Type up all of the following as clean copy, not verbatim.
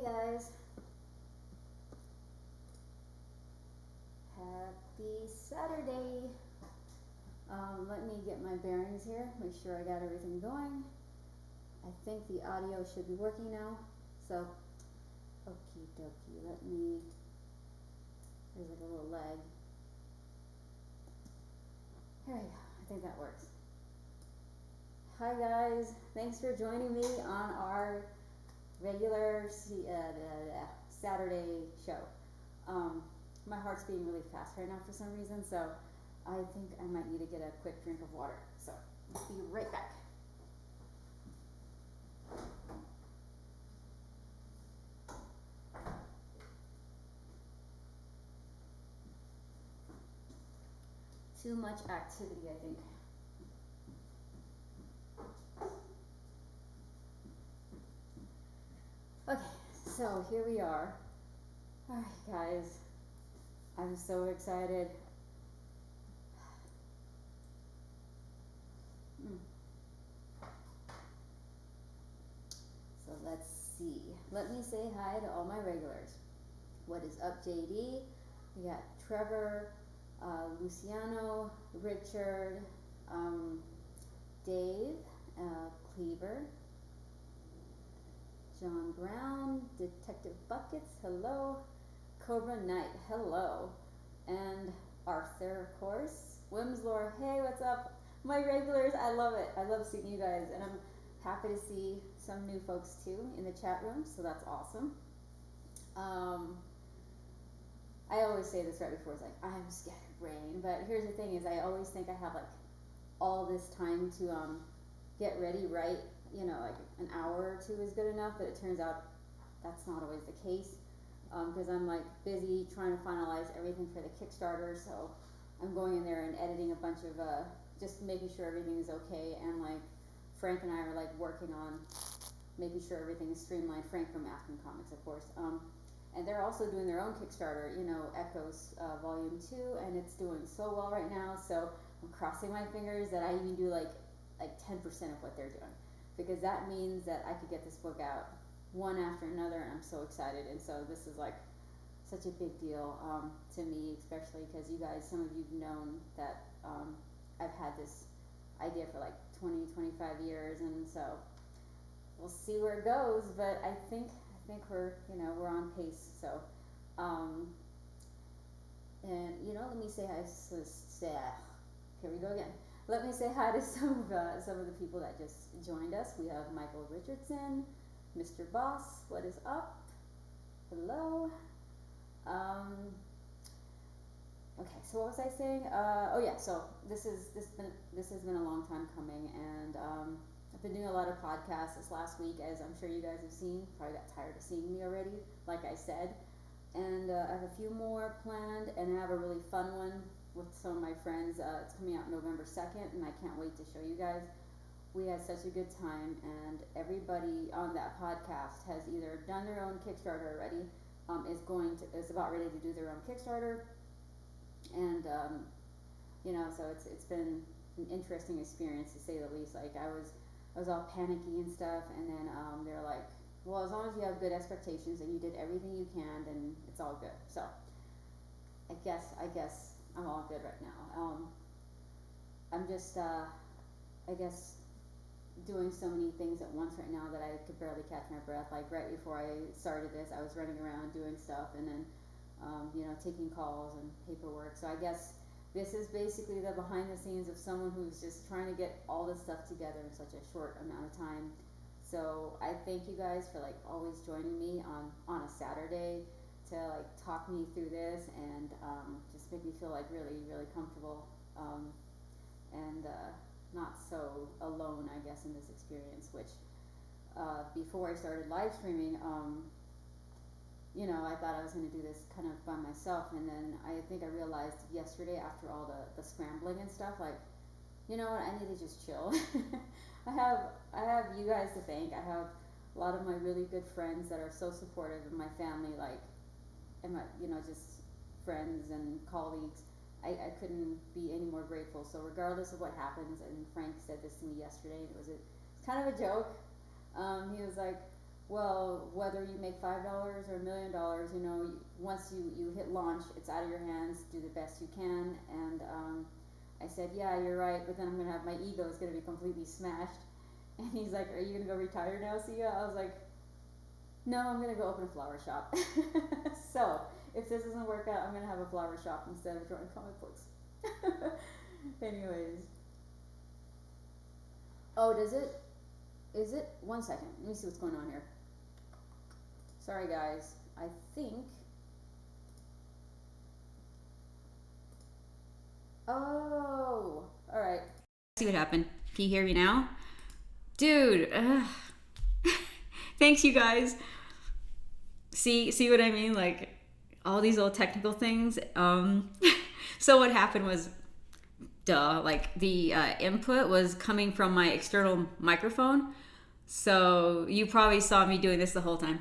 guys, happy Saturday. Let me get my bearings here, make sure I got everything going. I think the audio should be working now, so okie dokie, there's like a little lag. Here we go, I think that works. Hi guys, thanks for joining me on our regular Saturday show. My heart's beating really fast right now for some reason, so I think I might need to get a quick drink of water. So, I'll be right back. Too much activity, I think. Okay, so here we are. Alright guys, I'm so excited. So let's see. Let me say hi to all my regulars. What is up, JD? We got Trevor, Luciano, Richard, Dave, Cleaver, John Brown, Detective Buckets, hello, Cobra Knight, hello, and Arthur, of course, Wimslore, hey, what's up? My regulars, I love it. I love seeing you guys, and I'm happy to see some new folks too in the chat room, so that's awesome. I always say this right before, it's like, I'm scatterbrained, but here's the thing is I always think I have like all this time to get ready, right? You know, like an hour or two is good enough, but it turns out that's not always the case, because I'm like busy trying to finalize everything for the Kickstarter, so I'm going in there and editing a bunch of, just making sure everything is okay, and like Frank and I are like working on making sure everything is streamlined, Frank from Afton Comics, of course, and they're also doing their own Kickstarter, you know, Echoes Volume 2, and it's doing so well right now, so I'm crossing my fingers that I even do like 10% of what they're doing, because that means that I could get this book out one after another, and I'm so excited. And so this is like such a big deal to me, especially because you guys, some of you've known that I've had this idea for like 20-25 years, and so we'll see where it goes, but I think we're, you know, we're on pace. So and you know, let me say hi, here we go again. Let me say hi to some of the people that just joined us. We have Michael Richardson, Mr. Boss, what is up? Hello. Okay, so what was I saying? Oh yeah, so this has been a long time coming, and I've been doing a lot of podcasts this last week, as I'm sure you guys have seen. Probably got tired of seeing me already, like I said. And I have a few more planned, and I have a really fun one with some of my friends. It's coming out November 2nd, and I can't wait to show you guys. We had such a good time, and everybody on that podcast has either done their own Kickstarter already, is about ready to do their own Kickstarter, and you know, so it's been an interesting experience to say the least. Like I was all panicky and stuff, and then they're like, well, as long as you have good expectations and you did everything you can, then it's all good. So I guess I'm all good right now. I'm just I guess doing so many things at once right now that I could barely catch my breath. Like right before I started this, I was running around doing stuff, and then you know, taking calls and paperwork. So I guess this is basically the behind the scenes of someone who's just trying to get all this stuff together in such a short amount of time. So I thank you guys for like always joining me on a Saturday to like talk me through this, and just make me feel like really comfortable, and not so alone, I guess, in this experience. Which before I started live streaming, you know, I thought I was going to do this kind of by myself, and then I think I realized yesterday, after all the scrambling and stuff, like, you know what, I need to just chill. I have you guys to thank. I have a lot of my really good friends that are so supportive of my family, like, and my, you know, just friends and colleagues. I couldn't be any more grateful. So regardless of what happens, and Frank said this to me yesterday, and it's kind of a joke. He was like, well, whether you make $5 or $1 million, you know, once you hit launch, it's out of your hands. Do the best you can. And I said, yeah, you're right, but then I'm gonna have my ego is gonna be completely smashed. And he's like, are you gonna go retire now, Sia? I was like, no, I'm gonna go open a flower shop. So if this doesn't work out, I'm gonna have a flower shop instead of drawing comic books. Anyways. Oh, does it? Is it? 1 second. Let me see what's going on here. Sorry, guys. I think. Oh, all right. See what happened. Can you hear me now? Dude. Thanks, you guys. See what I mean? Like all these little technical things. So what happened was, like the input was coming from my external microphone. So you probably saw me doing this the whole time.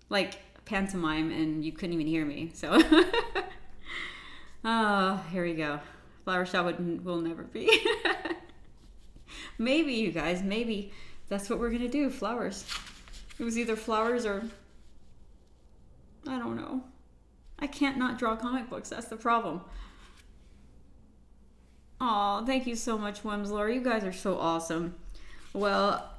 Like pantomime, and you couldn't even hear me. So, oh, here we go. Flower shop will never be. Maybe, you guys, maybe that's what we're gonna do. Flowers. It was either flowers or I don't know. I can't not draw comic books. That's the problem. Aw, thank you so much, Wemslor. You guys are so awesome. Well,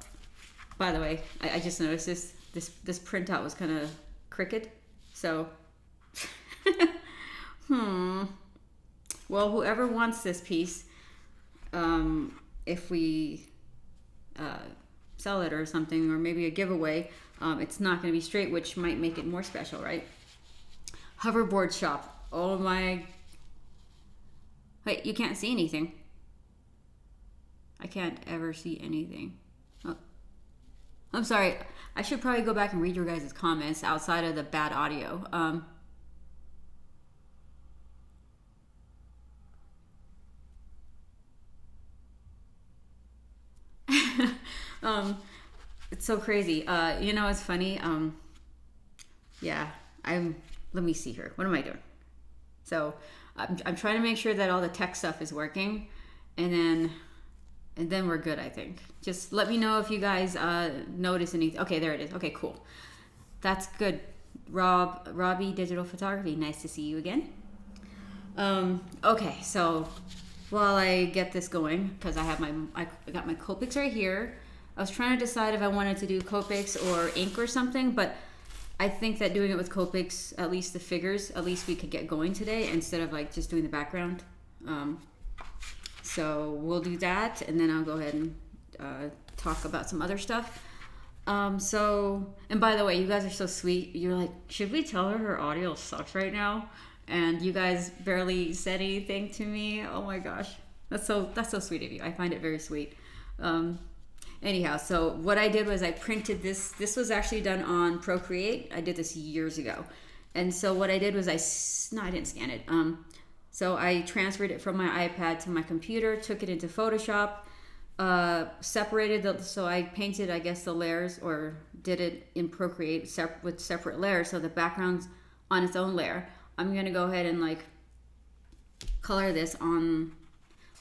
by the way, I just noticed this printout was kind of crooked. So, well, whoever wants this piece, if we sell it or something, or maybe a giveaway, it's not going to be straight, which might make it more special, right? Hoverboard shop. Oh my. Wait, you can't see anything. I can't ever see anything. Oh. I'm sorry. I should probably go back and read your guys' comments outside of the bad audio. It's so crazy. You know, it's funny. Yeah, let me see here. What am I doing? So I'm trying to make sure that all the tech stuff is working, and then we're good, I think. Just let me know if you guys notice anything. Okay, there it is. Okay, cool. That's good. Robbie Digital Photography. Nice to see you again. Okay, so while I get this going, because I got my Copics right here. I was trying to decide if I wanted to do Copics or ink or something, but I think that doing it with Copics, at least the figures, at least we could get going today instead of like just doing the background. So we'll do that, and then I'll go ahead and talk about some other stuff. And by the way, you guys are so sweet. You're like, should we tell her audio sucks right now? And you guys barely said anything to me. Oh my gosh, that's so sweet of you. I find it very sweet. Anyhow, so what I did was I printed this. This was actually done on Procreate. I did this years ago. And so what I did was I didn't scan it. So I transferred it from my iPad to my computer, took it into Photoshop, separated so I painted, I guess, the layers, or did it in Procreate with separate layers. So the background's on its own layer. I'm going to go ahead and like color this on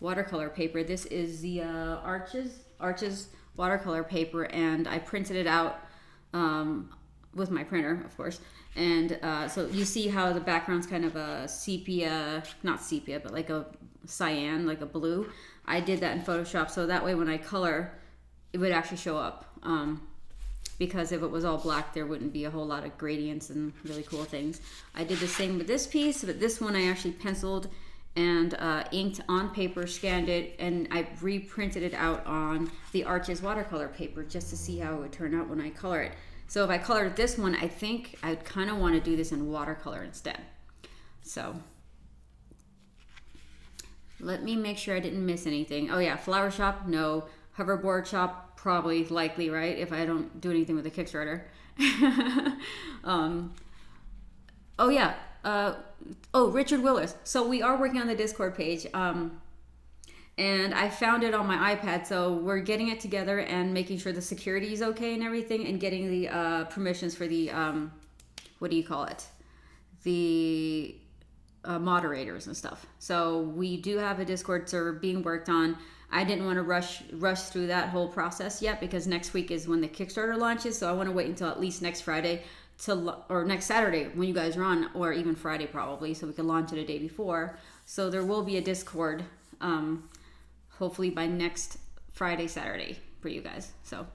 watercolor paper. This is the Arches watercolor paper, and I printed it out with my printer, of course. And so you see how the background's kind of a sepia, not sepia, but like a cyan, like a blue. I did that in Photoshop, so that way when I color, it would actually show up. Because if it was all black, there wouldn't be a whole lot of gradients and really cool things. I did the same with this piece, but this one I actually penciled and inked on paper, scanned it, and I reprinted it out on the Arches watercolor paper just to see how it would turn out when I color it. So if I colored this one, I think I'd kind of want to do this in watercolor instead. So let me make sure I didn't miss anything. Oh yeah, flower shop, no. Hoverboard shop, probably, likely, right? If I don't do anything with the Kickstarter. Oh yeah. Richard Willis. So we are working on the Discord page. And I found it on my iPad, so we're getting it together and making sure the security is okay and everything, and getting the permissions for the what do you call it? The moderators and stuff. So we do have a Discord server being worked on. I didn't want to rush through that whole process yet, because next week is when the Kickstarter launches. So I want to wait until at least next Friday or next Saturday when you guys are on, or even Friday probably, so we can launch it a day before. So there will be a Discord, hopefully by next Friday, Saturday for you guys. So,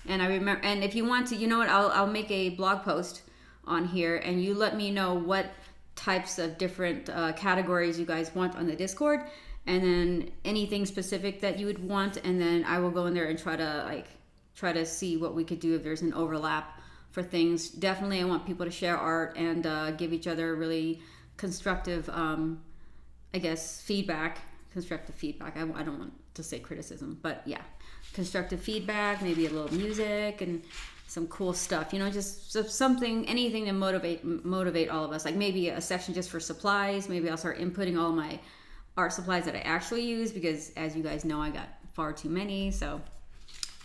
and I remember, and if you want to, you know what, I'll make a blog post on here, and you let me know what types of different categories you guys want on the Discord, and then anything specific that you would want, and then I will go in there and try to see what we could do if there's an overlap for things. Definitely I want people to share art and give each other really constructive I guess constructive feedback. I don't want to say criticism, but yeah, constructive feedback, maybe a little music and some cool stuff, you know, just something, anything to motivate all of us. Like maybe a section just for supplies. Maybe I'll start inputting all my art supplies that I actually use, because as you guys know, I got far too many. So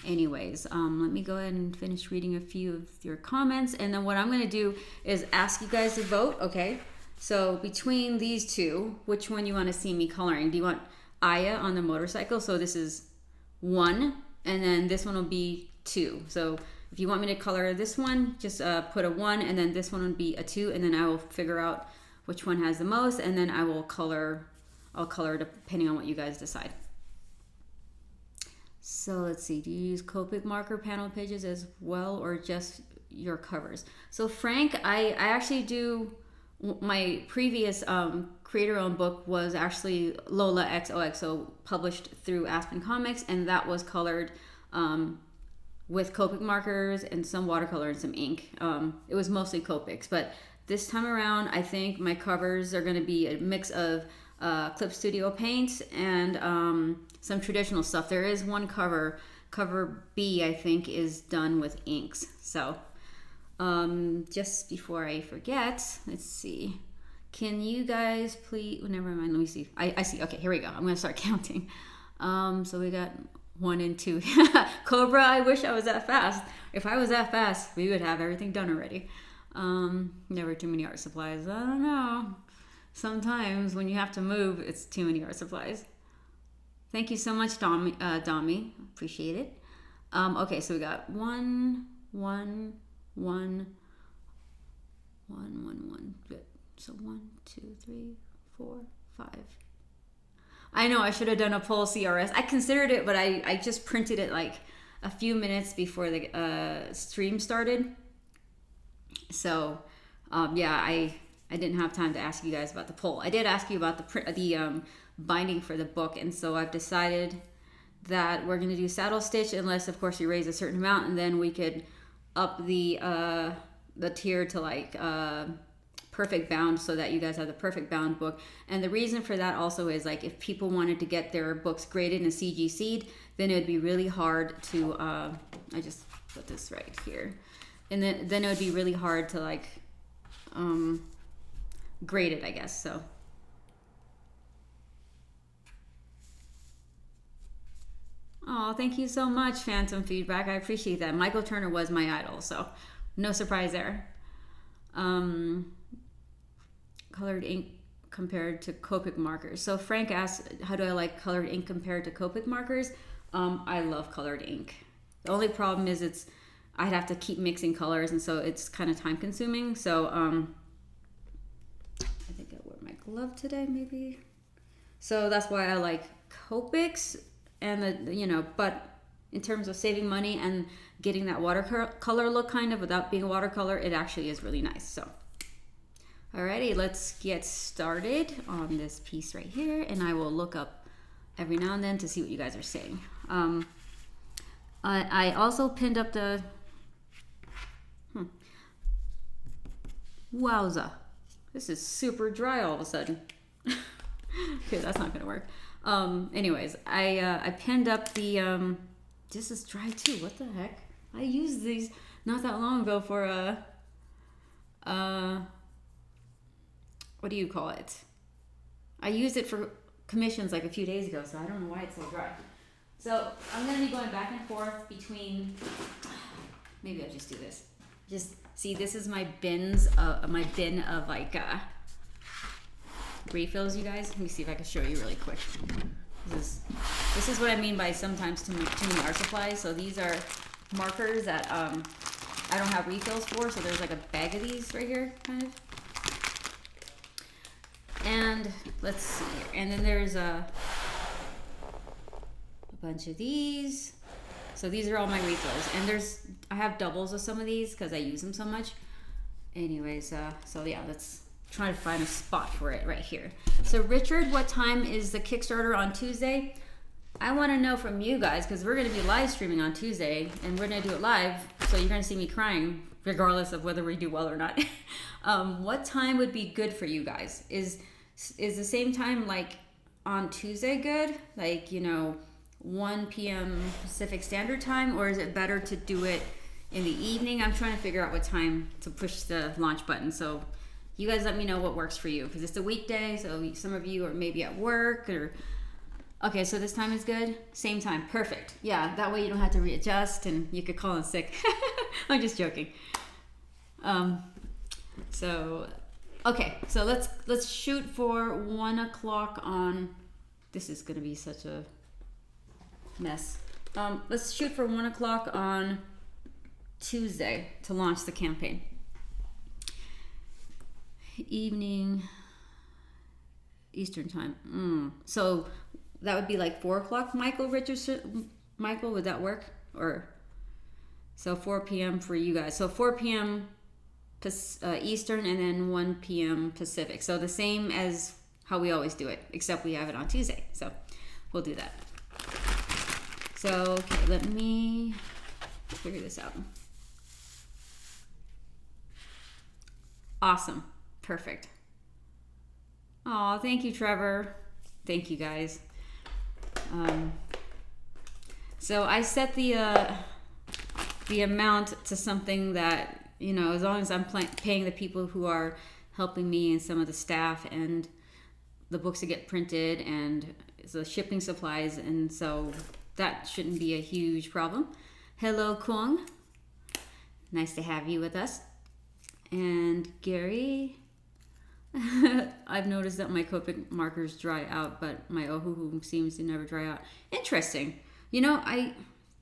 anyways, let me go ahead and finish reading a few of your comments, and then what I'm going to do is ask you guys to vote. Okay, so between these two, which one you want to see me coloring? Do you want Aya on the motorcycle? So this is 1, and then this one will be 2. So if you want me to color this one, just put a 1, and then this one would be a 2, and then I will figure out which one has the most, and then I'll color depending on what you guys decide. So let's see, do you use Copic marker panel pages as well, or just your covers? So Frank, I actually do. My previous creator-owned book was actually Lola XOXO, published through Aspen Comics, and that was colored with Copic markers and some watercolor and some ink. It was mostly Copics, but this time around, I think my covers are going to be a mix of Clip Studio paints and some traditional stuff. There is one cover B, I think, is done with inks. So just before I forget, let's see. Can you guys please, oh, never mind, let me see. I see, okay, here we go. I'm going to start counting. So we got 1 and 2. Cobra, I wish I was that fast. If I was that fast, we would have everything done already. Never too many art supplies. I don't know. Sometimes when you have to move, it's too many art supplies. Thank you so much, Dami. Appreciate it. Okay, so we got 1, 1, 1, 1, 1, 1. Good. So 1, 2, 3, 4, 5. I know I should have done a poll CRS. I considered it, but I just printed it like a few minutes before the stream started. So yeah, I didn't have time to ask you guys about the poll. I did ask you about the binding for the book, and so I've decided that we're going to do saddle stitch, unless of course you raise a certain amount, and then we could up the tier to like perfect bound, so that you guys have the perfect bound book. And the reason for that also is, like, if people wanted to get their books graded and CGC'd, then it would be really hard to I just put this right here, and then it would be really hard to like grade it, I guess. So oh, thank you so much, Phantom Feedback. I appreciate that. Michael Turner was my idol, so no surprise there. Colored ink compared to Copic markers. So Frank asked, how do I like colored ink compared to Copic markers? I love colored ink. The only problem is I'd have to keep mixing colors, and so it's kind of time consuming. So I think I wore my glove today, maybe. So that's why I like Copics, and but in terms of saving money and getting that watercolor look kind of without being watercolor, it actually is really nice. So alrighty, let's get started on this piece right here, and I will look up every now and then to see what you guys are saying. I also pinned up the wowza, this is super dry all of a sudden. Okay, that's not gonna work. Anyways, I pinned up the this is dry too, what the heck. I used these not that long ago for what do you call it? I used it for commissions like a few days ago, so I don't know why it's so dry. So I'm gonna be going back and forth between, maybe I'll just do this. Just see, this is my bin of like refills, you guys. Let me see if I can show you really quick. This is what I mean by sometimes too many art supplies. So these are markers that I don't have refills for. So there's like a bag of these right here, kind of. And let's see here. And then there's a bunch of these. So these are all my refills. And I have doubles of some of these because I use them so much. Anyways, so yeah, let's try to find a spot for it right here. So Richard, what time is the Kickstarter on Tuesday? I want to know from you guys because we're going to be live streaming on Tuesday and we're going to do it live. So you're going to see me crying regardless of whether we do well or not. What time would be good for you guys? Is the same time like on Tuesday good? Like, 1 p.m. Pacific Standard Time, or is it better to do it in the evening? I'm trying to figure out what time to push the launch button. So you guys let me know what works for you because it's a weekday. So some of you are maybe at work or... Okay, so this time is good? Same time, perfect. Yeah, that way you don't have to readjust and you could call in sick. I'm just joking. Okay, so let's shoot for 1 o'clock on... This is gonna be such a mess. Let's shoot for 1 o'clock on Tuesday to launch the campaign. Evening, Eastern time. So that would be like 4 o'clock, Michael Richardson. Michael, would that work? Or so 4 p.m. for you guys. So 4 p.m. Eastern and then 1 p.m. Pacific. So the same as how we always do it, except we have it on Tuesday. So we'll do that. So, okay, let me figure this out. Awesome. Perfect. Oh, thank you, Trevor. Thank you, guys. So I set the amount to something that, as long as I'm paying the people who are helping me and some of the staff and the books that get printed and the shipping supplies, and so that shouldn't be a huge problem. Hello, Kung. Nice to have you with us. And Gary, I've noticed that my Copic markers dry out, but my Ohuhu seems to never dry out. Interesting. I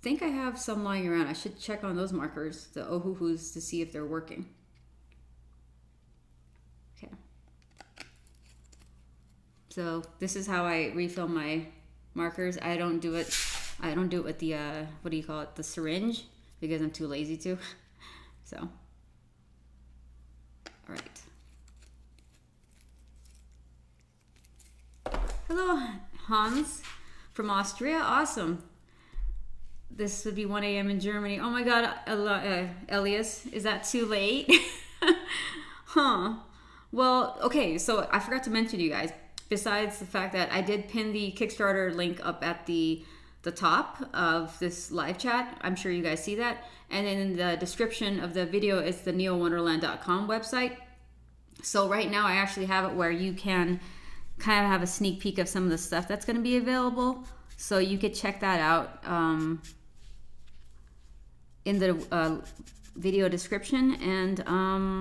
think I have some lying around. I should check on those markers, the Ohuhus, to see if they're working. Okay. So this is how I refill my markers. I don't do it with the, what do you call it? The syringe, because I'm too lazy to. So, all right. Hello, Hans from Austria. Awesome. This would be 1 a.m. in Germany. Oh my God, Elias, is that too late? Huh. Well, okay, so I forgot to mention to you guys, besides the fact that I did pin the Kickstarter link up at the top of this live chat. I'm sure you guys see that. And then in the description of the video is the neowonderland.com website. So right now I actually have it where you can kind of have a sneak peek of some of the stuff that's going to be available. So you could check that out in the video description. And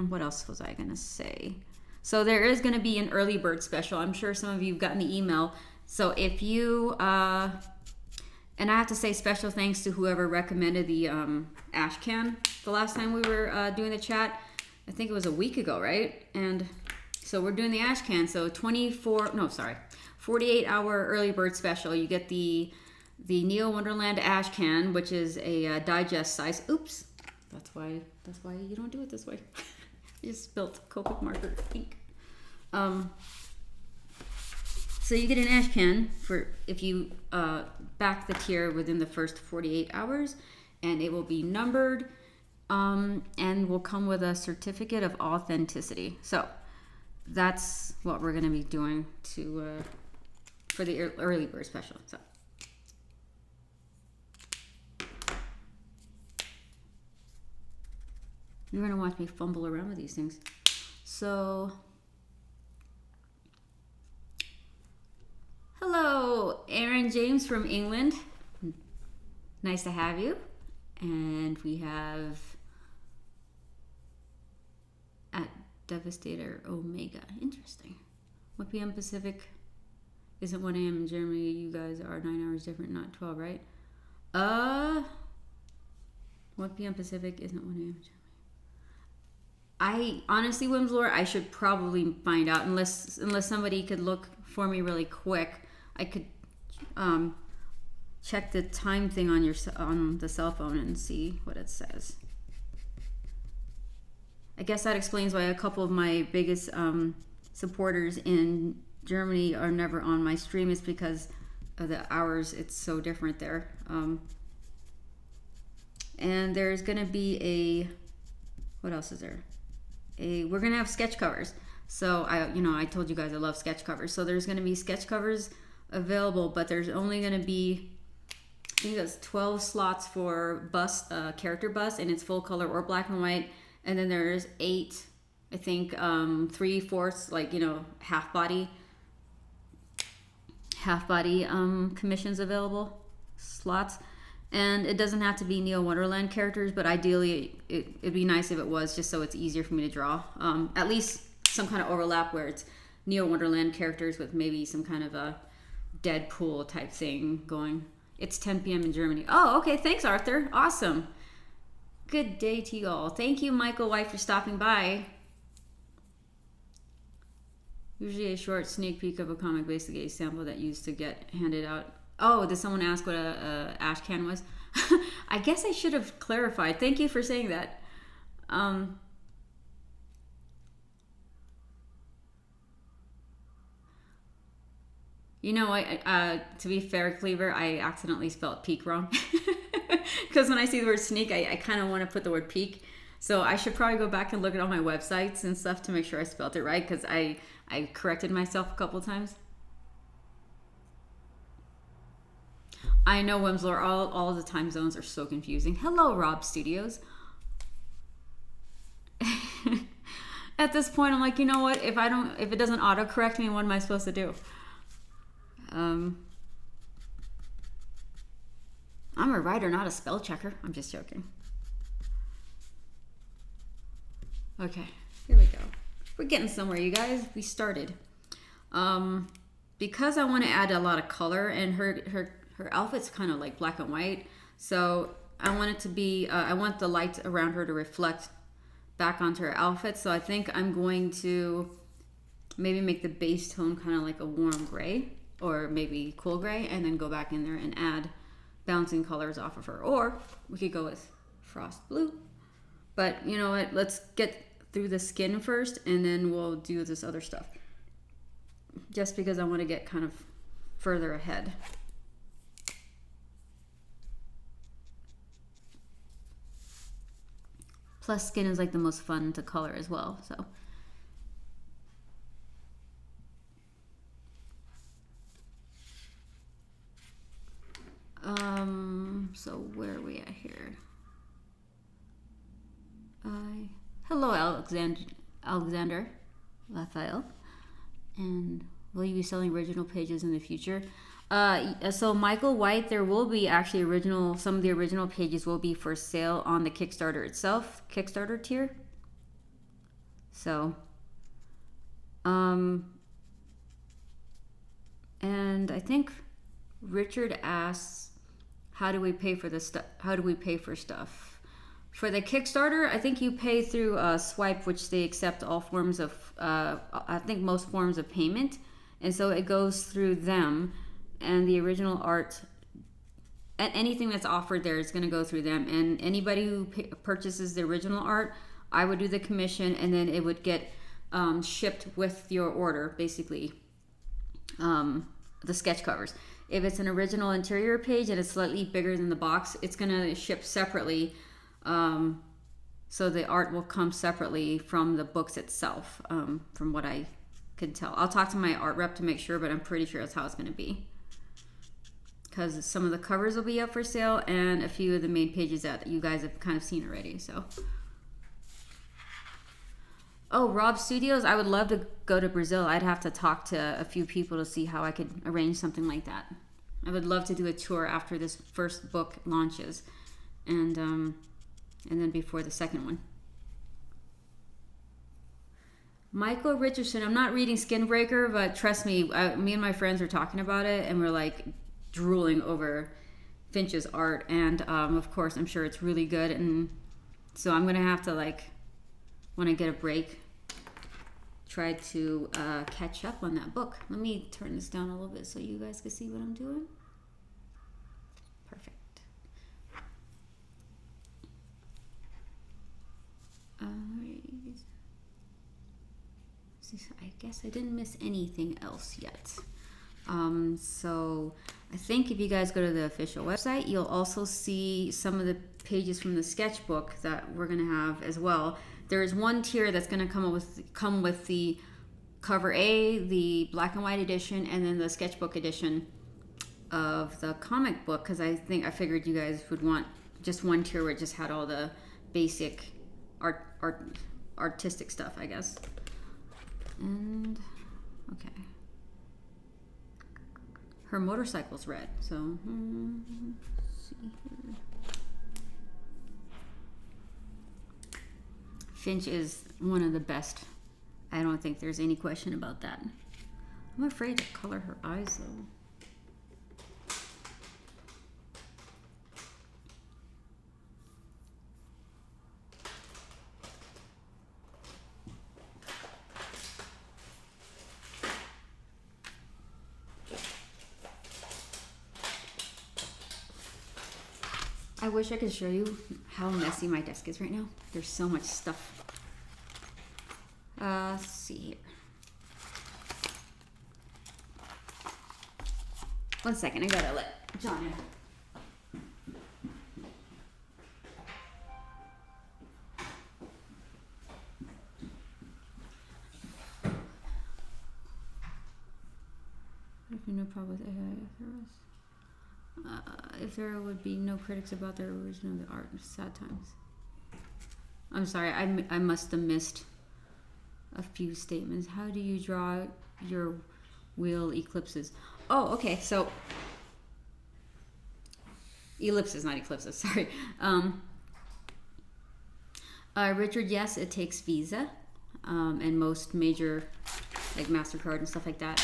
what else was I going to say? So there is going to be an early bird special. I'm sure some of you have gotten the email. So if you... and I have to say special thanks to whoever recommended the ash can the last time we were doing the chat. I think it was a week ago, right? And so we're doing the ash can. So 48-hour early bird special. You get the Neo Wonderland ash can, which is a digest size. Oops, that's why you don't do it this way. I just spilt Copic marker ink. So you get an ash can for if you back the tier within the first 48 hours, and it will be numbered and will come with a certificate of authenticity. So that's what we're going to be doing for the early bird special. So you're going to watch me fumble around with these things. So hello, Aaron James from England. Nice to have you. And we have at Devastator Omega. Interesting. 1 p.m. Pacific. isn't 1 a.m. in Germany. You guys are 9 hours different, not 12, right? 1 p.m. Pacific isn't 1 a.m. in Germany. I honestly, Wimslore, I should probably find out unless somebody could look for me really quick. I could check the time thing on the cell phone and see what it says. I guess that explains why a couple of my biggest supporters in Germany are never on my stream. Is because of the hours. It's so different there. And there's gonna be what else is there? We're gonna have sketch covers. So I told you guys I love sketch covers. So there's gonna be sketch covers available, but there's only gonna be, I think that's 12 slots for character bust, and it's full color or black and white. And then there's 8, I think, 3/4, like, half body commissions available, slots. And it doesn't have to be Neo Wonderland characters, but ideally it'd be nice if it was, just so it's easier for me to draw. At least some kind of overlap where it's Neo Wonderland characters with maybe some kind of a Deadpool type thing going. It's 10 p.m. in Germany. Oh, okay. Thanks, Arthur. Awesome. Good day to you all. Thank you, Michael White, for stopping by. Usually a short sneak peek of a comic, basically a sample that used to get handed out. Oh, did someone ask what a ash can was? I guess I should have clarified. Thank you for saying that. To be fair, Cleaver, I accidentally spelled peak wrong. Because when I see the word sneak, I kind of want to put the word peak. So I should probably go back and look at all my websites and stuff to make sure I spelled it right, because I corrected myself a couple of times. I know, Wimslore, all the time zones are so confusing. Hello, Rob Studios. At this point, I'm like, you know what? If it doesn't auto-correct me, what am I supposed to do? I'm a writer, not a spell checker. I'm just joking. Okay, here we go. We're getting somewhere, you guys. We started. Because I want to add a lot of color, and her outfit's kind of like black and white, so I want it to be, I want the light around her to reflect back onto her outfit. So I think I'm going to maybe make the base tone kind of like a warm gray, or maybe cool gray, and then go back in there and add bouncing colors off of her. Or we could go with frost blue. But you know what? Let's get through the skin first, and then we'll do this other stuff. Just because I want to get kind of further ahead. Plus, skin is like the most fun to color as well, so. So where are we at here? Hello, Alexander Raphael. And will you be selling original pages in the future? So Michael White, there will be actually some of the original pages will be for sale on the Kickstarter itself, Kickstarter tier. So, and I think Richard asks, how do we pay for this stuff? How do we pay for stuff? For the Kickstarter, I think you pay through Swipe, which they accept all forms of, I think most forms of payment. And so it goes through them, and the original art, and anything that's offered there is going to go through them. And anybody who purchases the original art, I would do the commission, and then it would get shipped with your order, basically, the sketch covers. If it's an original interior page and it's slightly bigger than the box, it's going to ship separately. So the art will come separately from the books itself, from what I can tell. I'll talk to my art rep to make sure, but I'm pretty sure that's how it's going to be. Because some of the covers will be up for sale, and a few of the main pages that you guys have kind of seen already. So, oh, Rob Studios, I would love to go to Brazil. I'd have to talk to a few people to see how I could arrange something like that. I would love to do a tour after this first book launches, and then before the second one. Michael Richardson. I'm not reading Skinbreaker, but trust me, me and my friends were talking about it, and we're like drooling over Finch's art. And of course, I'm sure it's really good. And so I'm gonna have to, like, when I get a break, try to catch up on that book. Let me turn this down a little bit so you guys can see what I'm doing. Perfect. I guess I didn't miss anything else yet. So I think if you guys go to the official website, you'll also see some of the pages from the sketchbook that we're gonna have as well. There is one tier that's gonna come with the cover A, the black and white edition, and then the sketchbook edition of the comic book, because I figured you guys would want just one tier where it just had all the basic artistic stuff, I guess. And okay, her motorcycle's red, so let's see here. Finch is one of the best. I don't think there's any question about that. I'm afraid to color her eyes though. I wish I could show you how messy my desk is right now. There's so much stuff. Let's see here. One second, I gotta let John in. No problem with AI. If there would be no critics about their original the art, sad times. I'm sorry, I must have missed a few statements. How do you draw your wheel eclipses? Oh, okay, so ellipses, not eclipses, sorry. Richard, yes, it takes Visa, and most major, like MasterCard and stuff like that.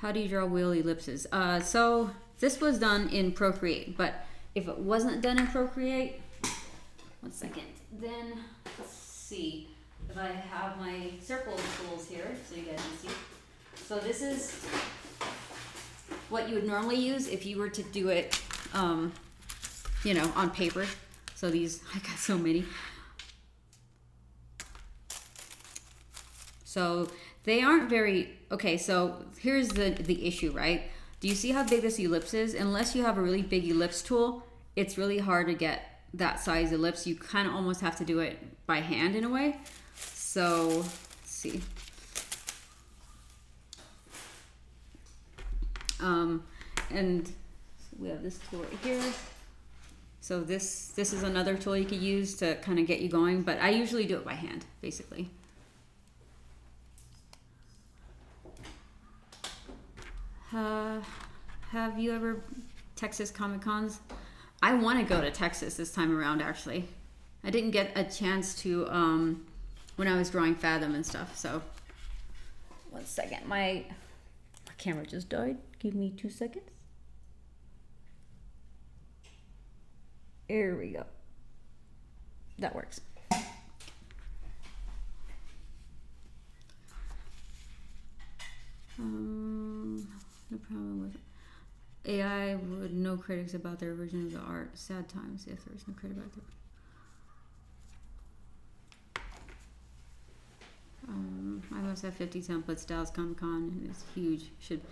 How do you draw wheel ellipses? So this was done in Procreate, but if it wasn't done in Procreate, one second, then let's see if I have my circle tools here so you guys can see. So this is what you would normally use if you were to do it, you know, on paper. So these, I got so many. So they aren't very, okay, so here's the issue, right? Do you see how big this ellipse is? Unless you have a really big ellipse tool, it's really hard to get that size ellipse. You kind of almost have to do it by hand in a way. So, let's see. And we have this tool right here. So this is another tool you could use to kind of get you going, but I usually do it by hand, basically. Have you ever Texas Comic Cons? I want to go to Texas this time around, actually. I didn't get a chance to when I was drawing Fathom and stuff, so. One second, my camera just died. Give me 2 seconds. There we go. That works. No problem with AI would no critics about their version of the art. Sad times if there's no critic about it. I must have 50 templates. Dallas Comic Con is huge. Should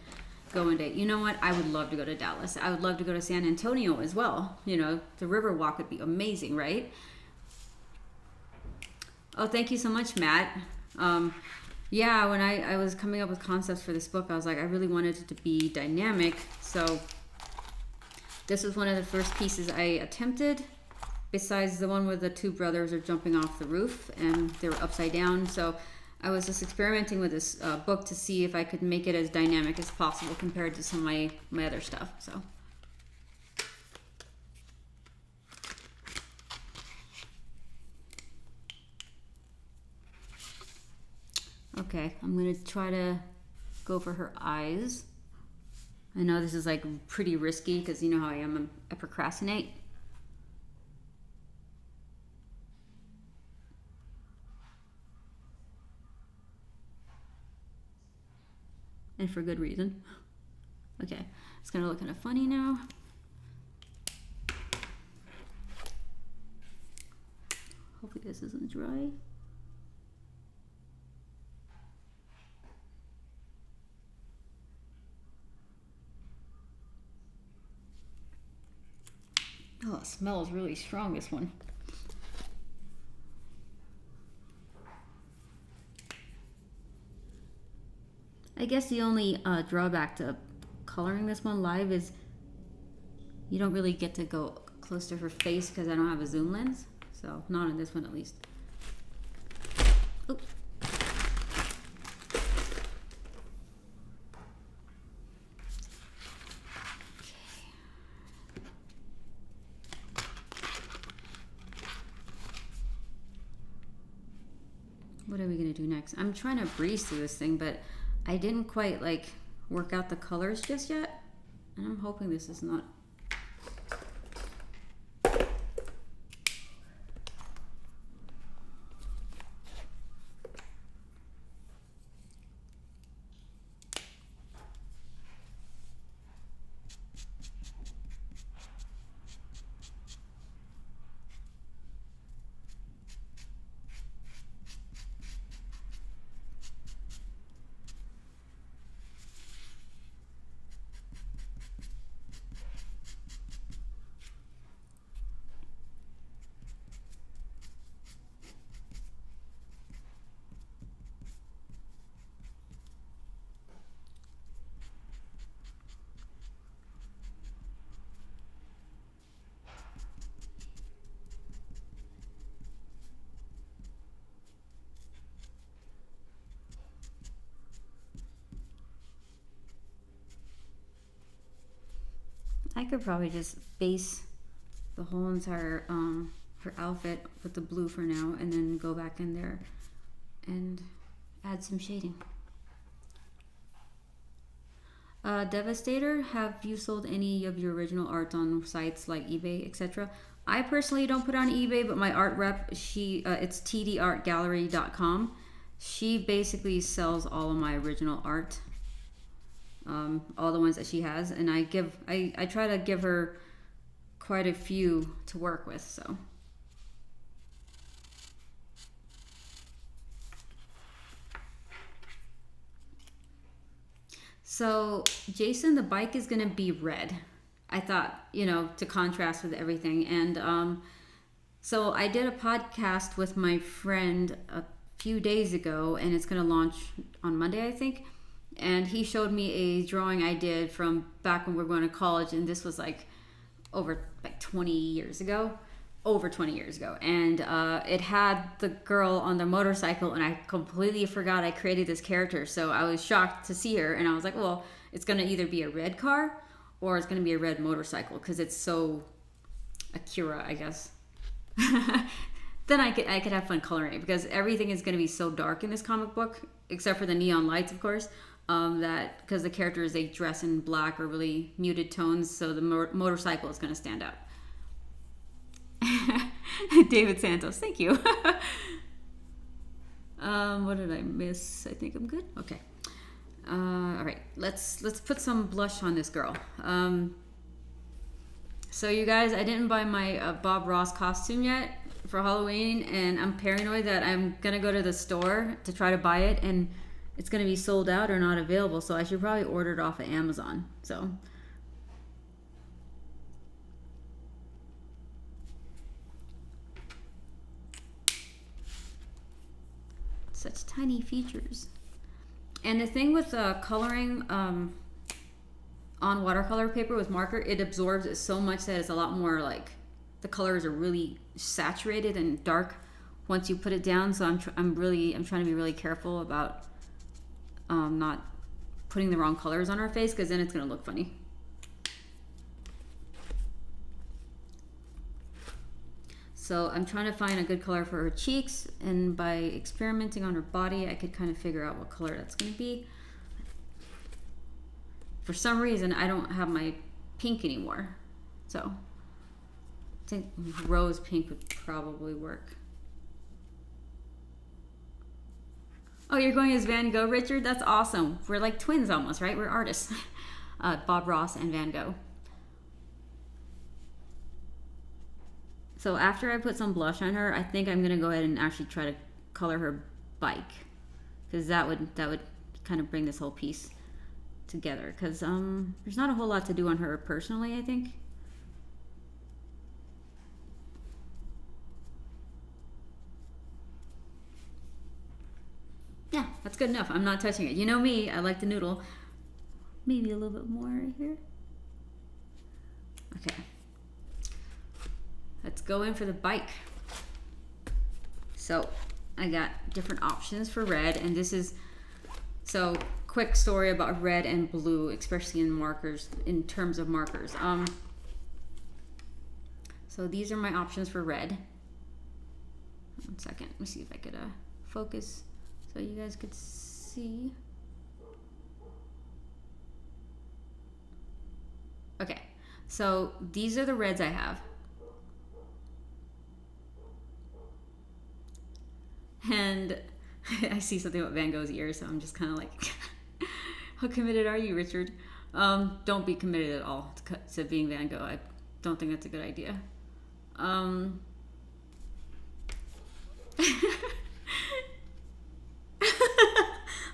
go one day. You know what? I would love to go to Dallas. I would love to go to San Antonio as well. You know, the Riverwalk would be amazing, right? Oh, thank you so much, Matt. Yeah, when I was coming up with concepts for this book, I was like, I really wanted it to be dynamic. So this was one of the first pieces I attempted, besides the one where the two brothers are jumping off the roof and they were upside down. So I was just experimenting with this book to see if I could make it as dynamic as possible compared to some of my other stuff. So. Okay, I'm gonna try to go for her eyes. I know this is like pretty risky because you know how I am, I procrastinate. And for good reason. Okay, it's gonna look kind of funny now. Hopefully this isn't dry. Oh, it smells really strong, this one. I guess the only drawback to coloring this one live is you don't really get to go close to her face because I don't have a zoom lens. So, not on this one at least. Oops. What are we gonna do next? I'm trying to breeze through this thing, but I didn't quite like work out the colors just yet. And I'm hoping this is not. I could probably just base the whole entire her outfit with the blue for now, and then go back in there and add some shading. Devastator, have you sold any of your original art on sites like eBay, etc.? I personally don't put it on eBay, but my art rep, it's tdartgallery.com. She basically sells all of my original art. All the ones that she has, and I try to give her quite a few to work with. So Jason, the bike is gonna be red. I thought, you know, to contrast with everything. And so I did a podcast with my friend a few days ago, and it's gonna launch on Monday, I think. And he showed me a drawing I did from back when we were going to college, and this was like over 20 years ago. And it had the girl on the motorcycle, and I completely forgot I created this character. So I was shocked to see her, and I was like, well, it's going to either be a red car or it's going to be a red motorcycle because it's so Akira, I guess. Then I could have fun coloring it because everything is going to be so dark in this comic book, except for the neon lights, of course. That because the characters, they dress in black or really muted tones, so the motorcycle is going to stand out. David Santos, thank you. What did I miss? I think I'm good. Okay. All right, let's put some blush on this girl. So you guys, I didn't buy my Bob Ross costume yet for Halloween, and I'm paranoid that I'm gonna go to the store to try to buy it, and it's gonna be sold out or not available. So I should probably order it off of Amazon. So. Such tiny features. And the thing with coloring on watercolor paper with marker, it absorbs it so much that it's a lot more like the colors are really saturated and dark once you put it down. So I'm trying to be really careful about not putting the wrong colors on our face, because then it's gonna look funny. So I'm trying to find a good color for her cheeks, and by experimenting on her body, I could kind of figure out what color that's going to be. For some reason, I don't have my pink anymore. So I think rose pink would probably work. Oh, you're going as Van Gogh, Richard? That's awesome. We're like twins almost, right? We're artists. Bob Ross and Van Gogh. So after I put some blush on her, I think I'm gonna go ahead and actually try to color her bike, because that would kind of bring this whole piece together. Because there's not a whole lot to do on her personally, I think. Yeah, that's good enough. I'm not touching it. You know me, I like to noodle. Maybe a little bit more right here. Okay. Let's go in for the bike. So I got different options for red, and this is, so quick story about red and blue, especially in markers, in terms of markers. So these are my options for red. 1 second, let me see if I could focus so you guys could see. Okay, so these are the reds I have. And I see something about Van Gogh's ears, so I'm just kind of like, how committed are you, Richard? Don't be committed at all to being Van Gogh. I don't think that's a good idea.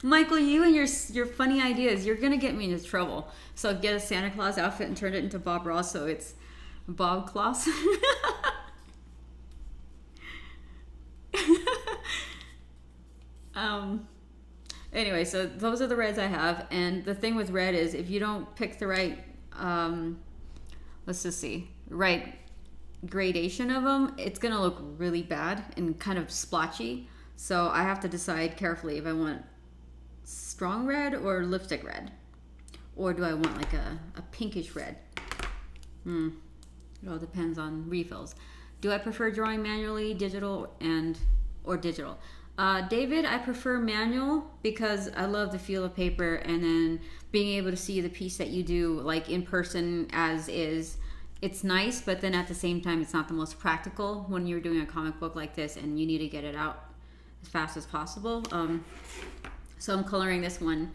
Michael, you and your funny ideas, you're gonna get me into trouble. So get a Santa Claus outfit and turn it into Bob Ross, so it's Bob Claus. Anyway, so those are the reds I have, and the thing with red is if you don't pick the right, let's just see, right gradation of them, it's gonna look really bad and kind of splotchy. So I have to decide carefully if I want strong red or lipstick red, or do I want like a pinkish red. It all depends on refills. Do I prefer drawing manually, digital, or digital? David, I prefer manual because I love the feel of paper, and then being able to see the piece that you do like in person as is. It's nice, but then at the same time, it's not the most practical when you're doing a comic book like this and you need to get it out as fast as possible. So I'm coloring this one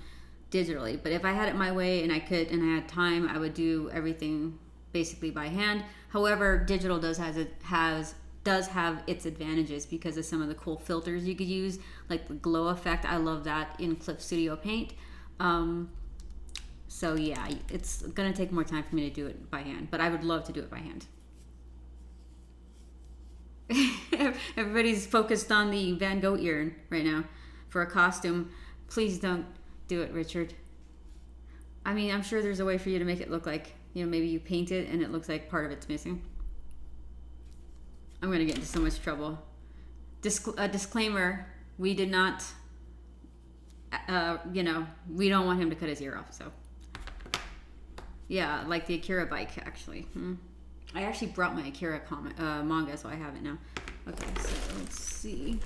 digitally, but if I had it my way and I had time, I would do everything basically by hand. However, digital does have its advantages because of some of the cool filters you could use, like the glow effect. I love that in Clip Studio Paint. So yeah, it's gonna take more time for me to do it by hand, but I would love to do it by hand. Everybody's focused on the Van Gogh ear right now for a costume. Please don't do it, Richard. I mean, I'm sure there's a way for you to make it look like, you know, maybe you paint it and it looks like part of it's missing. I'm gonna get into so much trouble. Disclaimer: we did not, we don't want him to cut his ear off. So, yeah, like the Akira bike, actually. I actually brought my Akira manga, so I have it now. Okay, so let's see.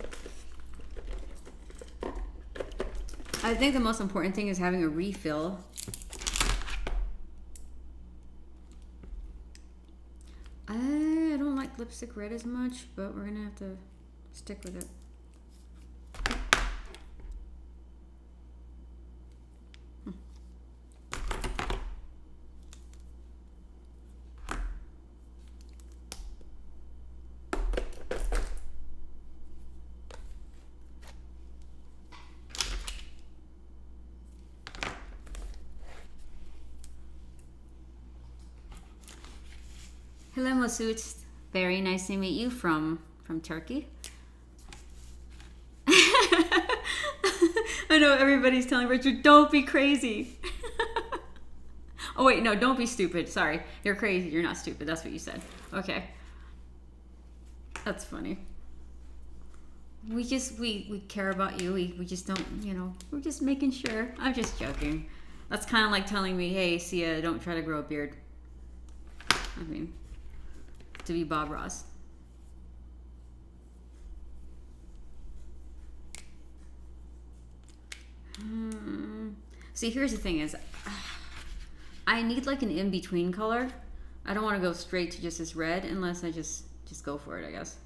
I think the most important thing is having a refill. I don't like lipstick red as much, but we're gonna have to stick with it. Hello, Masud. Very nice to meet you from Turkey. I know everybody's telling Richard, don't be crazy. Oh wait, no, don't be stupid. Sorry, you're crazy. You're not stupid. That's what you said. Okay, that's funny. We care about you. We just don't, we're just making sure. I'm just joking. That's kind of like telling me, hey, Sia, don't try to grow a beard. I mean, to be Bob Ross. See, here's the thing is, I need like an in-between color. I don't want to go straight to just this red unless I just go for it, I guess.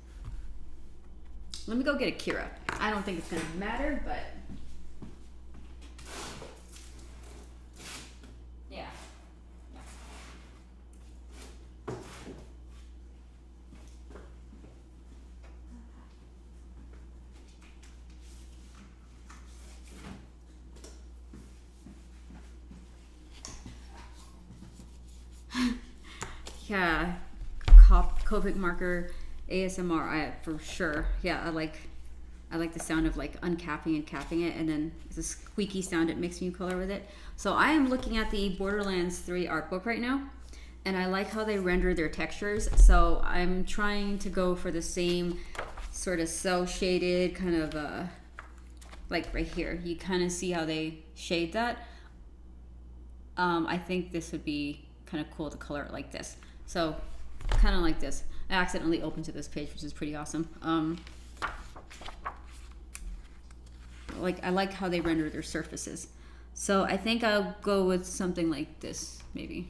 Let me go get a Kira. I don't think it's going to matter, but yeah. Yeah, Copic marker ASMR, for sure. Yeah, I like the sound of like uncapping and capping it, and then it's a squeaky sound it makes when you color with it. So I am looking at the Borderlands 3 art book right now, and I like how they render their textures. So I'm trying to go for the same sort of cell shaded kind of like right here. You kind of see how they shade that. I think this would be kind of cool to color it like this. So kind of like this. I accidentally opened to this page, which is pretty awesome. I like how they render their surfaces. So I think I'll go with something like this, maybe.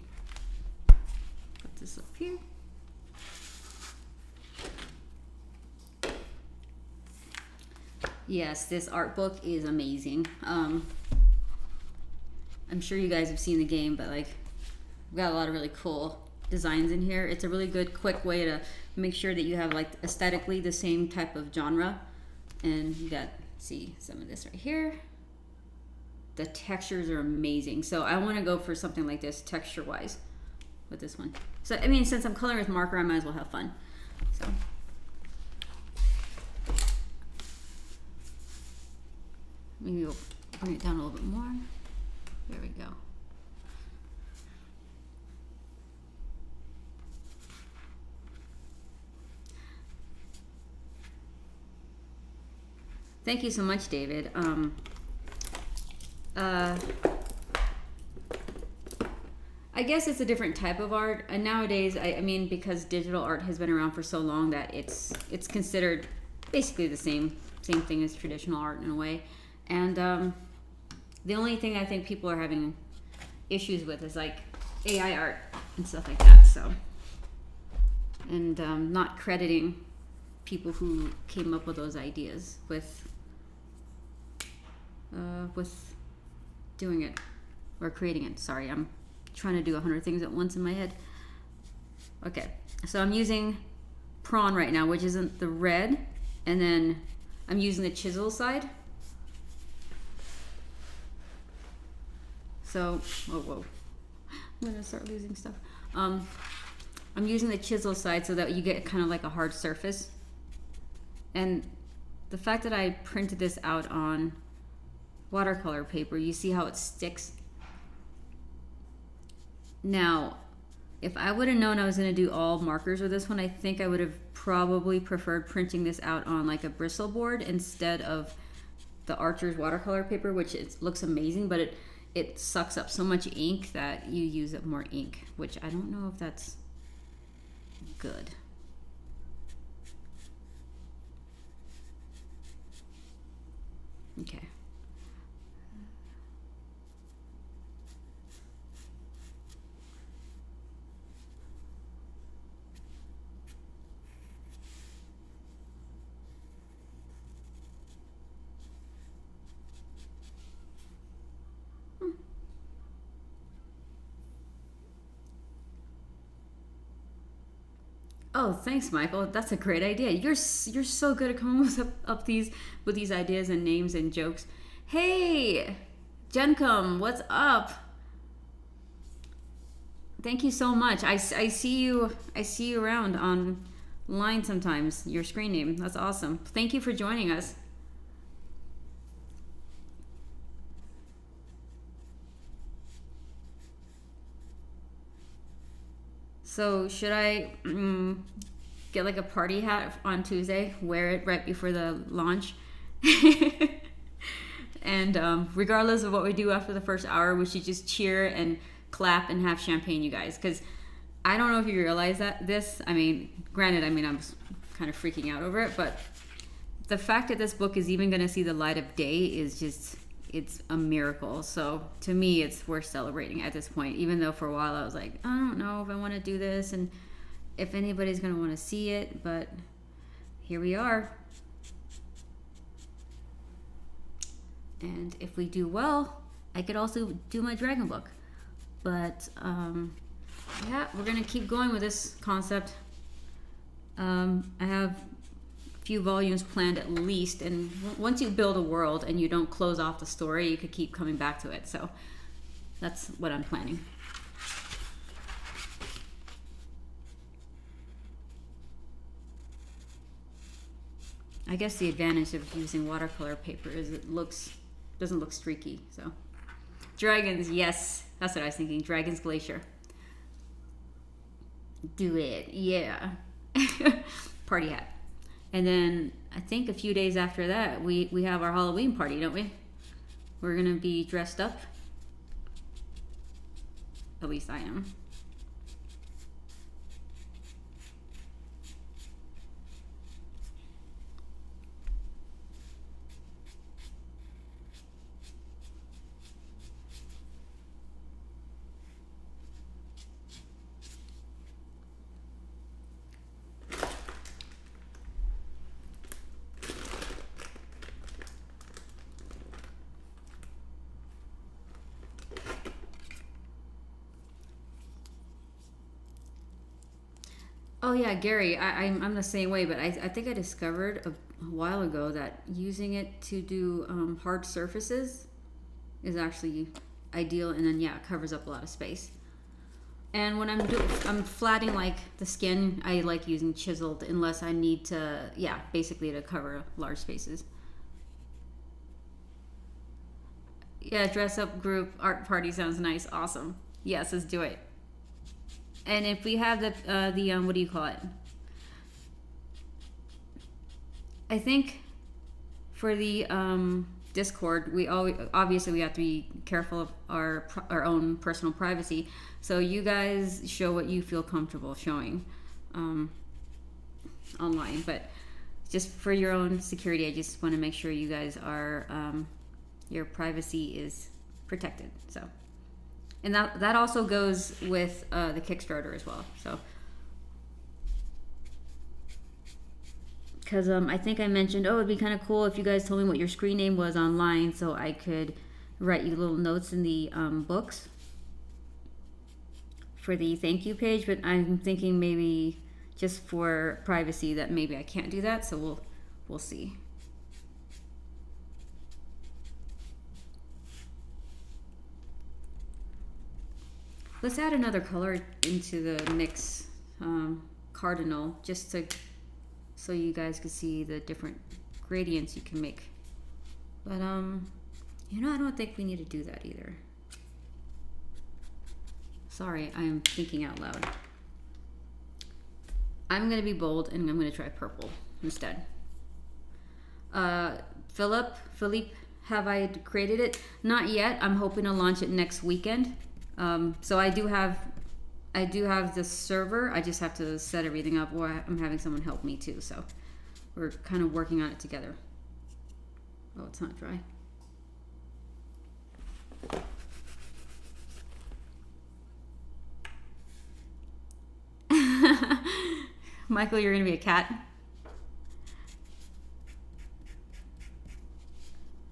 Put this up here. Yes, this art book is amazing. I'm sure you guys have seen the game, but like, we've got a lot of really cool designs in here. It's a really good, quick way to make sure that you have like aesthetically the same type of genre. And you got, see some of this right here. The textures are amazing. So I want to go for something like this texture wise with this one. So I mean, since I'm coloring with marker, I might as well have fun. So maybe we'll bring it down a little bit more. There we go. Thank you so much, David. I guess it's a different type of art, and nowadays, I mean, because digital art has been around for so long that it's considered basically the same thing as traditional art in a way. And the only thing I think people are having issues with is like AI art and stuff like that. So, and not crediting people who came up with those ideas with doing it or creating it. Sorry, I'm trying to do 100 things at once in my head. Okay, so I'm using prawn right now, which isn't the red, and then I'm using the chisel side. So, whoa, I'm gonna start losing stuff. I'm using the chisel side so that you get kind of like a hard surface. And the fact that I printed this out on watercolor paper, you see how it sticks. Now, if I would have known I was going to do all markers with this one, I think I would have probably preferred printing this out on like a bristle board instead of the Archer's watercolor paper, which looks amazing, but it sucks up so much ink that you use up more ink, which I don't know if that's good. Okay. Oh, thanks, Michael. That's a great idea. You're so good at coming up with these ideas and names and jokes. Hey, Gencom, what's up? Thank you so much. I see you around online sometimes. Your screen name. That's awesome. Thank you for joining us. So should I get like a party hat on Tuesday, wear it right before the launch? And regardless of what we do after the first hour, we should just cheer and clap and have champagne, you guys. Because I don't know if you realize this. I mean, granted, I was kind of freaking out over it, but the fact that this book is even going to see the light of day is just it's a miracle. So to me, it's worth celebrating at this point, even though for a while I was like, I don't know if I want to do this and if anybody's going to want to see it, but here we are. And if we do well, I could also do my dragon book. But yeah, we're going to keep going with this concept. I have a few volumes planned at least, and once you build a world and you don't close off the story, you could keep coming back to it. So that's what I'm planning. I guess the advantage of using watercolor paper is it doesn't look streaky. So dragons, yes, that's what I was thinking. Dragons Glacier. Do it, yeah. Party hat. And then I think a few days after that, we have our Halloween party, don't we? We're gonna be dressed up. At least I am. Oh yeah, Gary, I'm the same way, but I think I discovered a while ago that using it to do hard surfaces is actually ideal, and then yeah, it covers up a lot of space. And when I'm flatting like the skin, I like using chiseled unless I need to, yeah, basically to cover large spaces. Yeah, dress up group art party sounds nice. Awesome. Yes, let's do it. And if we have the what do you call it? I think for the Discord, we obviously we have to be careful of our own personal privacy. So you guys show what you feel comfortable showing online, but just for your own security, I just want to make sure you guys are your privacy is protected. So. And that also goes with the Kickstarter as well. So, because I think I mentioned, oh, it'd be kind of cool if you guys told me what your screen name was online, so I could write you little notes in the books for the thank you page. But I'm thinking maybe just for privacy that maybe I can't do that. So we'll see. Let's add another color into the mix, cardinal, just so you guys can see the different gradients you can make. But you know, I don't think we need to do that either. Sorry, I'm thinking out loud. I'm gonna be bold and I'm gonna try purple instead. Philippe, have I created it? Not yet. I'm hoping to launch it next weekend. So I do have the server. I just have to set everything up, or I'm having someone help me too. So we're kind of working on it together. Oh, it's not dry. Michael, you're gonna be a cat.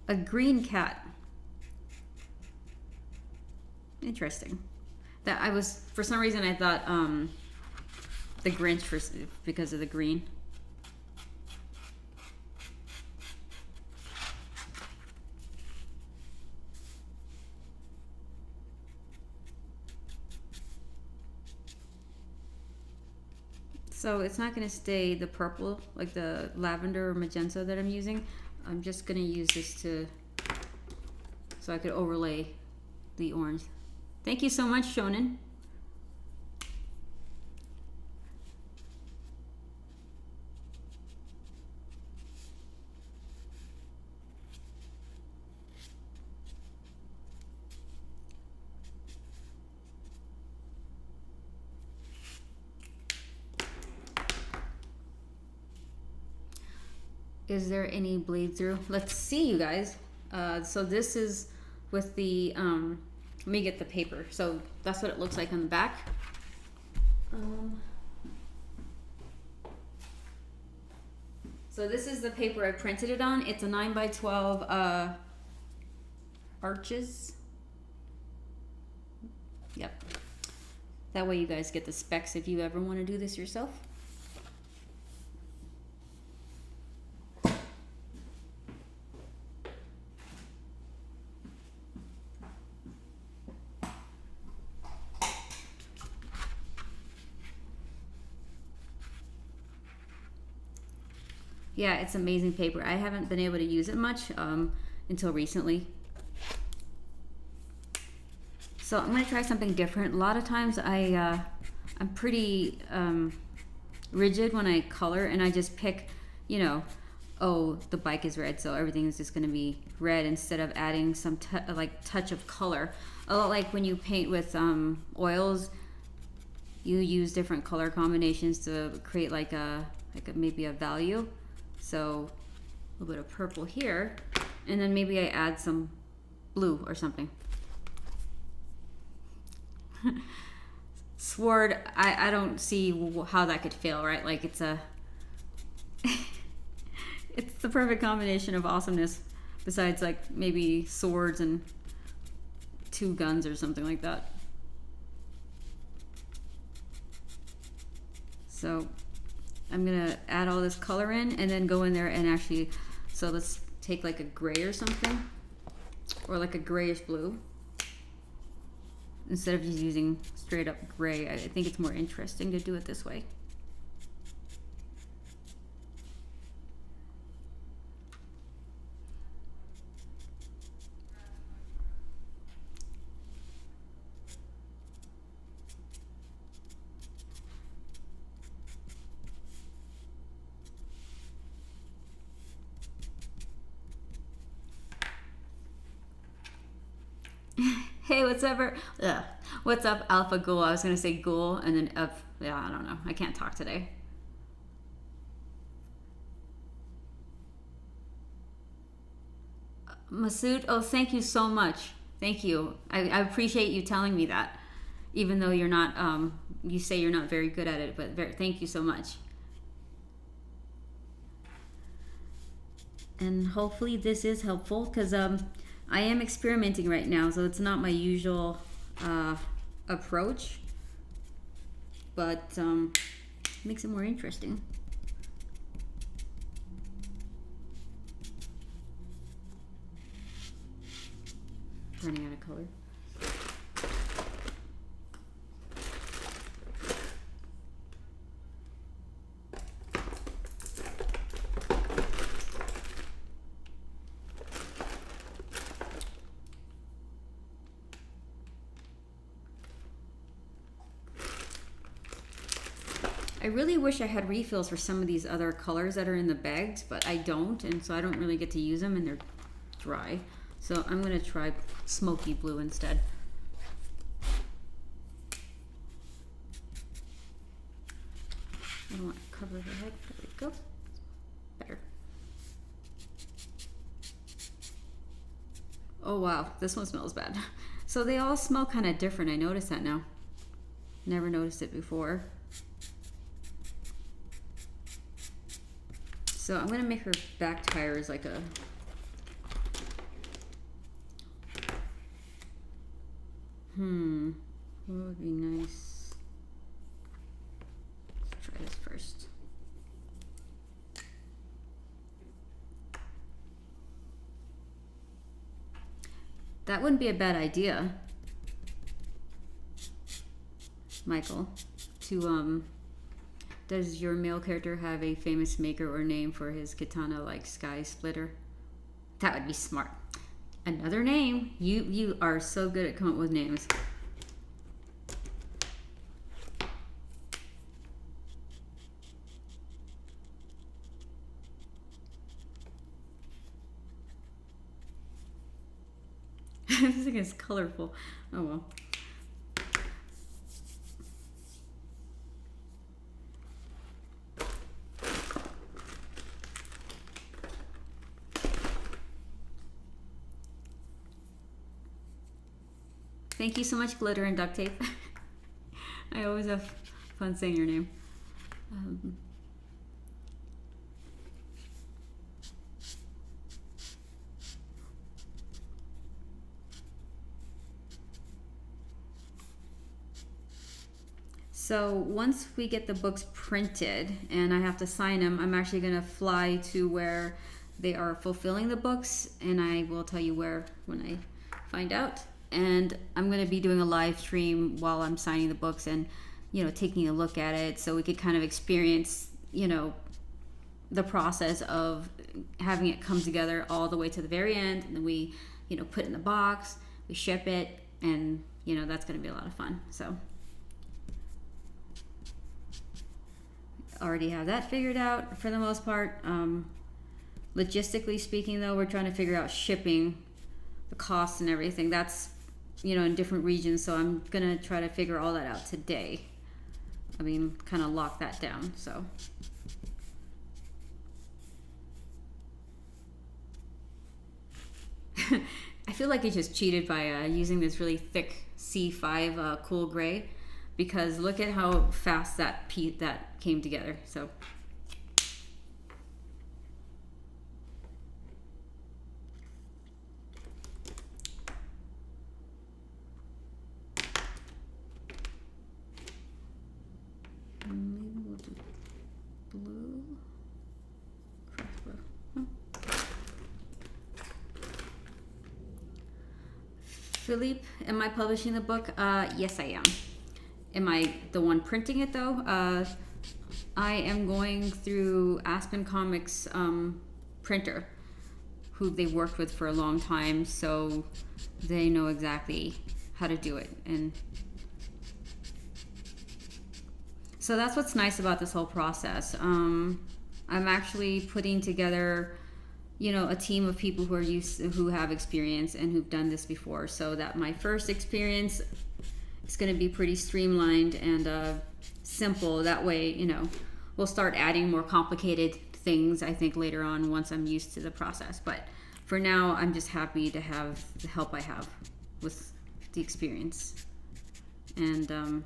A green cat. Interesting. That I was, for some reason I thought the Grinch because of the green. So it's not going to stay the purple, like the lavender or magenta that I'm using. I'm just going to use this so I could overlay the orange. Thank you so much, Shonen. Is there any bleed through? Let's see, you guys. So this is with the, let me get the paper. So that's what it looks like on the back. So this is the paper I printed it on. It's a 9x12 arches. Yep. That way you guys get the specs if you ever want to do this yourself. Yeah, it's amazing paper. I haven't been able to use it much until recently. So I'm gonna try something different. A lot of times I'm pretty rigid when I color, and I just pick, you know, oh, the bike is red, so everything is just gonna be red, instead of adding some like touch of color. A lot like when you paint with oils, you use different color combinations to create like maybe a value. So a little bit of purple here, and then maybe I add some blue or something. Sword, I don't see how that could fail, right? Like it's it's the perfect combination of awesomeness, besides like maybe swords and 2 guns or something like that. So I'm gonna add all this color in and then go in there and actually, so let's take like a gray or something, or like a grayish blue, instead of just using straight up gray. I think it's more interesting to do it this way. Hey, what's up, Alpha Ghoul? I was gonna say ghoul and then up. Yeah, I don't know. I can't talk today. Masood, oh, thank you so much. Thank you. I appreciate you telling me that, even though you're not. You say you're not very good at it, but thank you so much. And hopefully this is helpful, because I am experimenting right now, so it's not my usual approach, but makes it more interesting. Running out of color. I really wish I had refills for some of these other colors that are in the bags, but I don't, and so I don't really get to use them, and they're dry. So I'm gonna try smoky blue instead. I don't want to cover the head. There we go. Better. Oh wow, this one smells bad. So they all smell kind of different. I noticed that now. Never noticed it before. So I'm gonna make her back tires like a what would be nice? Let's try this first. That wouldn't be a bad idea, Michael, to does your male character have a famous maker or name for his katana, like Sky Splitter? That would be smart. Another name. You are so good at coming up with names. This thing is colorful. Oh well. Thank you so much, Glitter and Duct Tape. I always have fun saying your name. So once we get the books printed and I have to sign them, I'm actually going to fly to where they are fulfilling the books, and I will tell you where when I find out. And I'm going to be doing a live stream while I'm signing the books and, you know, taking a look at it so we could kind of experience, you know, the process of having it come together all the way to the very end. And then we, you know, put it in the box, we ship it, and, you know, that's going to be a lot of fun. So already have that figured out for the most part. Logistically speaking, though, we're trying to figure out shipping, the costs and everything. That's, you know, in different regions, so I'm gonna try to figure all that out today. I mean, kind of lock that down. So I feel like I just cheated by using this really thick C5 cool gray, because look at how fast that came together. So maybe we'll do blue. Philippe, am I publishing the book? Yes, I am. Am I the one printing it though? I am going through Aspen Comics printer, who they've worked with for a long time, so they know exactly how to do it. And so that's what's nice about this whole process. I'm actually putting together, you know, a team of people who have experience and who've done this before, so that my first experience is going to be pretty streamlined and simple. That way, you know, we'll start adding more complicated things, I think, later on once I'm used to the process. But for now, I'm just happy to have the help I have with the experience. And,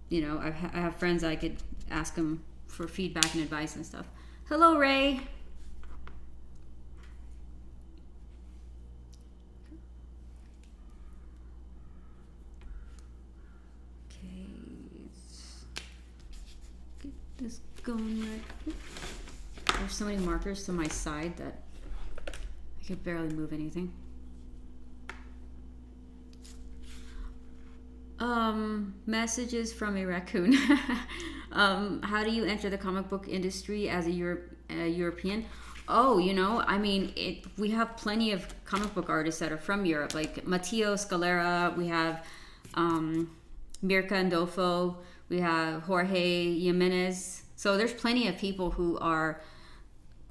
you know, I have friends I could ask them for feedback and advice and stuff. Hello, Ray. This going right. There's so many markers to my side that I could barely move anything. Messages from a raccoon. How do you enter the comic book industry as a European? Oh, you know, I mean, we have plenty of comic book artists that are from Europe, like Matteo Scalera. We have Mirka Andolfo. We have Jorge Jimenez. So there's plenty of people who are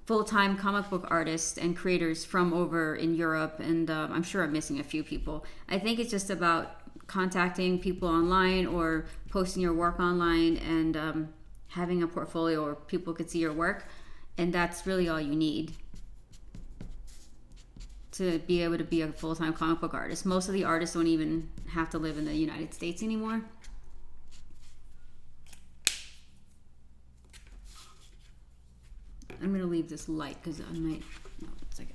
full-time comic book artists and creators from over in Europe, and I'm sure I'm missing a few people. I think it's just about contacting people online or posting your work online and having a portfolio where people could see your work, and that's really all you need to be able to be a full-time comic book artist. Most of the artists don't even have to live in the United States anymore. I'm gonna leave this light because I might. No, it's like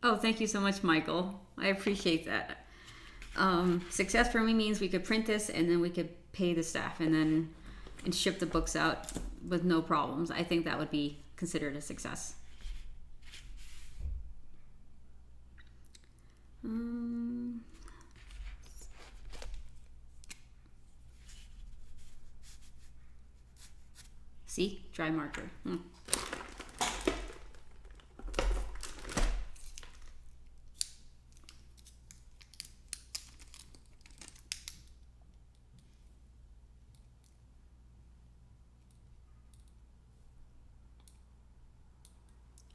Oh, thank you so much, Michael. I appreciate that. Success for me means we could print this and then we could pay the staff and ship the books out with no problems. I think that would be considered a success. See? Dry marker.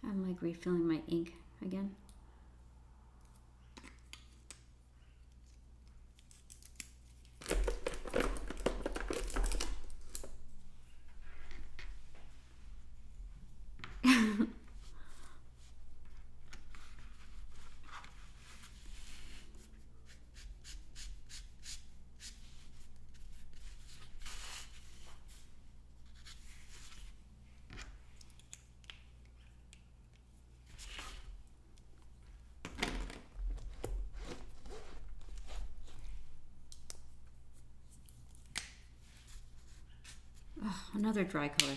I'm like refilling my ink again. Another dry color.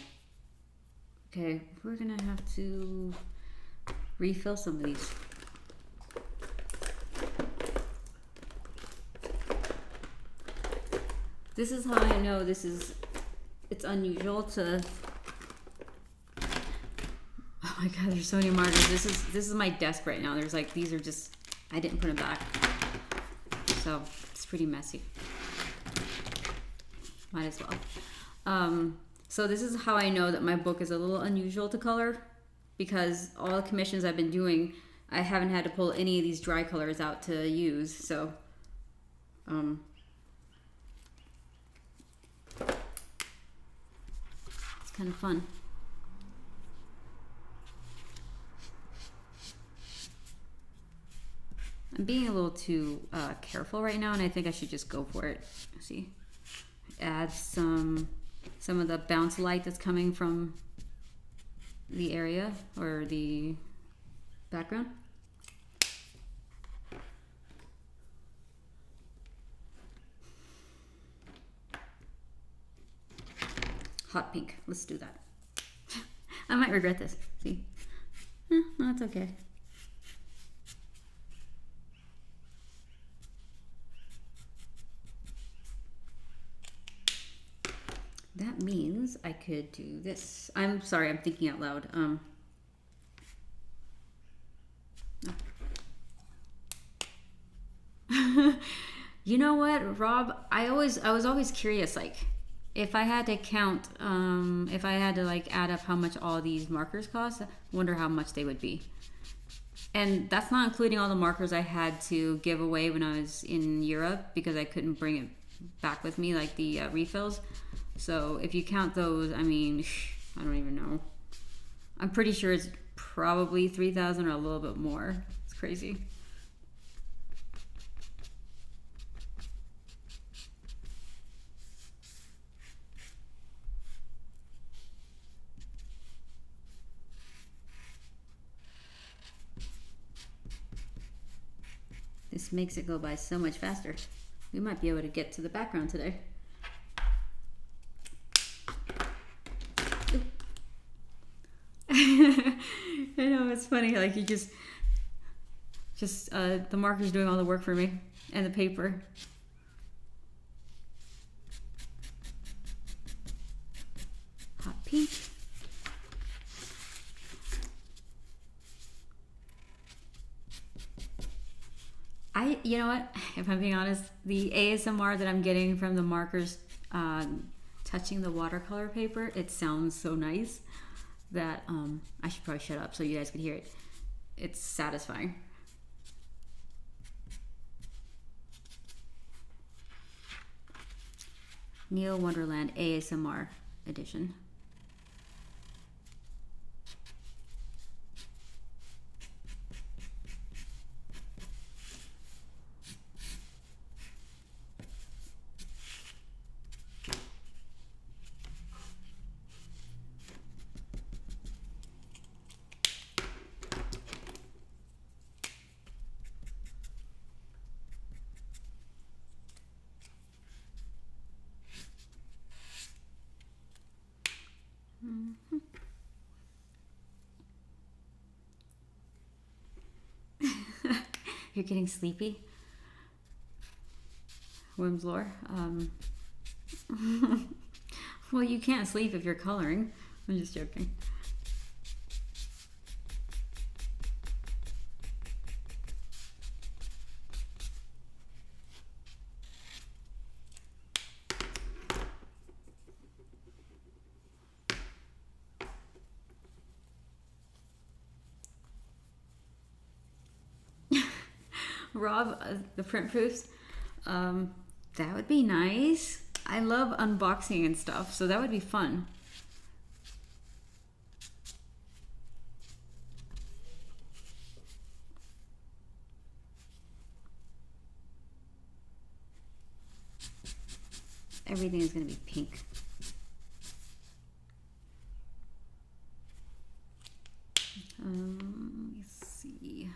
Okay, we're gonna have to refill some of these. This is how I know it's unusual to, oh my god, there's so many markers. This is my desk right now. There's like, these are just, I didn't put them back. So it's pretty messy. Might as well. So this is how I know that my book is a little unusual to color, because all the commissions I've been doing, I haven't had to pull any of these dry colors out to use. So it's kind of fun. I'm being a little too careful right now, and I think I should just go for it. See, add some of the bounce light that's coming from the area or the background. Hot pink. Let's do that. I might regret this. See? No, it's okay. That means I could do this. I'm sorry, I'm thinking out loud. You know what, Rob? I was always curious, like, if I had to count, if I had to like add up how much all these markers cost, I wonder how much they would be. And that's not including all the markers I had to give away when I was in Europe because I couldn't bring it back with me, like the refills. So if you count those, I mean, I don't even know. I'm pretty sure it's probably 3,000 or a little bit more. It's crazy. This makes it go by so much faster. We might be able to get to the background today. I know, it's funny, like you just the marker's doing all the work for me and the paper. Hot pink. You know what, if I'm being honest, the ASMR that I'm getting from the markers touching the watercolor paper, it sounds so nice that I should probably shut up so you guys could hear it. It's satisfying. Neil Wonderland ASMR edition. You're getting sleepy? Whim's lore. Well, you can't sleep if you're coloring. I'm just joking. Rob, the print proofs, that would be nice. I love unboxing and stuff, so that would be fun. Everything is going to be pink. Let's see.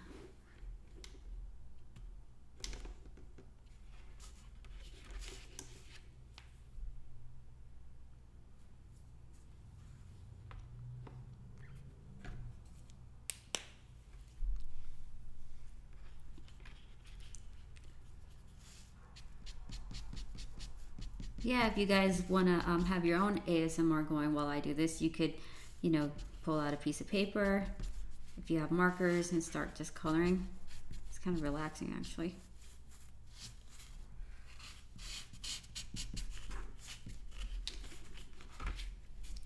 yeah, if you guys want to have your own ASMR going while I do this, you could, you know, pull out a piece of paper if you have markers and start just coloring. It's kind of relaxing, actually.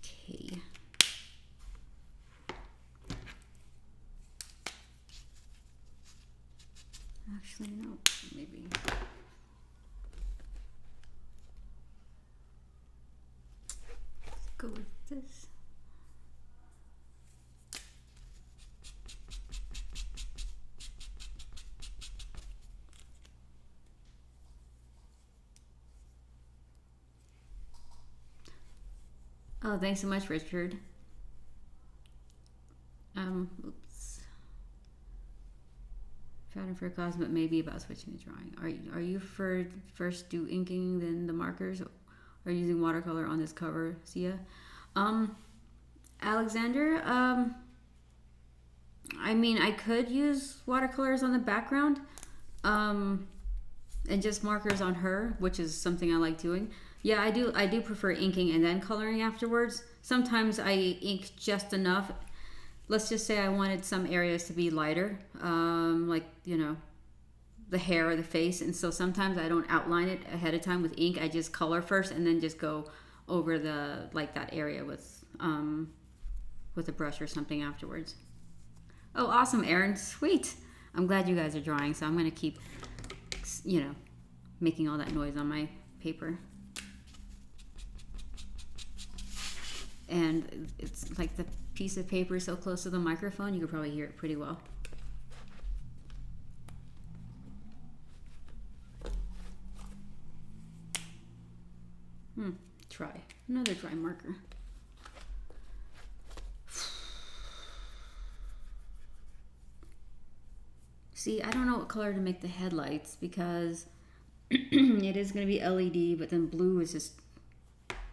Okay. Actually, no, maybe. Let's go with this. Oh, thanks so much, Richard. Oops. Pattern for a cause, but maybe about switching the drawing. Are you for first do inking, then the markers, or using watercolor on this cover, Sia? Alexander, I mean, I could use watercolors on the background, and just markers on her, which is something I like doing. Yeah, I do prefer inking and then coloring afterwards. Sometimes I ink just enough. Let's just say I wanted some areas to be lighter, like, you know, the hair or the face. And so sometimes I don't outline it ahead of time with ink. I just color first and then just go over the, like, that area with a brush or something afterwards. Oh, awesome, Erin. Sweet. I'm glad you guys are drawing, so I'm going to keep, you know, making all that noise on my paper. And it's like the piece of paper is so close to the microphone, you could probably hear it pretty well. Try another dry marker. See, I don't know what color to make the headlights because it is going to be LED, but then blue is just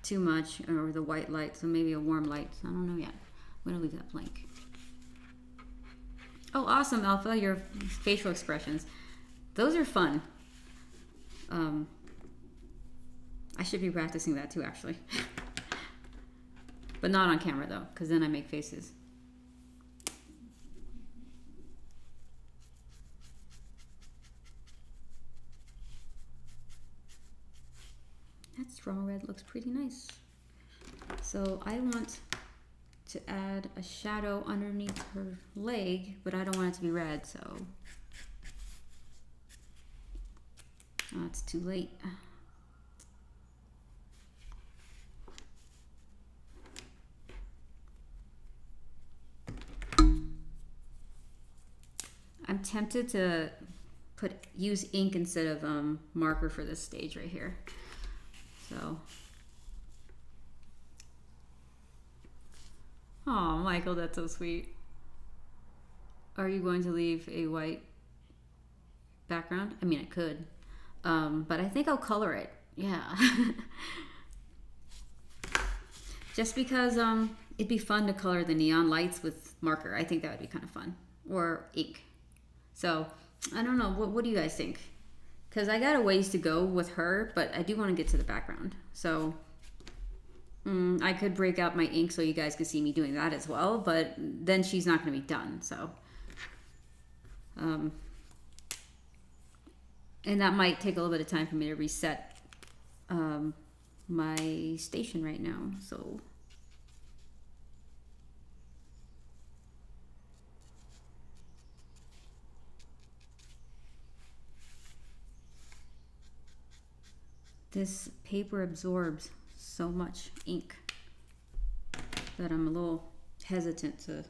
too much, or the white light, so maybe a warm light. I don't know yet. I'm going to leave that blank. Oh, awesome, Alpha, your facial expressions. Those are fun. I should be practicing that too, actually. But not on camera, though, because then I make faces. That straw red looks pretty nice. So I want to add a shadow underneath her leg, but I don't want it to be red, so... Oh, it's too late. I'm tempted to use ink instead of marker for this stage right here. So, oh, Michael, that's so sweet. Are you going to leave a white background? I mean, I could, but I think I'll color it. Yeah, just because it'd be fun to color the neon lights with marker. I think that would be kind of fun, or ink. So I don't know. What do you guys think? Because I got a ways to go with her, but I do want to get to the background. So I could break out my ink so you guys could see me doing that as well, but then she's not going to be done. So, and that might take a little bit of time for me to reset my station right now. So. This paper absorbs so much ink that I'm a little hesitant to...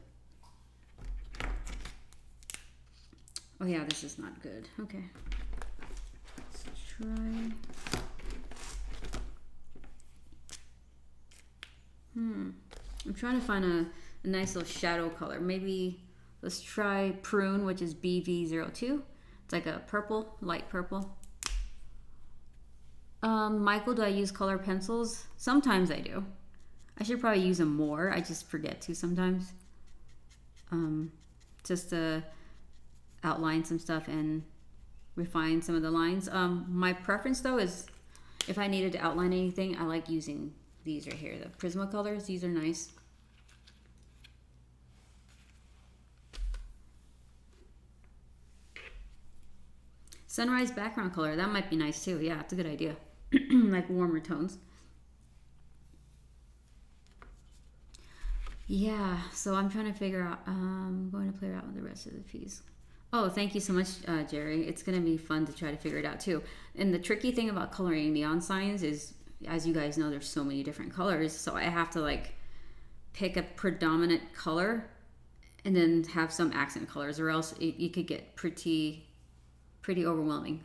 Oh yeah, this is not good. Okay. Let's try... I'm trying to find a nice little shadow color. Maybe let's try Prune, which is BV02. It's like a purple, light purple. Michael, do I use color pencils? Sometimes I do. I should probably use them more. I just forget to sometimes. Just to outline some stuff and refine some of the lines. My preference though is if I needed to outline anything, I like using these right here, the Prismacolors. These are nice. Sunrise background color, that might be nice too. Yeah, it's a good idea. Like warmer tones. Yeah, so I'm trying to figure out, I'm going to play around with the rest of the piece. Oh, thank you so much, Jerry. It's going to be fun to try to figure it out too. And the tricky thing about coloring neon signs is, as you guys know, there's so many different colors. So I have to like pick a predominant color and then have some accent colors, or else you could get pretty overwhelming.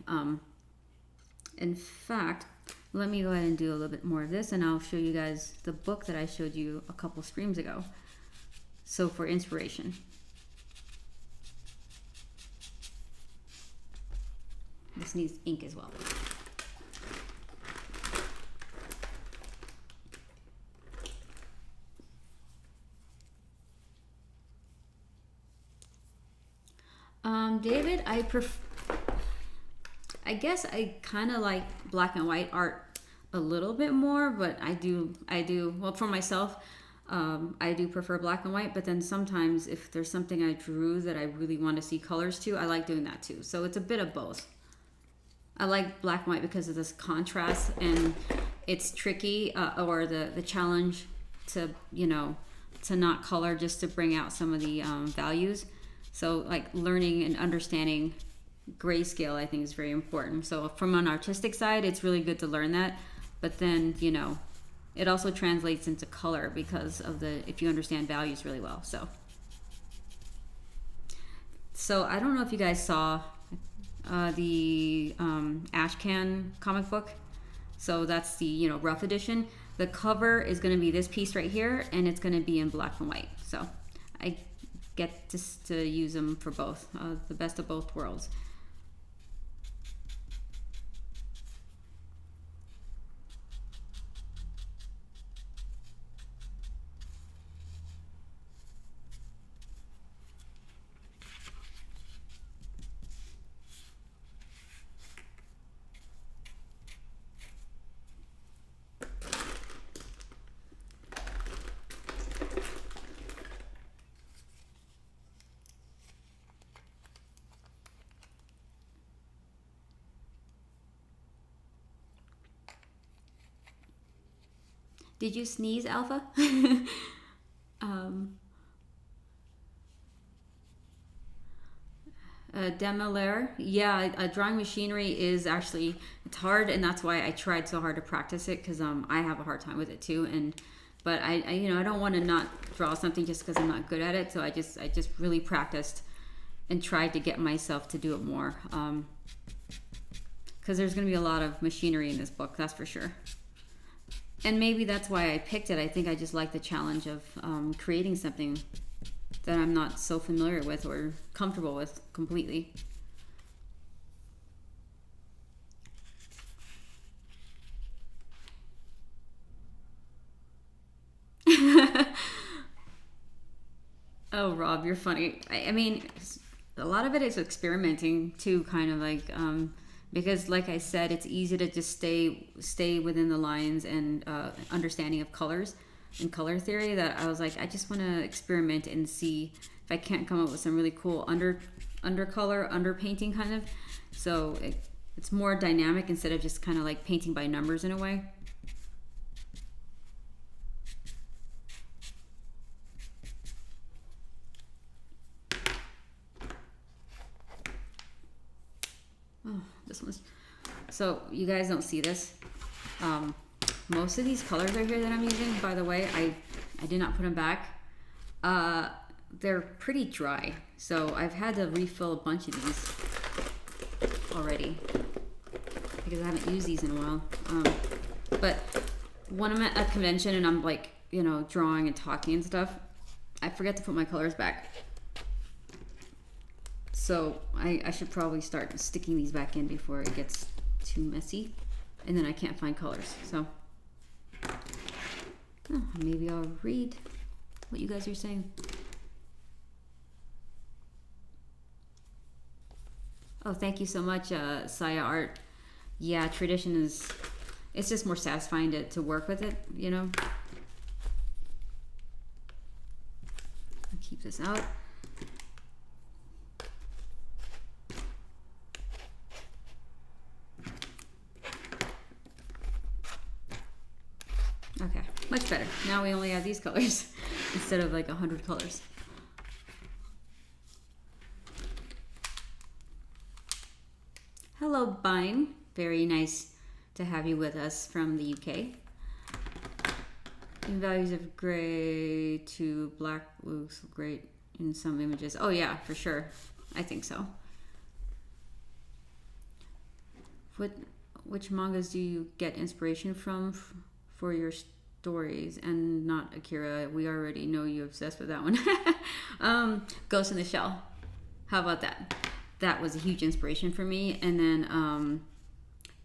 In fact, let me go ahead and do a little bit more of this, and I'll show you guys the book that I showed you a couple streams ago. So for inspiration. This needs ink as well. David, I guess I kind of like black and white art a little bit more, but I do, well, for myself, I do prefer black and white, but then sometimes if there's something I drew that I really want to see colors to, I like doing that too. So it's a bit of both. I like black and white because of this contrast, and it's tricky, or the challenge to, you know, to not color just to bring out some of the values. So like learning and understanding grayscale, I think, is very important. So from an artistic side, it's really good to learn that, but then, you know, it also translates into color because of if you understand values really well. So I don't know if you guys saw the Ashcan comic book. So that's the, you know, rough edition. The cover is going to be this piece right here, and it's going to be in black and white. So I get to use them for both, the best of both worlds. Did you sneeze, Alpha? Demolaire, yeah, drawing machinery is actually, it's hard, and that's why I tried so hard to practice it, because I have a hard time with it too. But I you know, I don't want to not draw something just because I'm not good at it. So I just really practiced and tried to get myself to do it more, because there's going to be a lot of machinery in this book, that's for sure. And maybe that's why I picked it. I think I just like the challenge of creating something that I'm not so familiar with or comfortable with completely. Oh, Rob, you're funny. I mean, a lot of it is experimenting too, kind of like, because like I said, it's easy to just stay within the lines and understanding of colors and color theory, that I was like, I just want to experiment and see if I can't come up with some really cool undercolor, underpainting kind of. So it's more dynamic instead of just kind of like painting by numbers in a way. Oh, this one's, so you guys don't see this. Most of these colors right here that I'm using, by the way, I did not put them back. They're pretty dry, so I've had to refill a bunch of these already because I haven't used these in a while. But when I'm at a convention and I'm like, you know, drawing and talking and stuff, I forget to put my colors back. So I should probably start sticking these back in before it gets too messy, and then I can't find colors. So maybe I'll read what you guys are saying. Oh, thank you so much, Saya Art. Yeah, tradition is it's just more satisfying to work with it, you know. I'll keep this out. Okay, much better. Now we only have these colors instead of like 100 colors. Hello, Bine. Very nice to have you with us from the UK. In values of gray to black looks great in some images. Oh yeah, for sure. I think so. Which mangas do you get inspiration from for your stories? And not Akira. We already know you're obsessed with that one. Ghost in the Shell. How about that? That was a huge inspiration for me. And then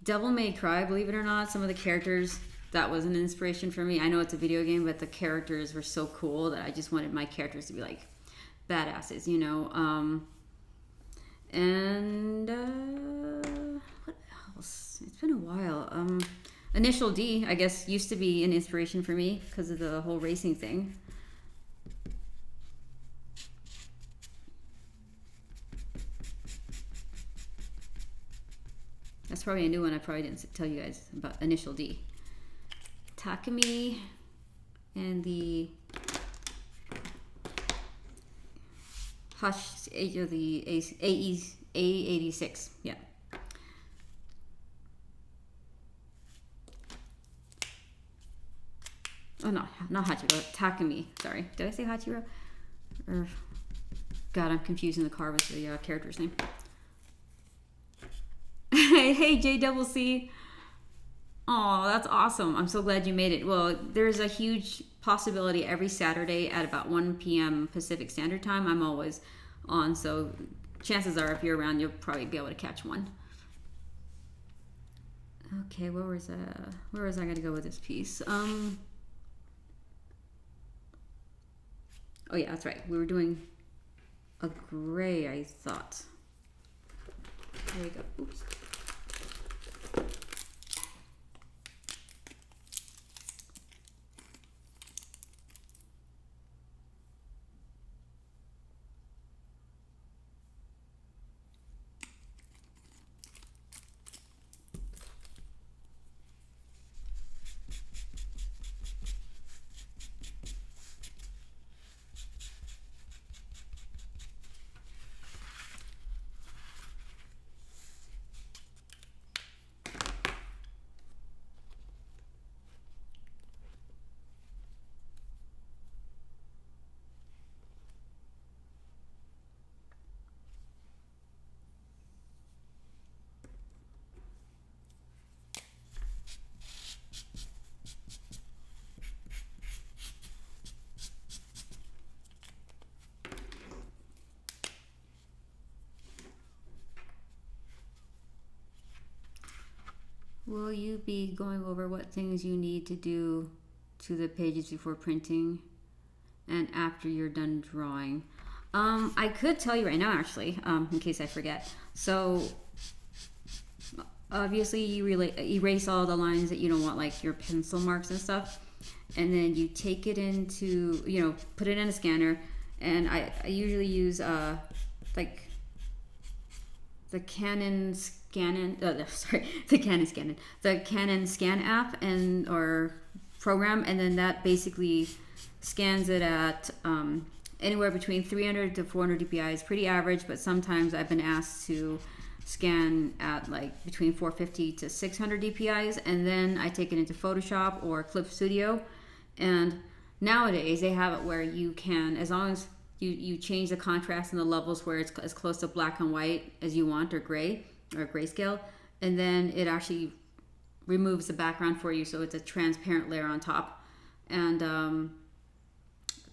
Devil May Cry, believe it or not, some of the characters, that was an inspiration for me. I know it's a video game, but the characters were so cool that I just wanted my characters to be like badasses, you know. What else? It's been a while. Initial D, I guess, used to be an inspiration for me because of the whole racing thing. That's probably a new one I probably didn't tell you guys about. Initial D. Takumi and the Hush Age of the A86. Yeah. Oh no, not Hachiro. Takumi. Sorry. Did I say Hachiro? Or God, I'm confusing the car with the character's name. Hey, JCC. Oh, that's awesome. I'm so glad you made it. Well, there's a huge possibility every Saturday at about 1 p.m. Pacific Standard Time. I'm always on, so chances are if you're around, you'll probably be able to catch one. Okay, where was I going to go with this piece? Oh yeah, that's right. We were doing a gray, I thought. There we go. Oops. Will you be going over what things you need to do to the pages before printing and after you're done drawing? I could tell you right now, actually, in case I forget. So, obviously, you erase all the lines that you don't want, like your pencil marks and stuff. And then you take it into, put it in a scanner. And I usually use, like, the Canon Scan app or program, and then that basically scans it at anywhere between 300 to 400 dpi is pretty average, but sometimes I've been asked to scan at like between 450 to 600 dpi's, and then I take it into Photoshop or Clip Studio. And nowadays they have it where you can, as long as you change the contrast and the levels where it's as close to black and white as you want, or gray or grayscale, and then it actually removes the background for you, so it's a transparent layer on top. And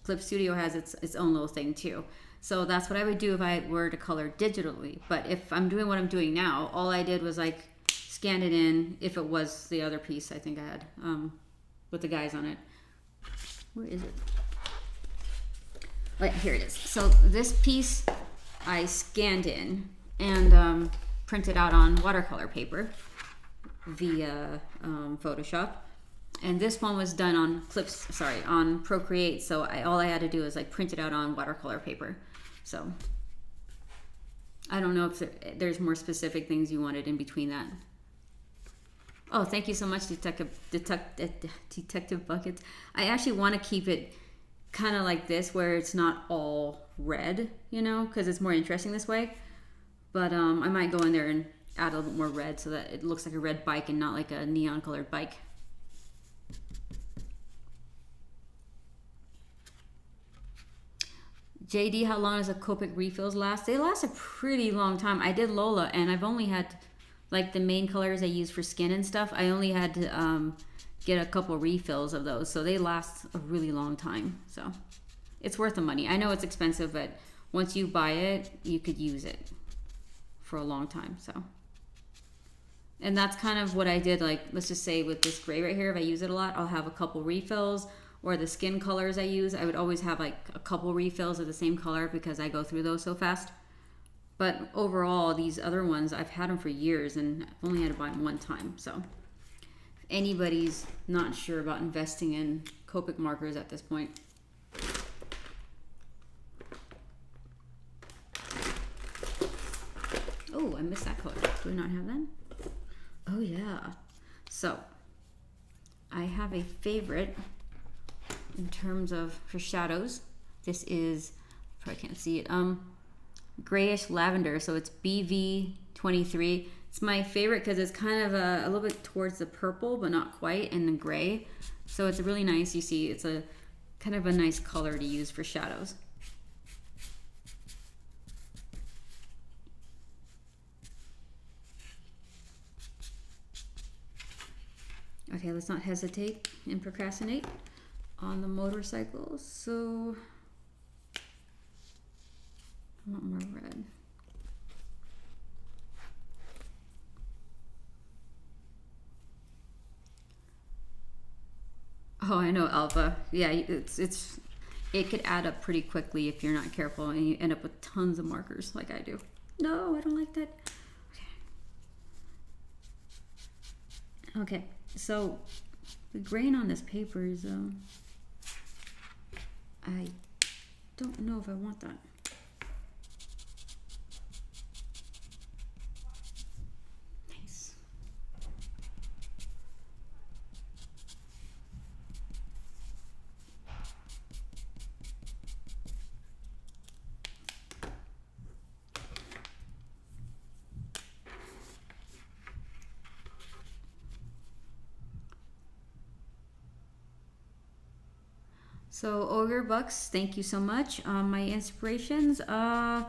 Clip Studio has its own little thing too. So that's what I would do if I were to color digitally. But if I'm doing what I'm doing now, all I did was like scan it in, if it was the other piece I think I had with the guys on it. Where is it? Right, here it is. So this piece I scanned in and printed out on watercolor paper. via Photoshop. And this one was done on on Procreate. So all I had to do is like print it out on watercolor paper. So I don't know if there's more specific things you wanted in between that. Oh, thank you so much, Detective Buckets. I actually want to keep it kind of like this, where it's not all red, you know, because it's more interesting this way. But I might go in there and add a little bit more red so that it looks like a red bike and not like a neon colored bike. JD, how long does a Copic refills last? They last a pretty long time. I did Lola, and I've only had, like, the main colors I use for skin and stuff, I only had to get a couple refills of those, so they last a really long time. So it's worth the money. I know it's expensive, but once you buy it, you could use it for a long time. So, and that's kind of what I did. Like, let's just say with this gray right here, if I use it a lot, I'll have a couple refills. Or the skin colors I use, I would always have like a couple refills of the same color because I go through those so fast. But overall, these other ones, I've had them for years and I've only had to buy them one time. So if anybody's not sure about investing in Copic markers at this point. Oh, I missed that color. Do we not have that? Oh yeah. So I have a favorite in terms of for shadows. This is, probably can't see it, grayish lavender, so it's BV23. It's my favorite because it's kind of a little bit towards the purple but not quite, and the gray, so it's really nice. You see, it's a kind of a nice color to use for shadows. Okay, let's not hesitate and procrastinate on the motorcycle. So I want more red. Oh, I know, Alpha. Yeah, it could add up pretty quickly if you're not careful, and you end up with tons of markers like I do. No, I don't like that. Okay, so the grain on this paper is I don't know if I want that. Nice. So Ogre Bucks, thank you so much. My inspirations, I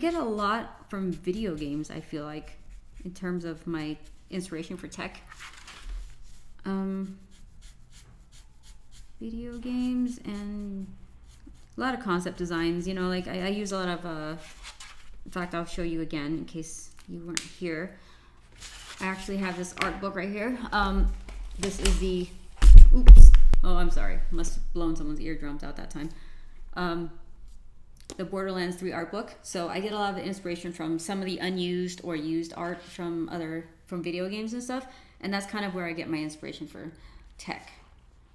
get a lot from video games, I feel like, in terms of my inspiration for tech. Video games and a lot of concept designs, you know, like I use a lot of, in fact, I'll show you again in case you weren't here. I actually have this art book right here. This is the, oops. Oh, I'm sorry. Must have blown someone's eardrums out that time. The Borderlands 3 art book. So I get a lot of the inspiration from some of the unused or used art from video games and stuff. And that's kind of where I get my inspiration for tech.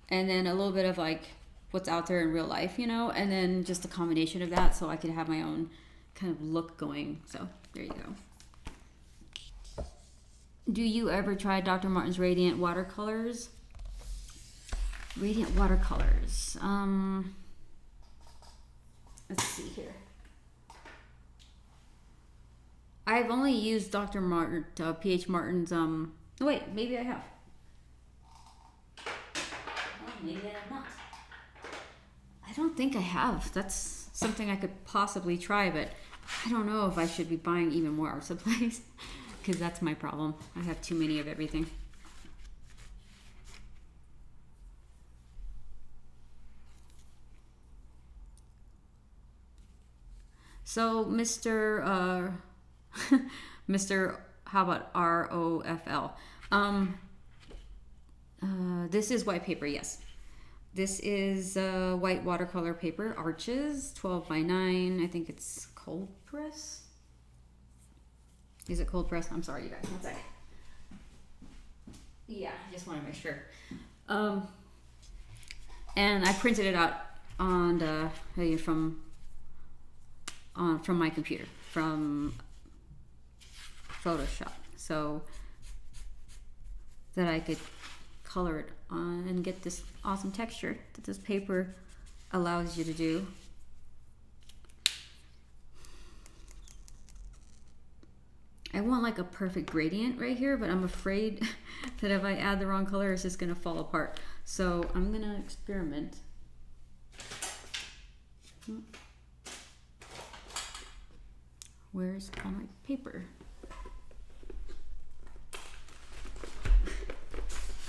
And then a little bit of like what's out there in real life, you know, and then just a combination of that so I could have my own kind of look going. So there you go. Do you ever try Dr. Martin's Radiant watercolors? Radiant watercolors. Let's see here. I've only used Dr. Martin, P.H. Martin's, oh wait, maybe I have. Oh, maybe I have not. I don't think I have. That's something I could possibly try, but I don't know if I should be buying even more art supplies, because that's my problem. I have too many of everything. So, Mr. Mr. How about ROFL? This is white paper, yes. This is white watercolor paper, Arches, 12 by 9. I think it's cold press. Is it cold press? I'm sorry, you guys. One second. Yeah, I just want to make sure. And I printed it out on the from my computer from Photoshop, so that I could color it on and get this awesome texture that this paper allows you to do. I want like a perfect gradient right here, but I'm afraid that if I add the wrong color, it's just gonna fall apart. So I'm gonna experiment. Where's all my paper?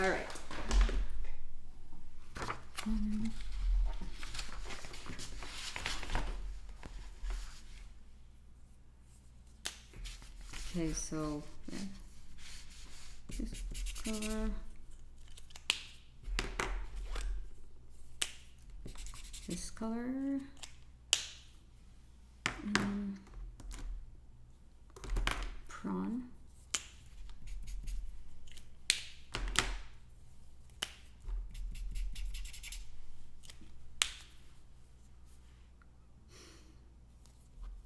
All right. Okay, so yeah. This color, this color, and prawn.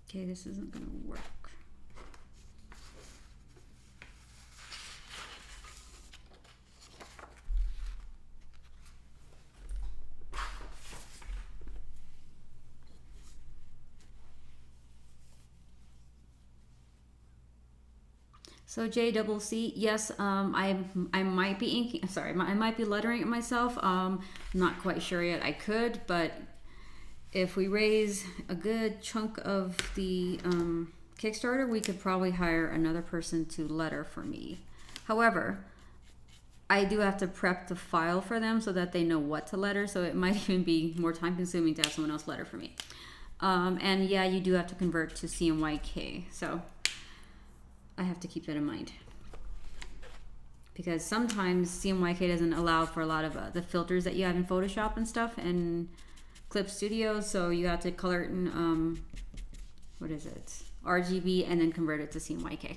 Okay, this isn't gonna work. So JCC, yes, I might be inking. Sorry, I might be lettering it myself. Not quite sure yet. I could, but if we raise a good chunk of the Kickstarter, we could probably hire another person to letter for me. However, I do have to prep the file for them so that they know what to letter. So it might even be more time consuming to have someone else letter for me. And yeah, you do have to convert to CMYK. So I have to keep that in mind, because sometimes CMYK doesn't allow for a lot of the filters that you have in Photoshop and stuff and Clip Studio, so you have to color it in what is it, RGB, and then convert it to CMYK.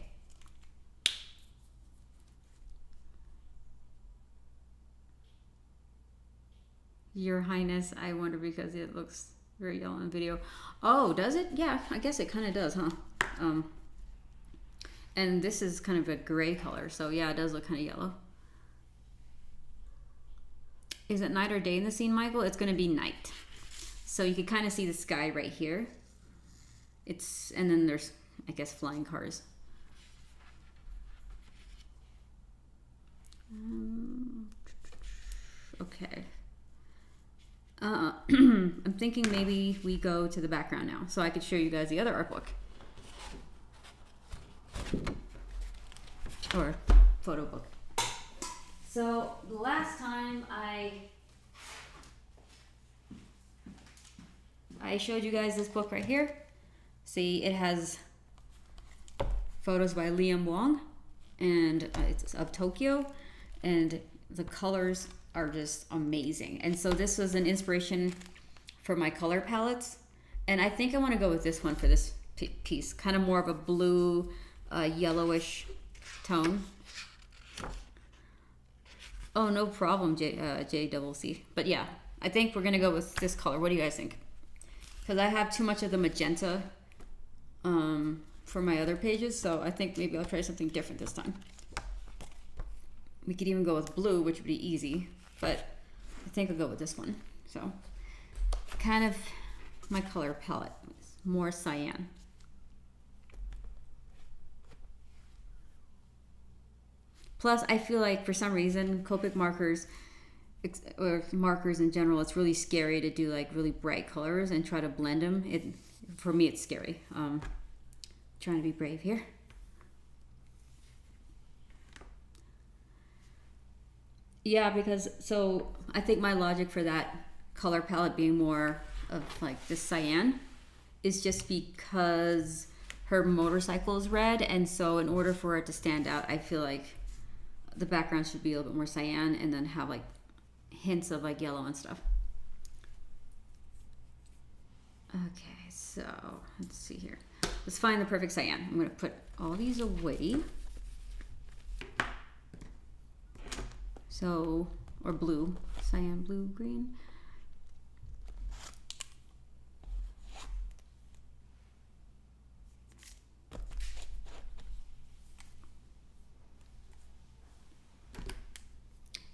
Your Highness, I wonder because it looks very yellow in the video. Oh, does it? Yeah, I guess it kind of does, huh? And this is kind of a gray color, so yeah, it does look kind of yellow. Is it night or day in the scene, Michael? It's going to be night. So you can kind of see the sky right here. And then there's, I guess, flying cars. Okay. I'm thinking maybe we go to the background now, so I could show you guys the other art book. Or photo book. So the last time I showed you guys this book right here. See, it has photos by Liam Wong, and it's of Tokyo, and the colors are just amazing. And so this was an inspiration for my color palettes, and I think I want to go with this one for this piece, kind of more of a blue, yellowish tone. Oh, no problem, JCC. But yeah, I think we're gonna go with this color. What do you guys think? Because I have too much of the magenta for my other pages, so I think maybe I'll try something different this time. We could even go with blue, which would be easy, but I think I'll go with this one. So kind of my color palette is more cyan. Plus, I feel like for some reason, Copic markers, or markers in general, it's really scary to do like really bright colors and try to blend them. For me, it's scary. Trying to be brave here. Yeah, because so I think my logic for that color palette being more of like this cyan is just because her motorcycle is red, and so in order for it to stand out, I feel like the background should be a little bit more cyan and then have like hints of like yellow and stuff. Okay, so let's see here. Let's find the perfect cyan. I'm gonna put all these away. So, or blue, cyan, blue, green.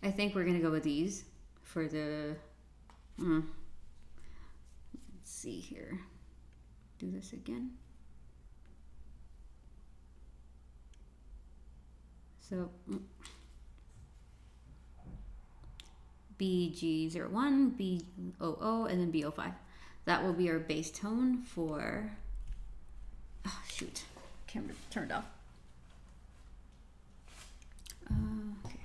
I think we're gonna go with these for the, let's see here, do this again. So BG01, B00, and then B05. That will be our base tone for, oh shoot, camera turned off. Okay.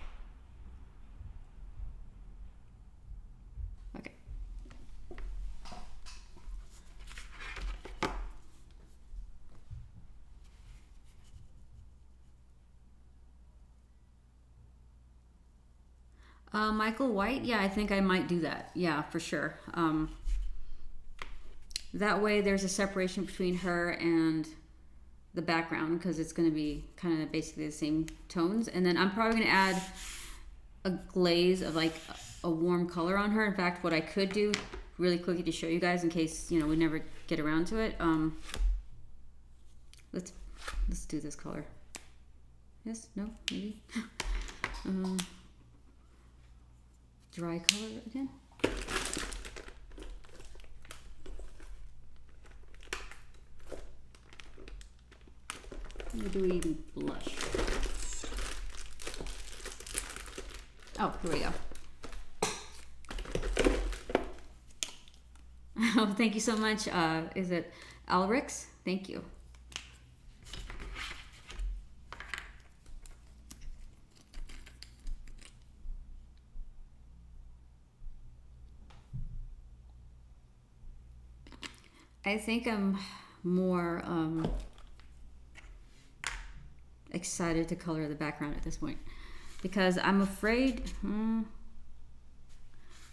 Okay. Michael White, yeah, I think I might do that. Yeah, for sure. That way there's a separation between her and the background, because it's going to be kind of basically the same tones. And then I'm probably going to add a glaze of like a warm color on her. In fact, what I could do really quickly to show you guys in case, you know, we never get around to it. Let's do this color. Yes, no, maybe. Dry color again. We'll do even blush. Oh, here we go. Oh, thank you so much. Is it Alrix? Thank you. I think I'm more excited to color the background at this point, because I'm afraid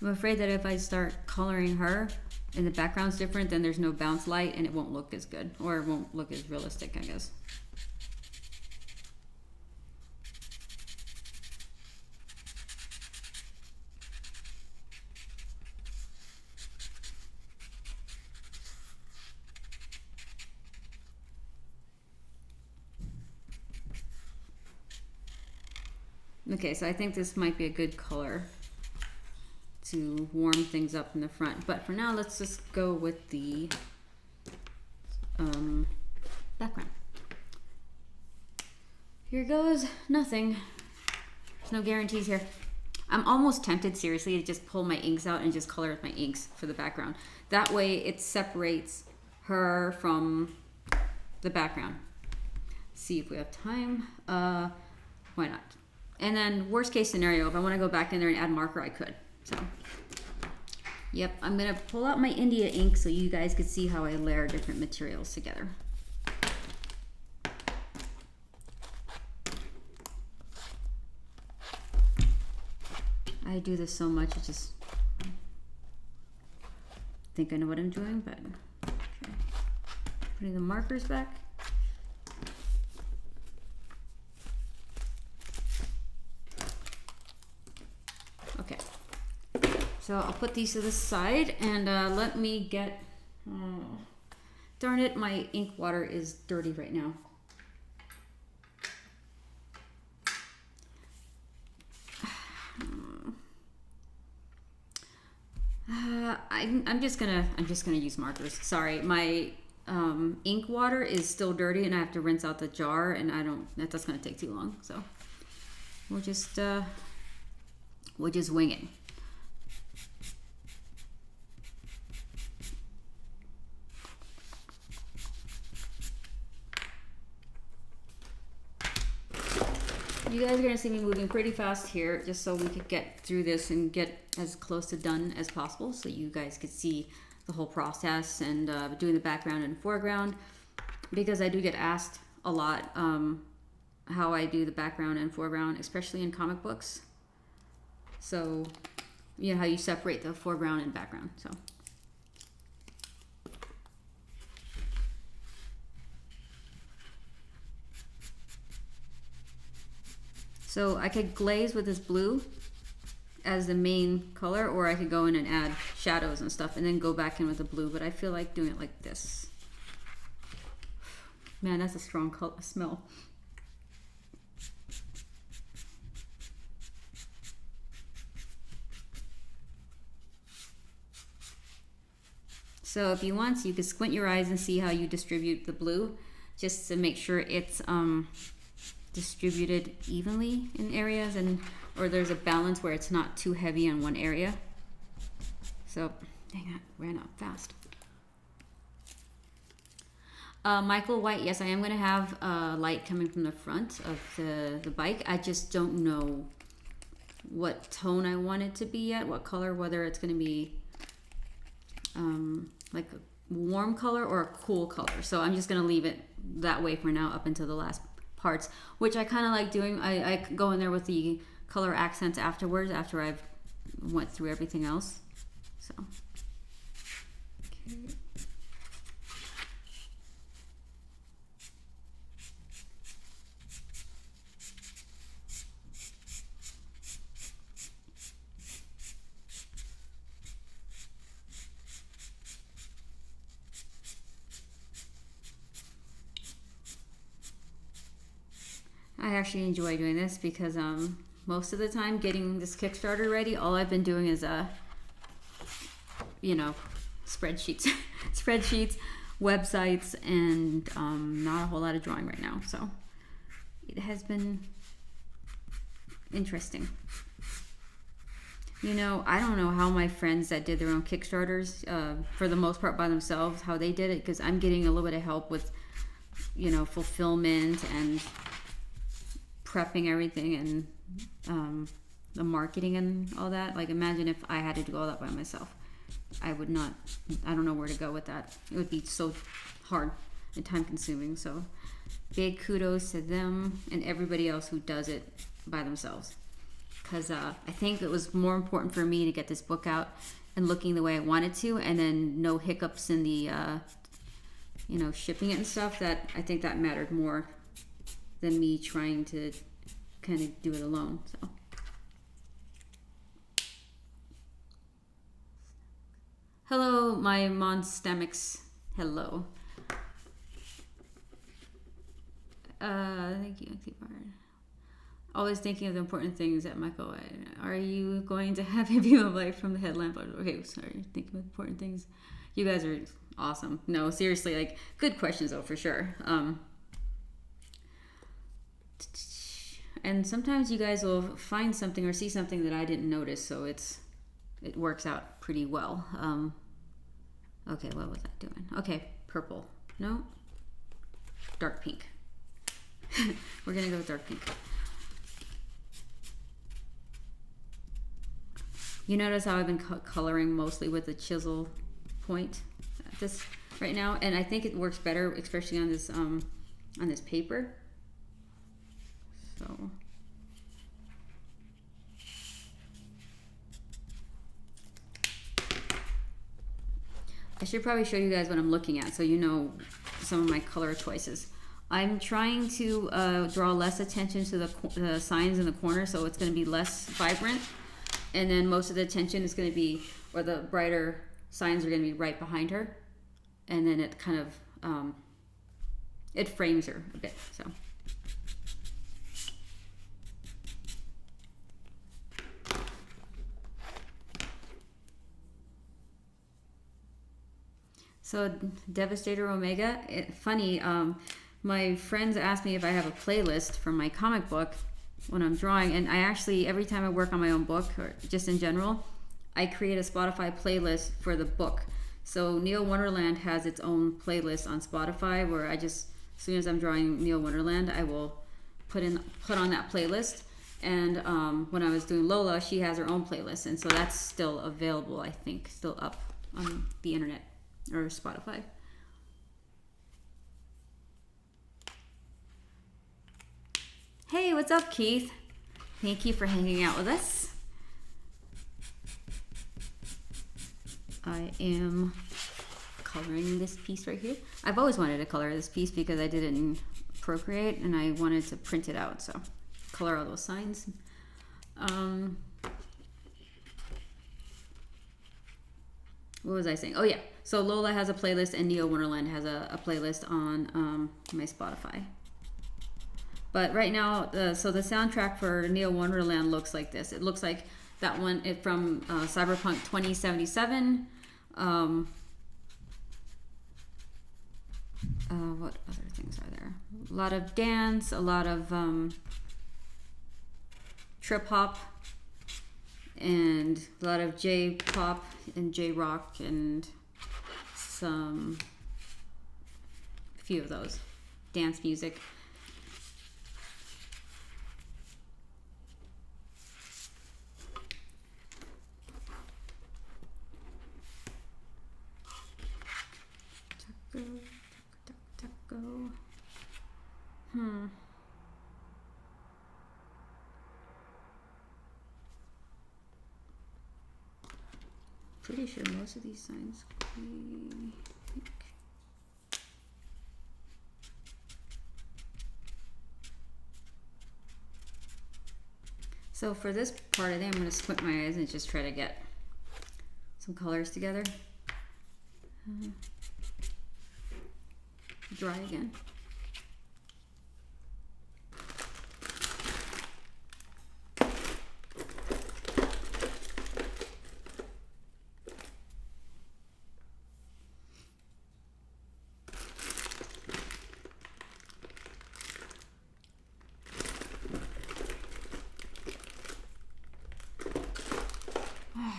that if I start coloring her and the background's different, then there's no bounce light and it won't look as good, or it won't look as realistic, I guess. Okay, so I think this might be a good color to warm things up in the front. But for now, let's just go with the background. Here goes nothing. There's no guarantees here. I'm almost tempted, seriously, to just pull my inks out and just color with my inks for the background. That way it separates her from the background. See if we have time. Why not? And then worst case scenario, if I want to go back in there and add marker, I could. So, yep, I'm going to pull out my India ink so you guys could see how I layer different materials together. I do this so much, I just think I know what I'm doing, but okay. Putting the markers back. Okay, so I'll put these to the side and let me get, darn it, my ink water is dirty right now. I'm just gonna use markers. Sorry, my ink water is still dirty and I have to rinse out the jar, and that's gonna take too long. So we'll just wing it. You guys are going to see me moving pretty fast here, just so we could get through this and get as close to done as possible, so you guys could see the whole process and doing the background and foreground, because I do get asked a lot how I do the background and foreground, especially in comic books. So, you know, how you separate the foreground and background. So I could glaze with this blue as the main color, or I could go in and add shadows and stuff and then go back in with the blue, but I feel like doing it like this. Man, that's a strong smell. So if you want, you can squint your eyes and see how you distribute the blue, just to make sure it's distributed evenly in areas, and or there's a balance where it's not too heavy in one area. So, dang it, ran out fast. Michael White, yes, I am going to have light coming from the front of the bike. I just don't know what tone I want it to be yet, what color, whether it's going to be like a warm color or a cool color. So I'm just going to leave it that way for now up until the last parts, which I kind of like doing. I go in there with the color accents afterwards, after I've went through everything else. So, okay. I actually enjoy doing this because most of the time getting this Kickstarter ready, all I've been doing is you know, spreadsheets, websites, and not a whole lot of drawing right now. So it has been interesting. You know, I don't know how my friends that did their own Kickstarters, for the most part by themselves, how they did it, because I'm getting a little bit of help with, you know, fulfillment and prepping everything and the marketing and all that. Like, imagine if I had to do all that by myself. I would not, I don't know where to go with that. It would be so hard and time consuming. So big kudos to them and everybody else who does it by themselves. Because I think it was more important for me to get this book out and looking the way I wanted to, and then no hiccups in the, you know, shipping it and stuff. That I think that mattered more than me trying to kind of do it alone. So. Hello, my Monstamics. Hello. Thank you. Always thinking of the important things at Michael. Are you going to have a view of life from the headlamp? Okay, sorry. Thinking of important things. You guys are awesome. No, seriously, like, good questions though, for sure. And sometimes you guys will find something or see something that I didn't notice, so it works out pretty well. Okay, what was I doing? Okay, purple. No, dark pink. We're gonna go with dark pink. You notice how I've been coloring mostly with a chisel point at this right now, and I think it works better, especially on this paper. So. I should probably show you guys what I'm looking at so you know some of my color choices. I'm trying to draw less attention to the signs in the corner, so it's going to be less vibrant. And then most of the attention is going to be, or the brighter signs are going to be right behind her. And then it kind of, it frames her a bit, so. So Devastator Omega, funny, my friends asked me if I have a playlist for my comic book when I'm drawing, and I actually, every time I work on my own book, or just in general, I create a Spotify playlist for the book. So Neil Wonderland has its own playlist on Spotify, where I just, as soon as I'm drawing Neil Wonderland, I will put on that playlist. And when I was doing Lola, she has her own playlist, and so that's still available, I think, still up on the internet or Spotify. Hey, what's up, Keith? Thank you for hanging out with us. I am coloring this piece right here. I've always wanted to color this piece because I did it in Procreate and I wanted to print it out, so color all those signs. what was I saying? Oh yeah, so Lola has a playlist and Neo Wonderland has a playlist on my Spotify. But right now, so the soundtrack for Neo Wonderland looks like this. It looks like that one from Cyberpunk 2077. What other things are there? A lot of dance, a lot of trip hop, and a lot of J-pop and J-rock, and a few of those. Dance music. Taco. Pretty sure most of these signs pink. So for this part, I think I'm going to squint my eyes and just try to get some colors together. Dry again.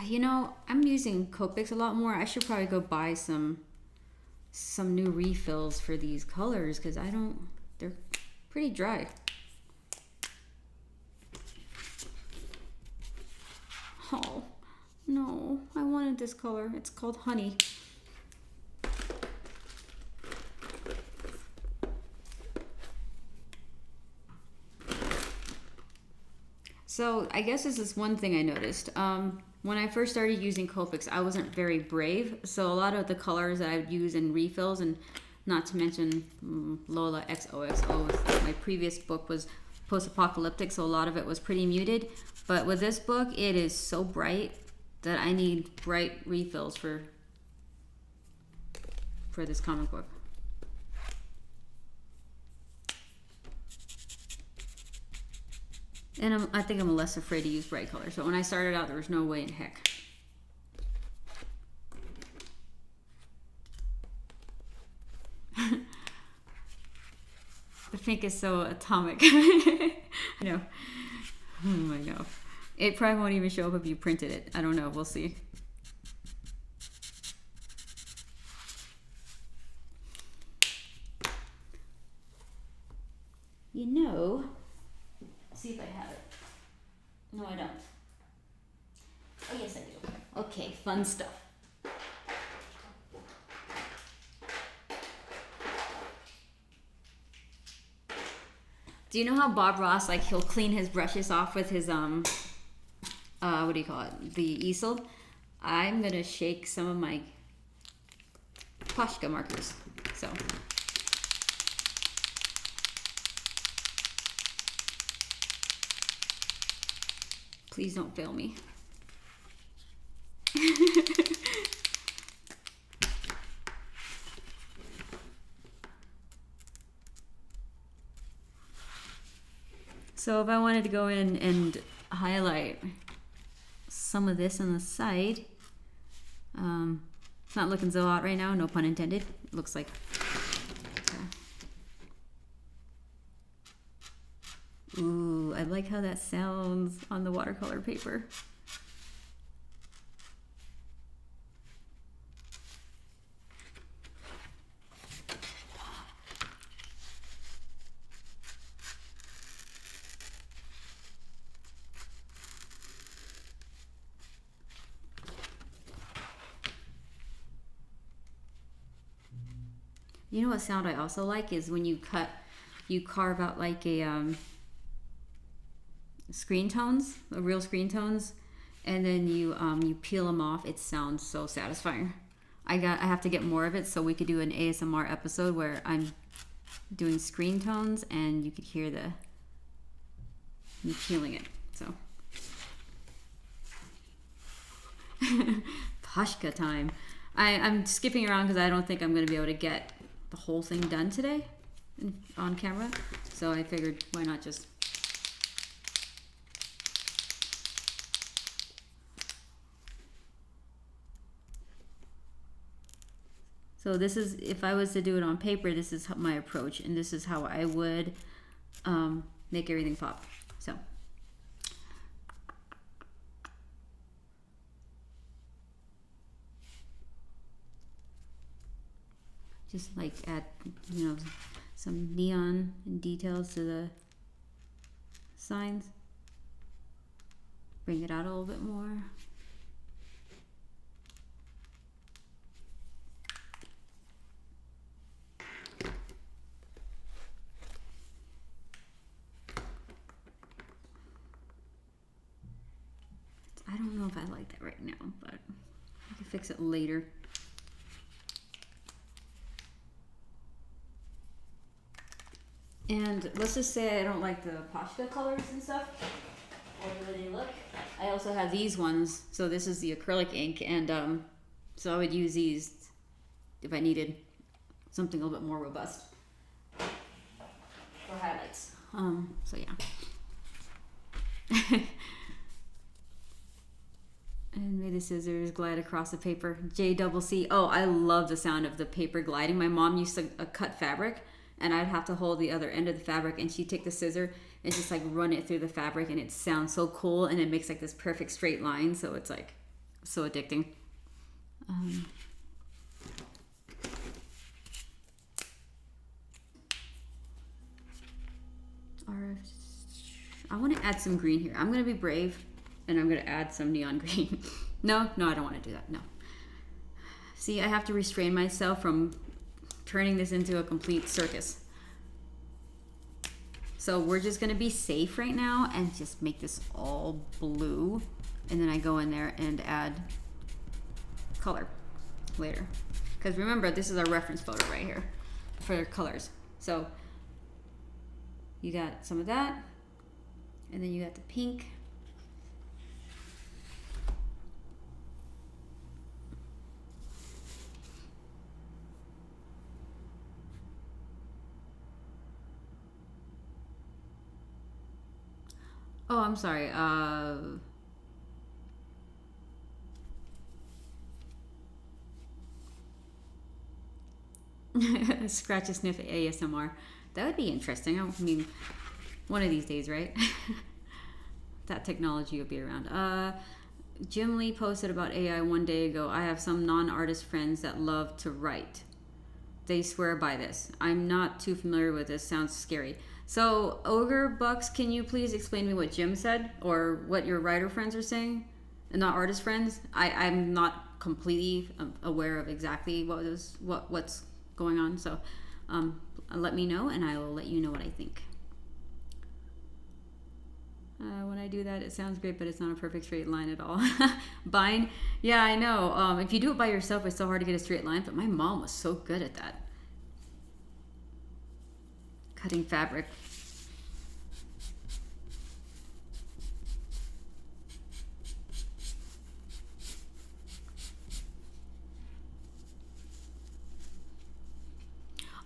You know, I'm using Copics a lot more. I should probably go buy some new refills for these colors because they're pretty dry. Oh, no, I wanted this color. It's called Honey. So I guess this is one thing I noticed. When I first started using Copics, I wasn't very brave. So a lot of the colors that I would use in refills, and not to mention Lola XOXO, my previous book was post-apocalyptic, so a lot of it was pretty muted. But with this book, it is so bright that I need bright refills for this comic book. And I think I'm less afraid to use bright colors. But when I started out, there was no way in heck. The pink is so atomic. I know. Oh my god. It probably won't even show up if you printed it. I don't know. We'll see. You know... See if I have it. No, I don't. Oh, yes, I do. Okay, fun stuff. Do you know how Bob Ross, like, he'll clean his brushes off with his, what do you call it? The easel? I'm gonna shake some of my Posca markers. So... Please don't fail me. So if I wanted to go in and highlight some of this on the side, it's not looking so hot right now, no pun intended. It looks like... Ooh, I like how that sounds on the watercolor paper. You know what sound I also like is when you carve out like a screen tones, the real screen tones, and then you peel them off. It sounds so satisfying. I have to get more of it so we could do an ASMR episode where I'm doing screen tones and you could hear me peeling it. So Pashka time. I'm skipping around because I don't think I'm going to be able to get the whole thing done today on camera. So I figured, why not just... So this is, if I was to do it on paper, this is my approach, and this is how I would make everything pop. So. Just like add, you know, some neon and details to the signs. Bring it out a little bit more. I don't know if I like that right now, but I can fix it later. And let's just say I don't like the Pashka colors and stuff, or the way they look. I also have these ones. So this is the acrylic ink, and so I would use these if I needed something a little bit more robust for highlights. So yeah. And may the scissors glide across the paper. JCC. Oh, I love the sound of the paper gliding. My mom used to cut fabric, and I'd have to hold the other end of the fabric, and she'd take the scissor and just like run it through the fabric, and it sounds so cool, and it makes like this perfect straight line. So it's like so addicting. I want to add some green here. I'm going to be brave, and I'm going to add some neon green. No, I don't want to do that. No. See, I have to restrain myself from turning this into a complete circus. So we're just going to be safe right now and just make this all blue. And then I go in there and add color later. Because remember, this is our reference photo right here for colors. So you got some of that. And then you got the pink. Oh, I'm sorry. Scratch a sniff ASMR. That would be interesting. I mean, one of these days, right? That technology will be around. Jim Lee posted about AI one day ago. I have some non-artist friends that love to write. They swear by this. I'm not too familiar with this. Sounds scary. So, Ogre Bucks, can you please explain to me what Jim said, or what your writer friends are saying, and not artist friends? I'm not completely aware of exactly what's going on. So, let me know, and I will let you know what I think. When I do that, it sounds great, but it's not a perfect straight line at all. Bind? Yeah, I know. If you do it by yourself, it's so hard to get a straight line, but my mom was so good at that. Cutting fabric.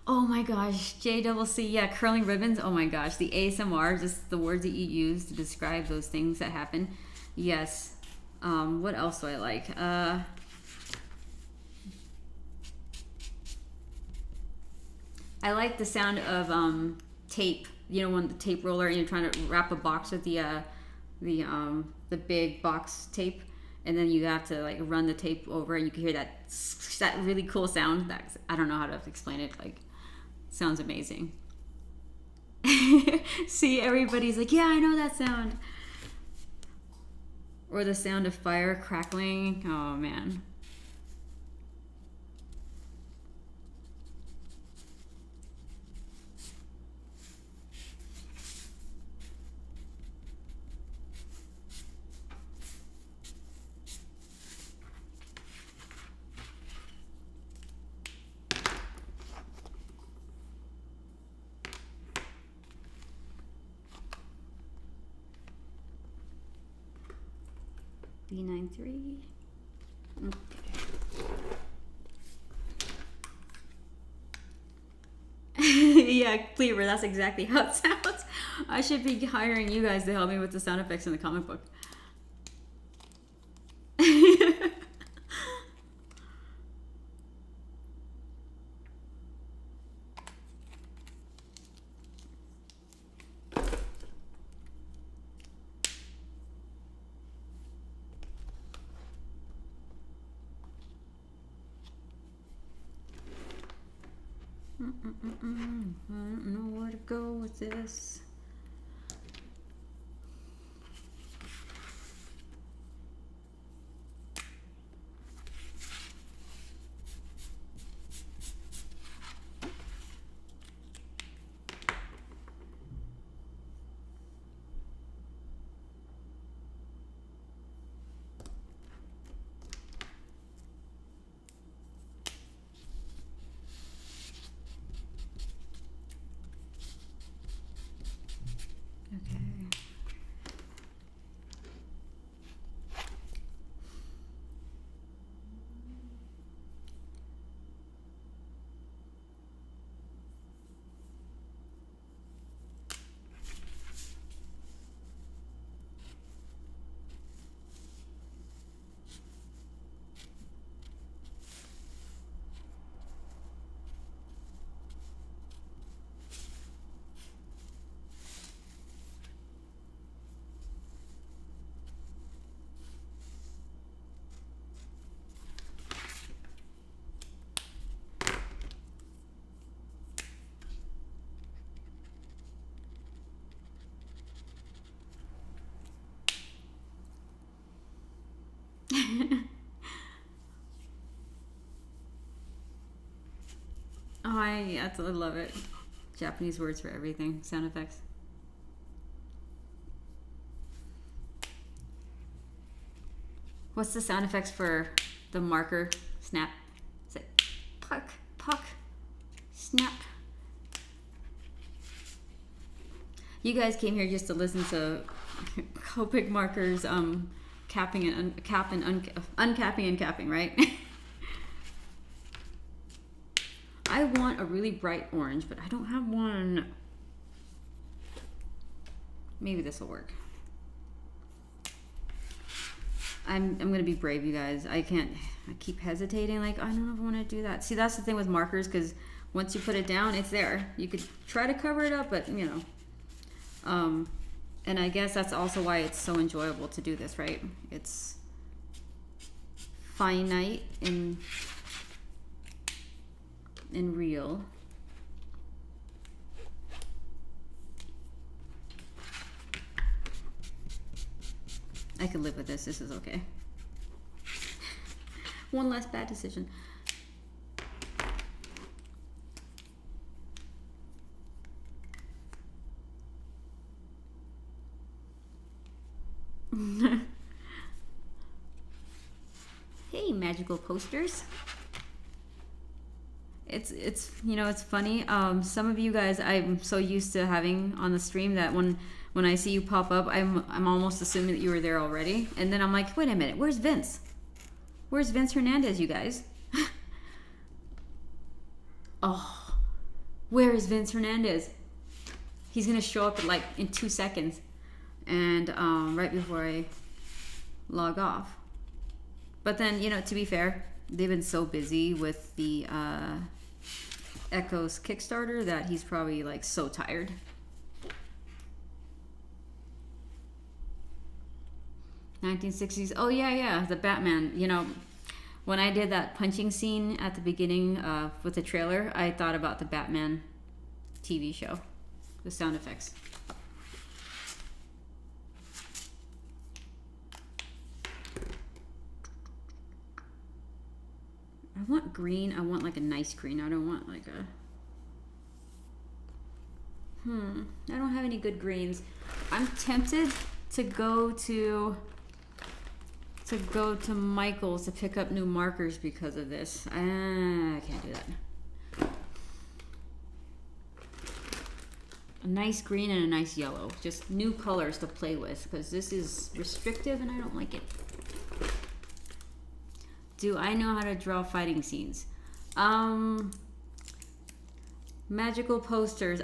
Oh my gosh, JCC, yeah, curling ribbons. Oh my gosh, the ASMR, just the words that you use to describe those things that happen. Yes. What else do I like? I like the sound of tape. You know, when the tape roller and you're trying to wrap a box with the big box tape, and then you have to like run the tape over, and you can hear that really cool sound. That I don't know how to explain it. Like, sounds amazing. See, everybody's like, yeah, I know that sound. Or the sound of fire crackling. Oh man. B93. Okay. Yeah, Cleaver, that's exactly how it sounds. I should be hiring you guys to help me with the sound effects in the comic book. I don't know where to go with this. Okay. Oh, I absolutely love it. Japanese words for everything. Sound effects. What's the sound effects for the marker snap? Is it puck, puck, snap? You guys came here just to listen to Copic markers capping and uncapping and capping, right? I want a really bright orange, but I don't have one. Maybe this will work. I'm gonna be brave, you guys. I keep hesitating, like, I don't know if I want to do that. See, that's the thing with markers, because once you put it down, it's there. You could try to cover it up, but you know. And I guess that's also why it's so enjoyable to do this, right? It's finite and real. I can live with this. This is okay. One less bad decision. Hey, magical posters. It's you know, it's funny. Some of you guys I'm so used to having on the stream that when I see you pop up, I'm almost assuming that you were there already. And then I'm like, wait a minute, where's Vince? Where's Vince Hernandez, you guys? Oh, where is Vince Hernandez? He's gonna show up like in 2 seconds, and right before I log off. But then, you know, to be fair, they've been so busy with the Echo's Kickstarter that he's probably like so tired. '60s. Oh yeah, the Batman. You know, when I did that punching scene at the beginning with the trailer, I thought about the Batman TV show, the sound effects. I want green. I want like a nice green. I don't want like a... I don't have any good greens. I'm tempted to go to Michael's to pick up new markers because of this. I can't do that. A nice green and a nice yellow. Just new colors to play with, because this is restrictive and I don't like it. Do I know how to draw fighting scenes? Magical posters.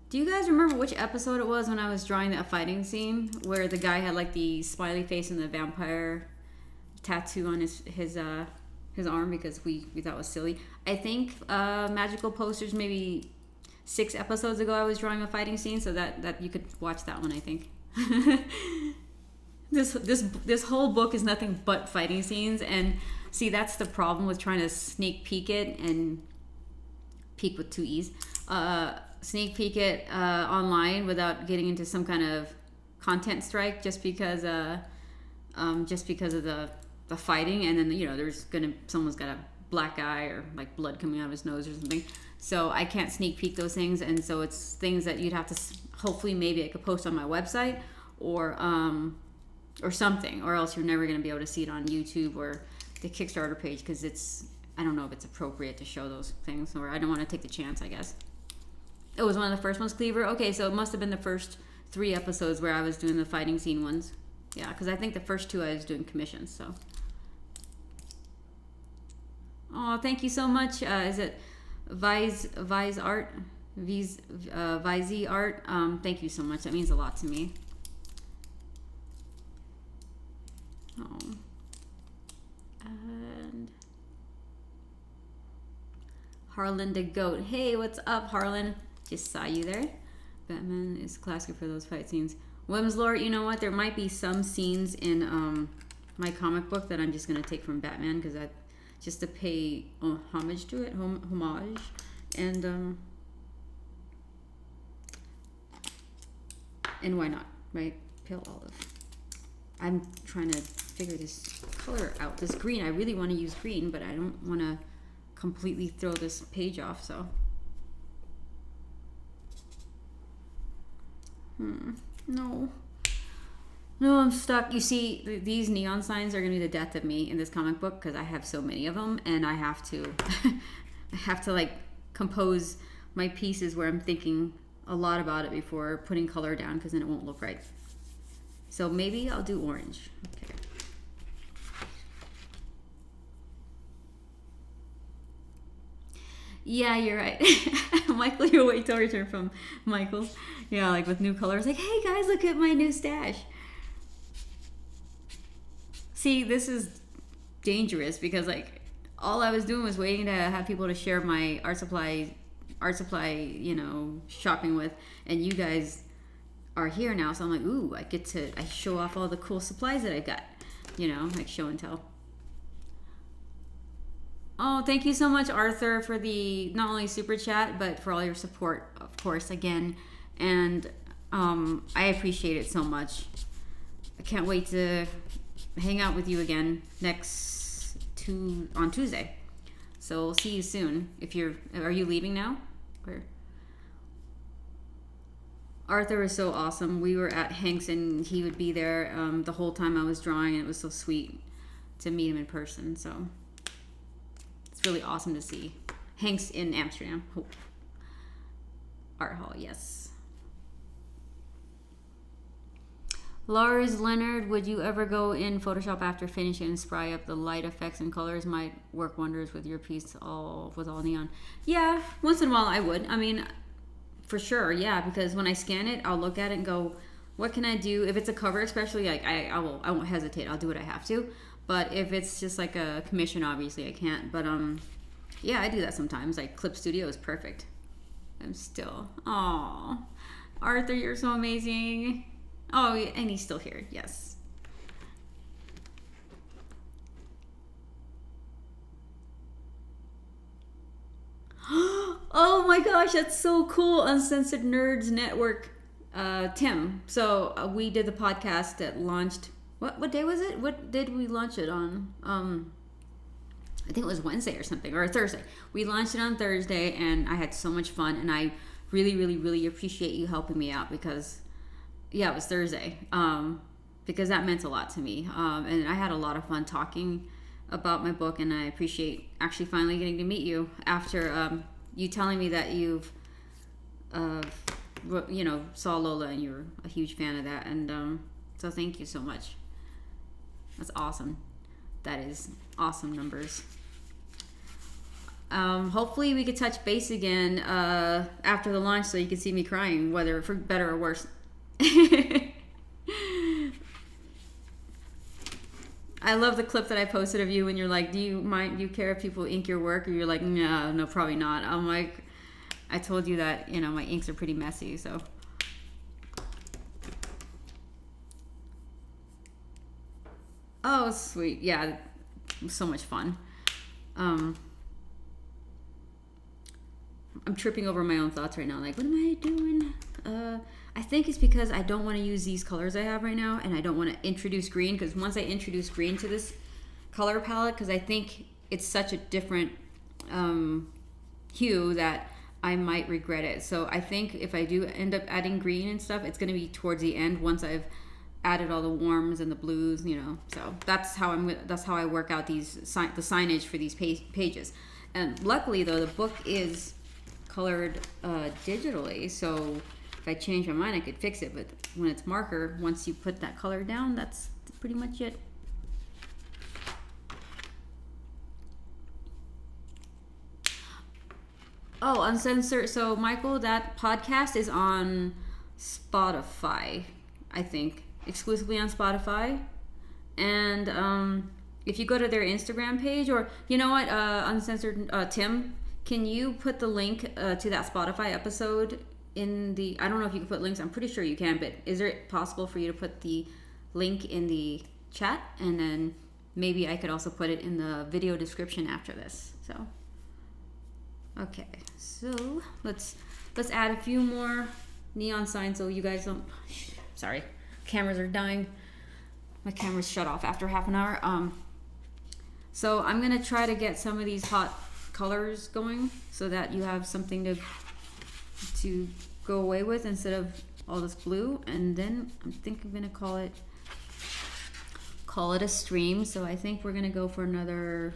Do you guys remember which episode it was when I was drawing that fighting scene where the guy had like the smiley face and the vampire tattoo on his arm because we thought it was silly. I think magical posters maybe 6 episodes ago I was drawing a fighting scene, so that you could watch that one, I think. This whole book is nothing but fighting scenes, and see, that's the problem with trying to sneak peek it, and peek with 2 E's. Sneak peek it online without getting into some kind of content strike just because of the fighting, and then someone's got a black eye or like blood coming out of his nose or something. So I can't sneak peek those things, and so it's things that you'd have to hopefully maybe I could post on my website or something, or else you're never going to be able to see it on YouTube or the Kickstarter page because I don't know if it's appropriate to show those things, or I don't want to take the chance, I guess. It was one of the first ones, Cleaver. Okay, so it must have been the first 3 episodes where I was doing the fighting scene ones. Yeah, because I think the first 2 I was doing commissions, so. Oh, thank you so much. Is it Vise Art? Vise Art? Thank you so much. That means a lot to me. Oh. And Harlan the Goat. Hey, what's up, Harlan? Just saw you there. Batman is classic for those fight scenes. Wimslore, you know what? There might be some scenes in my comic book that I'm just gonna take from Batman because just to pay homage to it, homage, and why not, right? Pale olive. I'm trying to figure this color out. This green, I really want to use green, but I don't want to completely throw this page off, so. No, I'm stuck. You see, these neon signs are gonna be the death of me in this comic book because I have so many of them, and I have to like compose my pieces where I'm thinking a lot about it before putting color down because then it won't look right. So maybe I'll do orange. Okay. Yeah, you're right. Michael, you'll wait till I return from Michael's. Yeah, like with new colors. Like, hey guys, look at my new stash. See, this is dangerous because like all I was doing was waiting to have people to share my art supply, shopping with, and you guys are here now. So I'm like, ooh, I show off all the cool supplies that I got, like show and tell. Oh, thank you so much, Arthur, for the not only super chat, but for all your support, of course, again. And I appreciate it so much. I can't wait to hang out with you again on Tuesday. So we'll see you soon. Are you leaving now? Where? Arthur is so awesome. We were at Hank's and he would be there the whole time I was drawing, and it was so sweet to meet him in person. So it's really awesome to see. Hank's in Amsterdam. Art Hall, yes. Lars Leonard, would you ever go in Photoshop after finishing and spray up the light effects and colors? Might work wonders with your piece with all neon. Yeah, once in a while I would. I mean, for sure, yeah, because when I scan it, I'll look at it and go, what can I do? If it's a cover especially, like I won't hesitate. I'll do what I have to. But if it's just like a commission, obviously I can't. But yeah, I do that sometimes. Like Clip Studio is perfect. I'm still, aw, Arthur, you're so amazing. Oh, and he's still here, yes. Oh my gosh, that's so cool. Uncensored Nerds Network, Tim. So we did the podcast that launched, what day was it? What did we launch it on? I think it was Wednesday or something, or Thursday. We launched it on Thursday, and I had so much fun, and I really, really, really appreciate you helping me out because, yeah, it was Thursday, because that meant a lot to me, and I had a lot of fun talking about my book, and I appreciate actually finally getting to meet you after you telling me that you've, saw Lola and you were a huge fan of that, and so thank you so much. That's awesome. That is awesome numbers. hopefully we could touch base again after the launch so you can see me crying, whether for better or worse. I love the clip that I posted of you when you're like, do you care if people ink your work? Or you're like, no, probably not. I'm like, I told you that, my inks are pretty messy, so. Oh, sweet. Yeah, it was so much fun. I'm tripping over my own thoughts right now. Like, what am I doing? I think it's because I don't want to use these colors I have right now, and I don't want to introduce green, because once I introduce green to this color palette, because I think it's such a different hue that I might regret it. So I think if I do end up adding green and stuff, it's going to be towards the end once I've added all the warms and the blues, So that's how I work out the signage for these pages. And luckily, though, the book is colored digitally, so if I change my mind, I could fix it. But when it's marker, once you put that color down, that's pretty much it. Oh, Uncensored. So, Michael, that podcast is on Spotify, I think. Exclusively on Spotify. And if you go to their Instagram page, or you know what, Uncensored Tim, can you put the link to that Spotify episode in the, I don't know if you can put links, I'm pretty sure you can, but is it possible for you to put the link in the chat, and then maybe I could also put it in the video description after this. So okay, so let's add a few more neon signs so you guys don't, sorry, cameras are dying. My camera's shut off after half an hour. So I'm gonna try to get some of these hot colors going so that you have something to go away with instead of all this blue. And then I think I'm gonna call it a stream. So I think we're gonna go for another,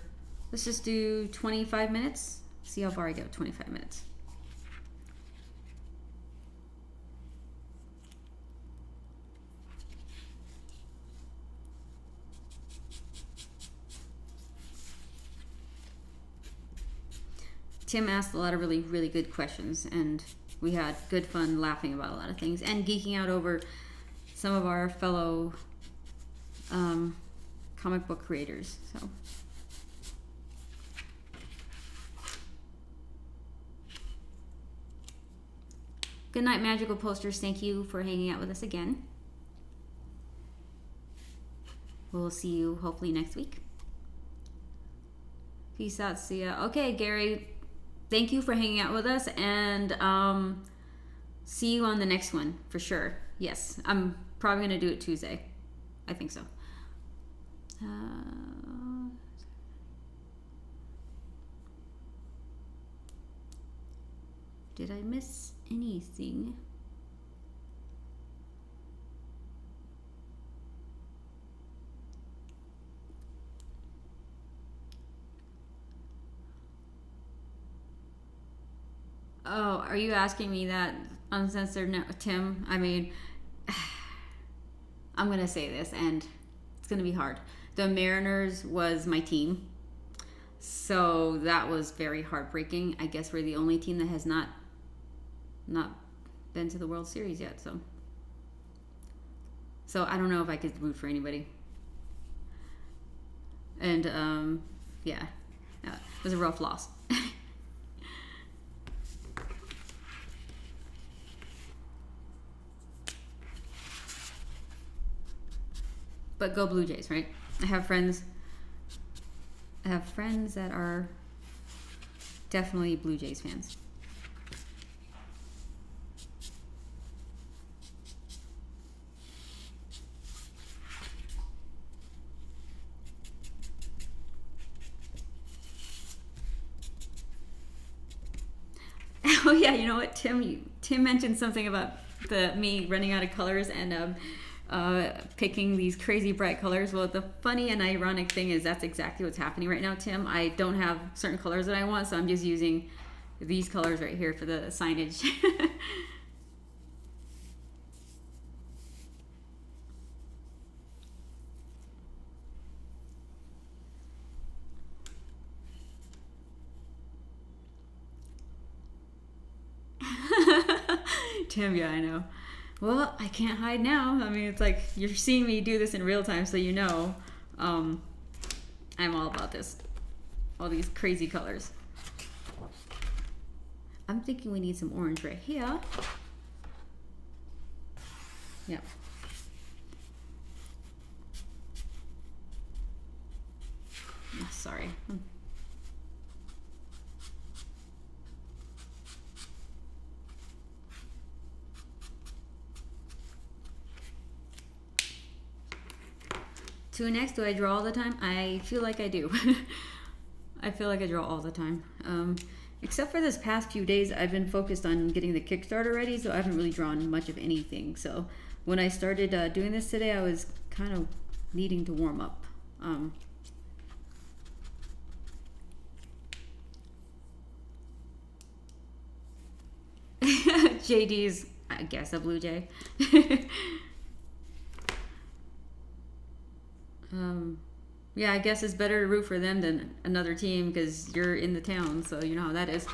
let's just do 25 minutes. See how far I go. 25 minutes. Tim asked a lot of really, really good questions, and we had good fun laughing about a lot of things and geeking out over some of our fellow comic book creators. So good night, Magical Posters. Thank you for hanging out with us again. We'll see you hopefully next week. Peace out. See ya. Okay, Gary. Thank you for hanging out with us, and see you on the next one for sure. Yes, I'm probably going to do it Tuesday. I think so. Did I miss anything? Oh, are you asking me that, Uncensored? No, Tim? I mean, I'm going to say this, and it's going to be hard. The Mariners was my team, so that was very heartbreaking. I guess we're the only team that has not been to the World Series yet, so I don't know if I could root for anybody. And yeah, it was a rough loss. But go Blue Jays, right? I have friends that are definitely Blue Jays fans. Oh yeah, you know what, Tim mentioned something about me running out of colors and picking these crazy bright colors. Well, the funny and ironic thing is that's exactly what's happening right now, Tim. I don't have certain colors that I want, so I'm just using these colors right here for the signage. Tim, yeah, I know. Well, I can't hide now. I mean, it's like you're seeing me do this in real time, so you know I'm all about this. All these crazy colors. I'm thinking we need some orange right here. Yeah. Oh, sorry. To an X, do I draw all the time? I feel like I do. I feel like I draw all the time. Except for this past few days, I've been focused on getting the Kickstarter ready, so I haven't really drawn much of anything. So when I started doing this today, I was kind of needing to warm up. JD's, I guess, a Blue Jay. Yeah, I guess it's better to root for them than another team because you're in the town, so you know how that is.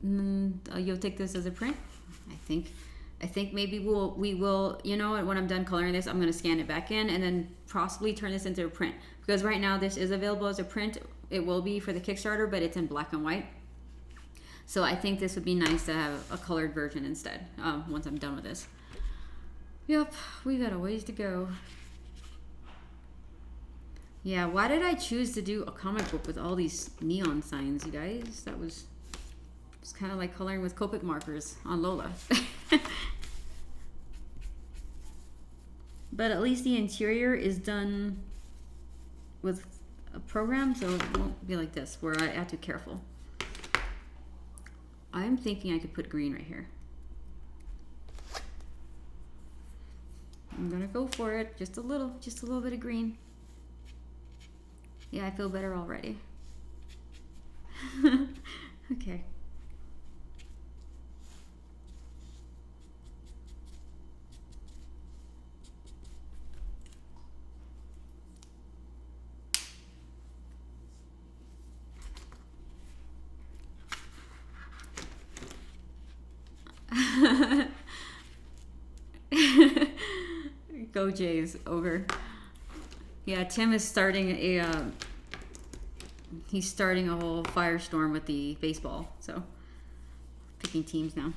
You'll take this as a print? I think maybe we will, you know what, when I'm done coloring this, I'm going to scan it back in and then possibly turn this into a print. Because right now this is available as a print. It will be for the Kickstarter, but it's in black and white. So I think this would be nice to have a colored version instead, once I'm done with this. Yep, we got a ways to go. Yeah, why did I choose to do a comic book with all these neon signs, you guys? That was kind of like coloring with Copic markers on Lola. But at least the interior is done with a program, so it won't be like this, where I have to be careful. I'm thinking I could put green right here. I'm gonna go for it. Just a little bit of green. Yeah, I feel better already. Okay. Go Jays over. Yeah, Tim is starting he's starting a whole firestorm with the baseball, so picking teams now.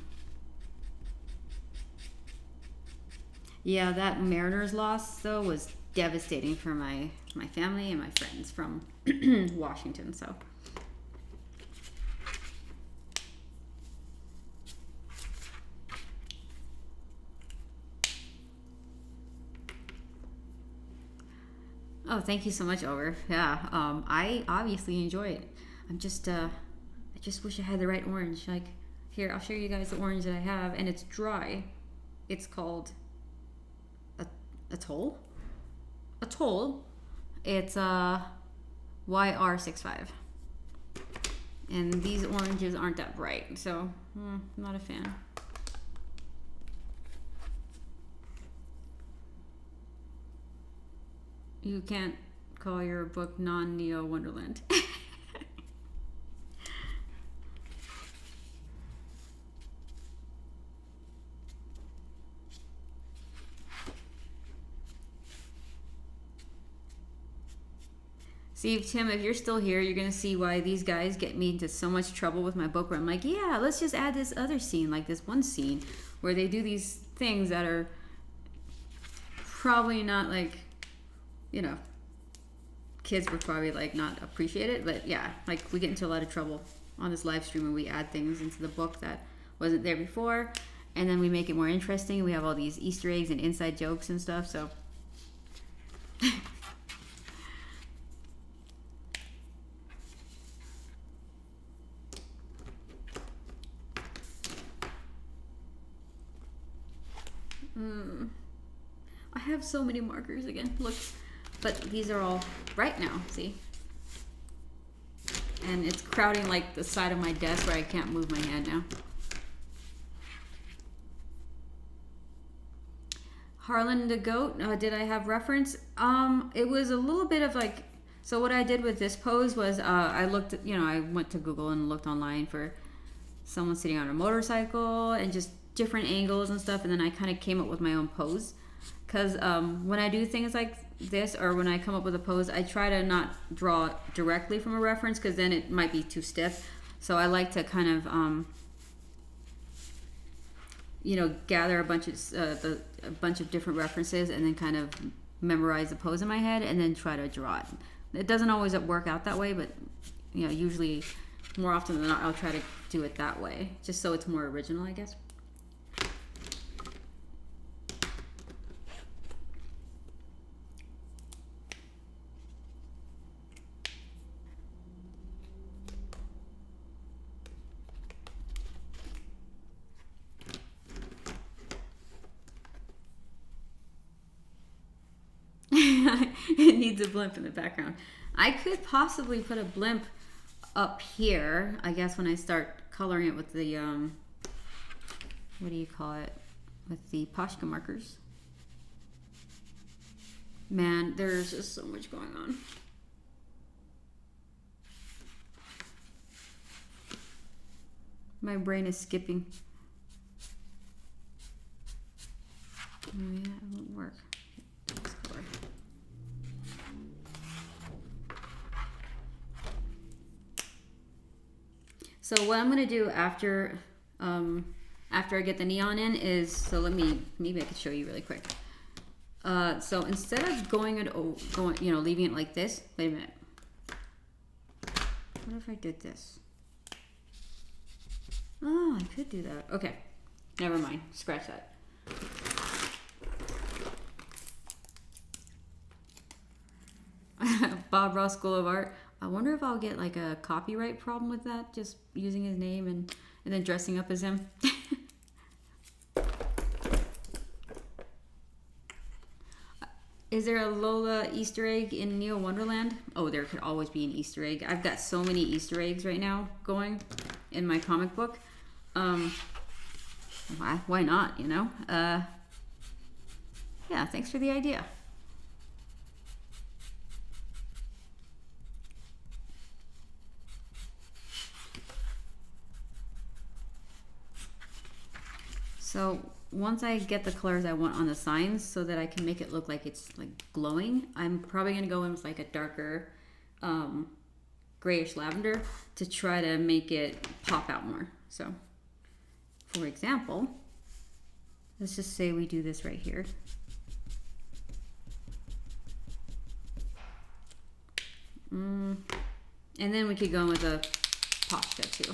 Yeah, that Mariners loss though was devastating for my family and my friends from Washington, so. Oh, thank you so much, Over. Yeah, I obviously enjoy it. I just wish I had the right orange. Like, here, I'll show you guys the orange that I have, and it's dry. It's called Atoll. Atoll. It's YR65. And these oranges aren't that bright, so not a fan. You can't call your book non-Neo Wonderland. See, Tim, if you're still here, you're gonna see why these guys get me into so much trouble with my book, where I'm like, yeah, let's just add this other scene, like this one scene where they do these things that are probably not, like, you know, kids would probably like not appreciate it, but yeah, like we get into a lot of trouble on this live stream when we add things into the book that wasn't there before, and then we make it more interesting. We have all these Easter eggs and inside jokes and stuff, so. I have so many markers again, look. But these are all bright now, see? And it's crowding like the side of my desk where I can't move my hand now. Harlan the Goat, did I have reference? It was a little bit of like So what I did with this pose was I looked at, I went to Google and looked online for someone sitting on a motorcycle and just different angles and stuff, and then I kind of came up with my own pose. Because when I do things like this, or when I come up with a pose, I try to not draw directly from a reference, because then it might be too stiff. So I like to kind of gather a bunch of different references, and then kind of memorize the pose in my head, and then try to draw it. It doesn't always work out that way, but usually, more often than not, I'll try to do it that way, just so it's more original, I guess. It needs a blimp in the background. I could possibly put a blimp up here, I guess, when I start coloring it with the what do you call it, with the Posca markers. Man, there's just so much going on. My brain is skipping. Oh yeah, it won't work. So what I'm gonna do after I get the neon in is, so maybe I could show you really quick. So instead of leaving it like this, wait a minute. What if I did this? Oh, I could do that. Okay, never mind, scratch that. Bob Ross School of Art. I wonder if I'll get like a copyright problem with that, just using his name and then dressing up as him. Is there a Lola Easter egg in Neo Wonderland? Oh, there could always be an Easter egg. I've got so many Easter eggs right now going in my comic book. Why not, Yeah, thanks for the idea. So once I get the colors I want on the signs so that I can make it look like it's like glowing, I'm probably going to go in with like a darker grayish lavender to try to make it pop out more. So for example, let's just say we do this right here. And then we could go with a Posca too.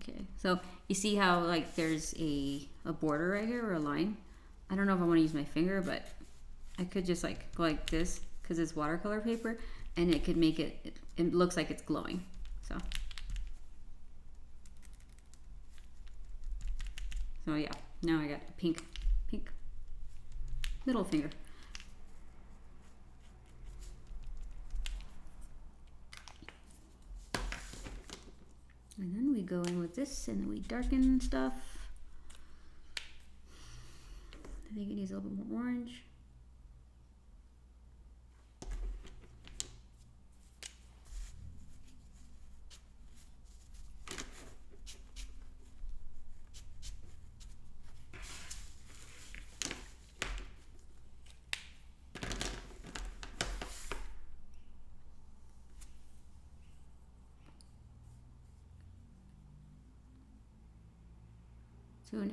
Okay, so you see how like there's a border right here, or a line. I don't know if I want to use my finger, but I could just like go like this, because it's watercolor paper, and it could make it looks like it's glowing. So yeah, now I got a pink middle finger. And then we go in with this, and then we darken stuff. I think it needs a little bit more orange.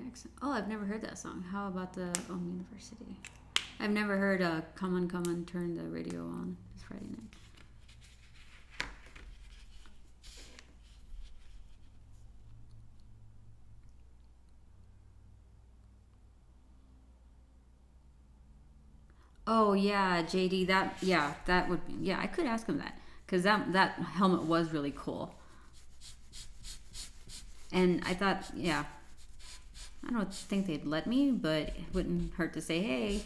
Next. Oh, I've never heard that song. How about the University? I've never heard Come On, Turn the Radio On. It's Friday night. Oh yeah, JD, that would be, yeah, I could ask him that, because that helmet was really cool. And I thought, yeah, I don't think they'd let me, but it wouldn't hurt to say, hey,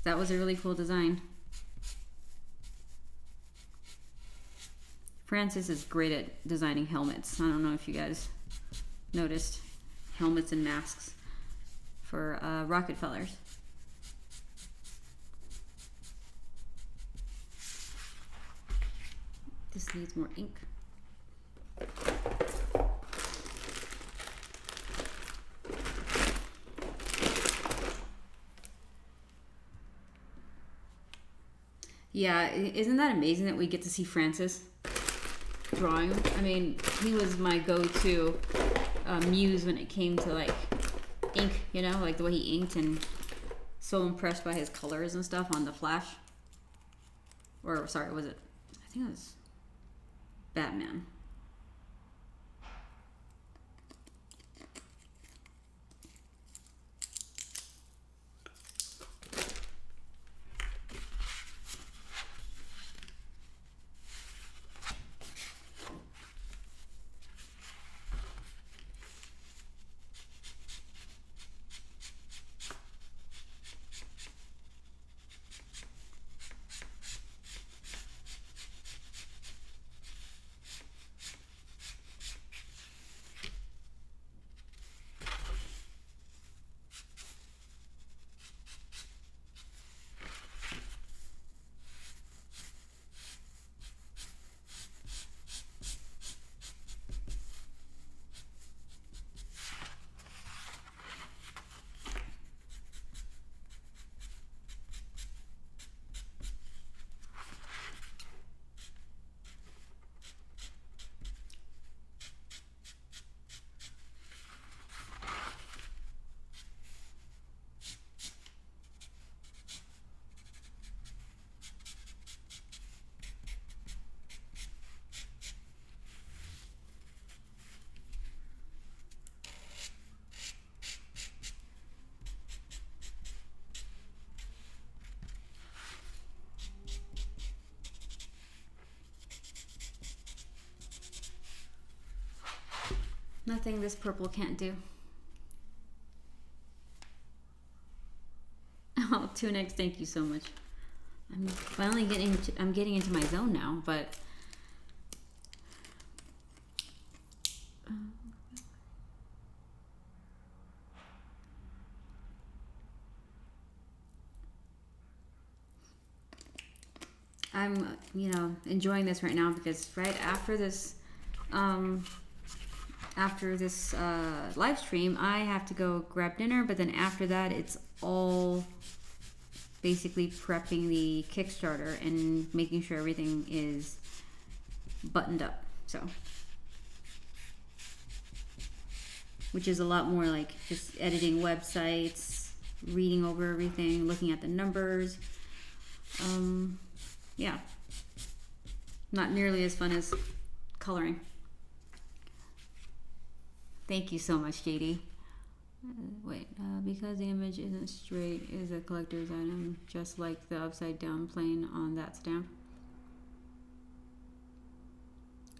that was a really cool design. Francis is great at designing helmets. I don't know if you guys noticed helmets and masks. for Rockefellers. This needs more ink. Yeah, isn't that amazing that we get to see Francis drawing? I mean, he was my go-to muse when it came to like ink, you know, like the way he inked, and so impressed by his colors and stuff on the Flash. Or sorry, was it? I think it was Batman. Nothing this purple can't do. Oh, Tunix, thank you so much. I'm finally getting into my zone now, but I'm, you know, enjoying this right now because right after this live stream, I have to go grab dinner, but then after that, it's all basically prepping the Kickstarter and making sure everything is buttoned up. So, which is a lot more like just editing websites, reading over everything, looking at the numbers. Yeah, not nearly as fun as coloring. Thank you so much, JD. Because the image isn't straight, is a collector's item, just like the upside down plane on that stamp.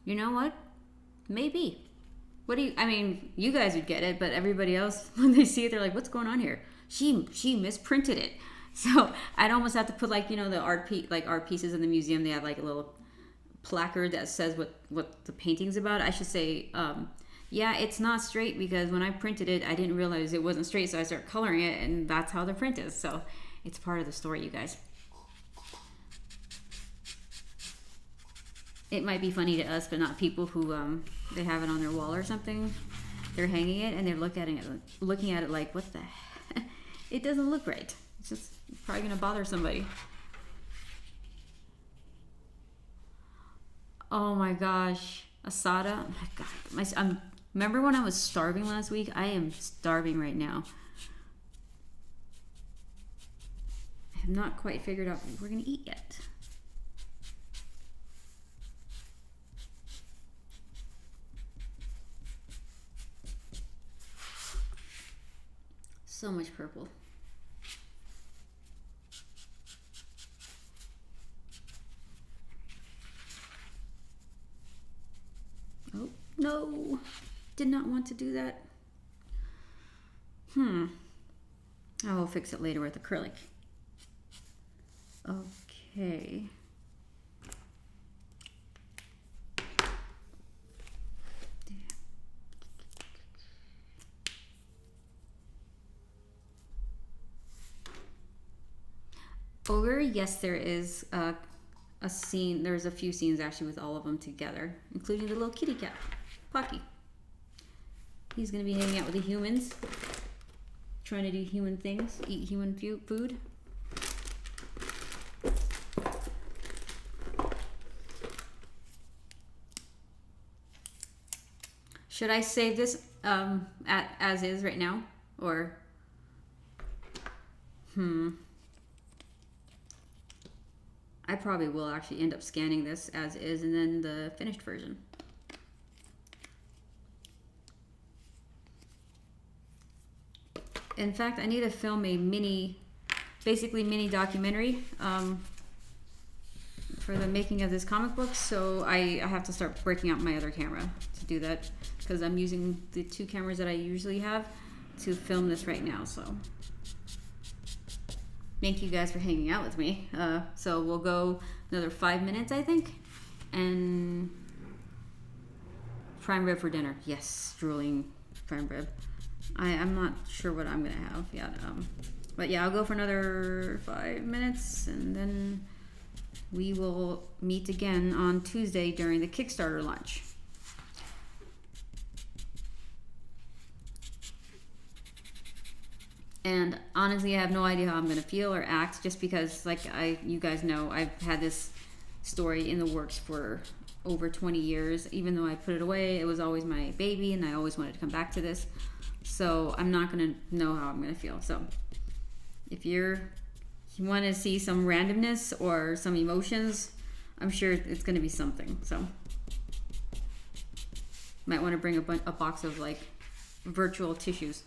You know what? Maybe. What do you? I mean, you guys would get it, but everybody else, when they see it, they're like, "What's going on here? She misprinted it." So I'd almost have to put like, you know, the art pieces in the museum. They have like a little placard that says what the painting's about. I should say. Yeah, it's not straight because when I printed it, I didn't realize it wasn't straight, so I started coloring it, and that's how the print is. So it's part of the story, you guys. It might be funny to us, but not people who they have it on their wall or something. They're hanging it and they're looking at it like, what the heck? It doesn't look right. It's just probably gonna bother somebody. Oh my gosh, Asada. Oh my God, remember when I was starving last week? I am starving right now. I have not quite figured out what we're gonna eat yet. So much purple. Oh, no. Did not want to do that. I will fix it later with acrylic. Okay. Ogre, yes, there is a scene. There's a few scenes actually with all of them together, including the little kitty cat, Pocky. He's gonna be hanging out with the humans, trying to do human things, eat human food. Should I save this as is right now, or I probably will actually end up scanning this as is and then the finished version. In fact, I need to film a basically mini documentary for the making of this comic book, so I have to start breaking out my other camera to do that, because I'm using the 2 cameras that I usually have to film this right now. So thank you guys for hanging out with me. So we'll go another 5 minutes, I think, and prime rib for dinner. Yes, drooling prime rib. I'm not sure what I'm gonna have yet, but yeah, I'll go for another 5 minutes, and then we will meet again on Tuesday during the Kickstarter launch. And honestly, I have no idea how I'm gonna feel or act, just because, like you guys know, I've had this story in the works for over 20 years. Even though I put it away, it was always my baby, and I always wanted to come back to this. So I'm not gonna know how I'm gonna feel. So if you want to see some randomness or some emotions, I'm sure it's gonna be something. So might want to bring a box of like virtual tissues.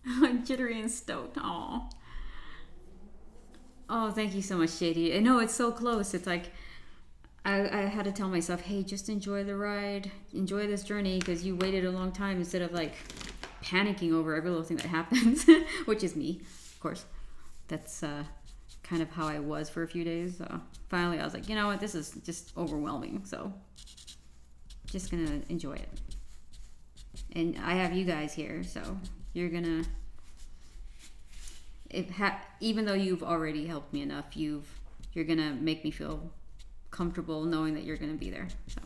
I'm jittery and stoked. Aw. Oh, thank you so much, Shady. I know it's so close. It's like I had to tell myself, hey, just enjoy the ride, enjoy this journey, because you waited a long time, instead of like panicking over every little thing that happens, which is me, of course. That's kind of how I was for a few days. So finally, I was like, you know what, this is just overwhelming. So just gonna enjoy it. And I have you guys here, so you're gonna, even though you've already helped me enough, you're gonna make me feel comfortable knowing that you're gonna be there. So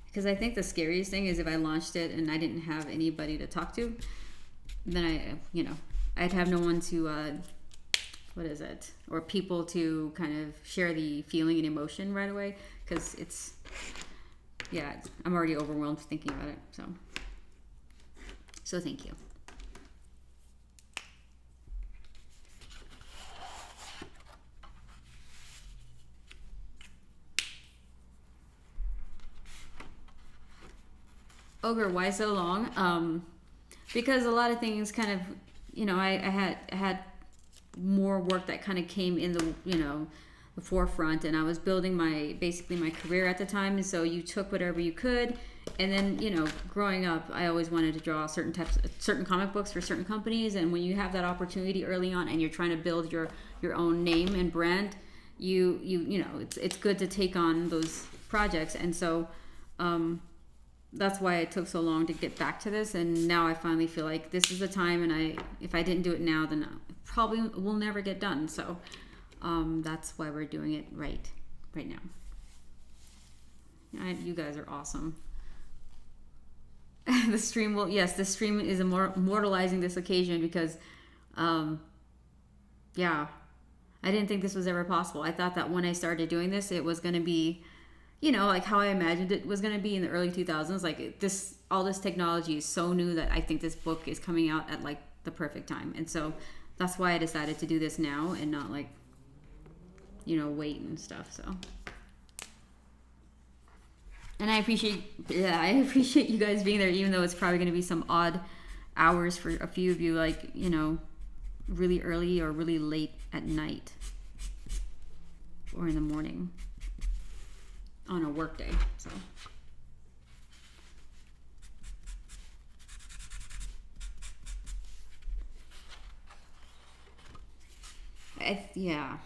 because I think the scariest thing is if I launched it and I didn't have anybody to talk to, then I'd have no one to or people to kind of share the feeling and emotion right away, because I'm already overwhelmed thinking about it. So thank you. Ogre, why so long? Because a lot of things kind of, I had more work that kind of came in the forefront, and I was building my career at the time, and so you took whatever you could. And then, growing up, I always wanted to draw certain comic books for certain companies, and when you have that opportunity early on and you're trying to build your own name and brand, it's good to take on those projects. And so that's why it took so long to get back to this, and now I finally feel like this is the time, and if I didn't do it now, then probably will never get done. So that's why we're doing it right now. You guys are awesome. The stream is immortalizing this occasion, because I didn't think this was ever possible. I thought that when I started doing this, it was going to be, like how I imagined it was going to be in the early 2000s. Like all this technology is so new that I think this book is coming out at like the perfect time. And so that's why I decided to do this now and not like, wait and stuff. So. And I appreciate you guys being there, even though it's probably going to be some odd hours for a few of you, like, really early or really late at night or in the morning on a work day. So yeah.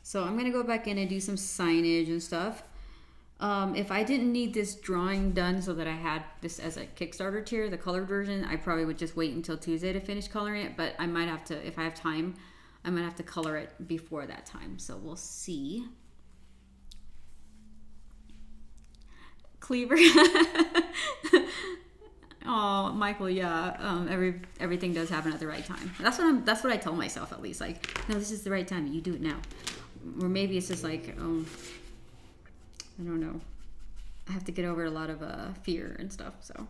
So I'm gonna go back in and do some signage and stuff. If I didn't need this drawing done so that I had this as a Kickstarter tier, the colored version, I probably would just wait until Tuesday to finish coloring it. But I might have to, if I have time, I might have to color it before that time. So we'll see. Cleaver. Oh, Michael, yeah. Everything does happen at the right time. That's what I tell myself, at least. Like, no, this is the right time. You do it now. Or maybe it's just like, I don't know. I have to get over a lot of fear and stuff. So.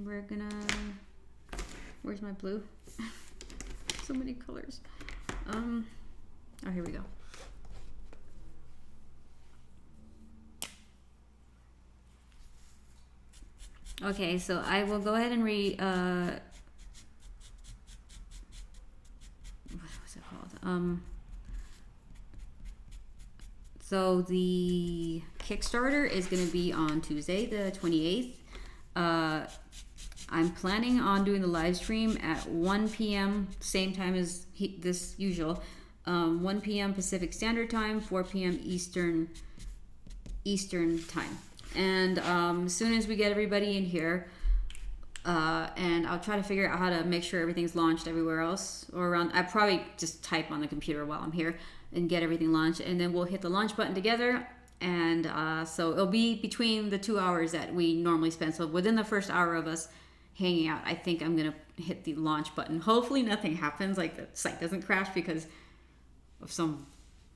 We're gonna. Where's my blue? So many colors. Oh, here we go. Okay, so I will go ahead and what was it called? So the Kickstarter is going to be on Tuesday, the 28th. I'm planning on doing the live stream at 1 p.m. same time as this usual. 1 p.m. Pacific Standard Time, 4 p.m. Eastern Time. And as soon as we get everybody in here, and I'll try to figure out how to make sure everything's launched everywhere else or around. I probably just type on the computer while I'm here and get everything launched, and then we'll hit the launch button together. And so it'll be between the 2 hours that we normally spend. So within the first hour of us hanging out, I think I'm gonna hit the launch button. Hopefully nothing happens, like the site doesn't crash because of some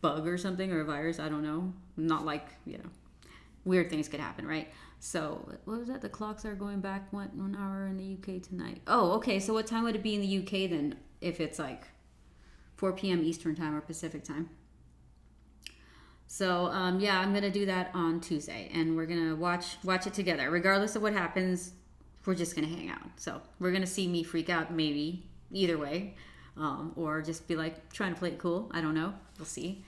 bug or something or a virus. I don't know. Not like, weird things could happen, right? So what was that? The clocks are going back 1 hour in the UK tonight. Oh, okay. So what time would it be in the UK then if it's like 4 p.m. Eastern Time or Pacific Time? So yeah, I'm gonna do that on Tuesday, and we're gonna watch it together. Regardless of what happens, we're just gonna hang out. So we're gonna see me freak out, maybe either way, or just be like trying to play it cool. I don't know. We'll see.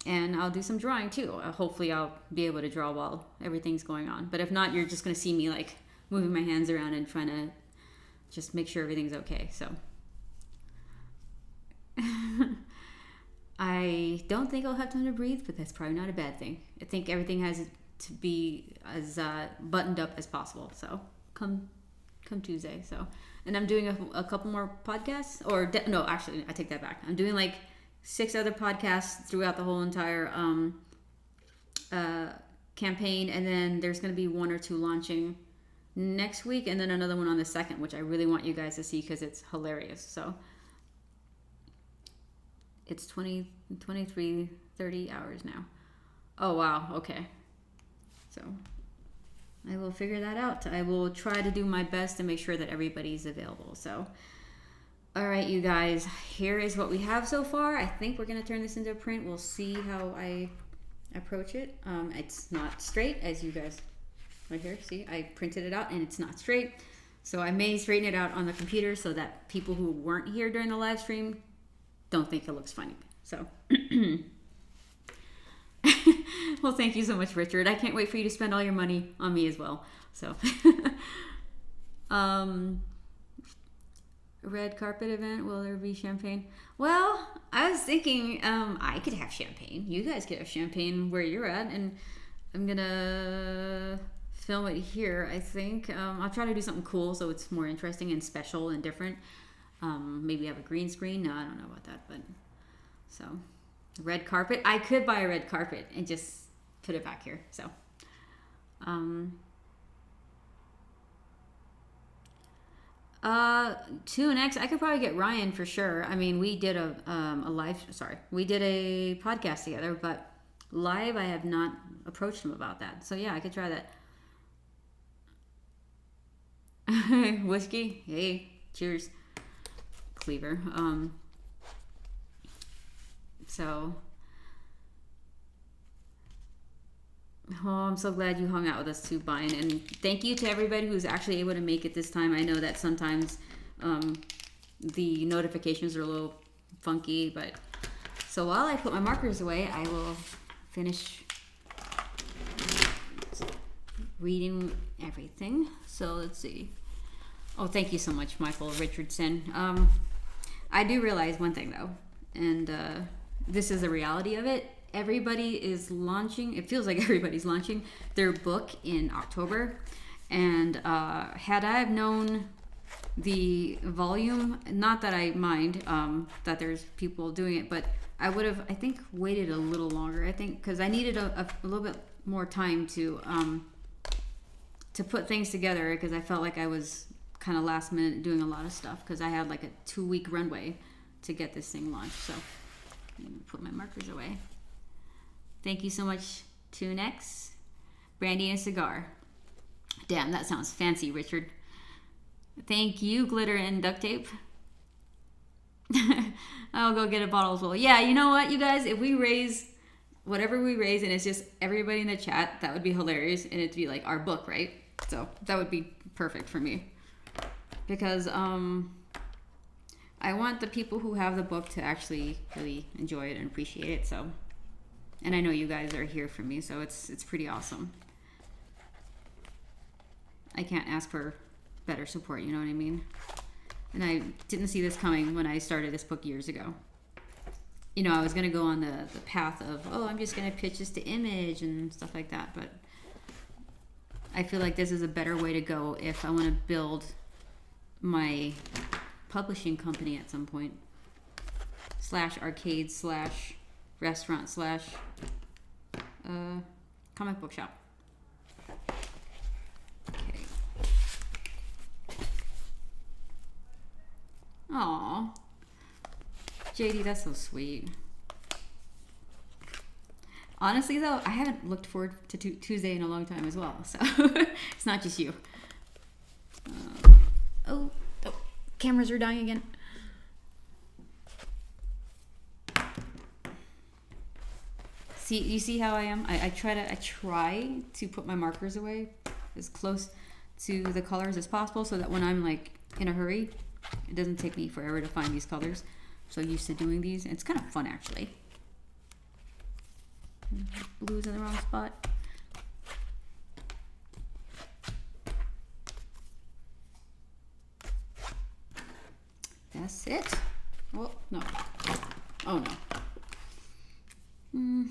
And I'll do some drawing too. Hopefully I'll be able to draw while everything's going on. But if not, you're just gonna see me like moving my hands around and trying to just make sure everything's okay. So I don't think I'll have time to breathe, but that's probably not a bad thing. I think everything has to be as buttoned up as possible. So come Tuesday. So, and I'm doing a couple more podcasts, no, actually, I take that back. I'm doing like 6 other podcasts throughout the whole entire campaign, and then there's going to be 1 or 2 launching next week, and then another one on the 2nd, which I really want you guys to see because it's hilarious. So it's 23, 30 hours now. Oh, wow. Okay. So I will figure that out. I will try to do my best to make sure that everybody's available. So, all right, you guys, here is what we have so far. I think we're going to turn this into a print. We'll see how I approach it. It's not straight, as you guys right here. See, I printed it out and it's not straight. So I may straighten it out on the computer so that people who weren't here during the live stream don't think it looks funny. So, well, thank you so much, Richard. I can't wait for you to spend all your money on me as well. So, red carpet event, will there be champagne? Well, I was thinking I could have champagne. You guys could have champagne where you're at, and I'm gonna film it here, I think. I'll try to do something cool so it's more interesting and special and different. Maybe have a green screen. No, I don't know about that, but so red carpet. I could buy a red carpet and just put it back here. So, Two and X. I could probably get Ryan for sure. I mean, we did a podcast together, but live I have not approached him about that. So yeah, I could try that. Whiskey. Hey, cheers. Cleaver. So, I'm so glad you hung out with us too, Brian, and thank you to everybody who's actually able to make it this time. I know that sometimes the notifications are a little funky, but So while I put my markers away, I will finish reading everything. So let's see. Oh, thank you so much, Michael Richardson. I do realize one thing though, and this is the reality of it. Everybody is launching, it feels like everybody's launching their book in October. And had I have known the volume, not that I mind that there's people doing it, but I would have, I think, waited a little longer. I think because I needed a little bit more time to put things together, because I felt like I was kind of last minute doing a lot of stuff, because I had like a 2-week runway to get this thing launched. So I'm gonna put my markers away. Thank you so much, Tunex, Brandy and Cigar. Damn, that sounds fancy, Richard. Thank you, Glitter and Duct Tape. I'll go get a bottle as well. Yeah, you know what, you guys? If we raise whatever we raise and it's just everybody in the chat, that would be hilarious. And it'd be like our book, right? So that would be perfect for me. Because I want the people who have the book to actually really enjoy it and appreciate it. So, and I know you guys are here for me, so it's pretty awesome. I can't ask for better support, you know what I mean? And I didn't see this coming when I started this book years ago. You know, I was gonna go on the path of, oh, I'm just gonna pitch this to Image and stuff like that, but I feel like this is a better way to go if I want to build my publishing company at some point, /arcade /restaurant /comic book shop. Okay. Aw, JD, that's so sweet. Honestly though, I haven't looked forward to Tuesday in a long time as well, so it's not just you. Oh, cameras are dying again. See, you see how I am? I try to put my markers away as close to the colors as possible, so that when I'm like in a hurry, it doesn't take me forever to find these colors. So used to doing these, and it's kind of fun actually. Blue's in the wrong spot. That's it. Well, no. Oh no.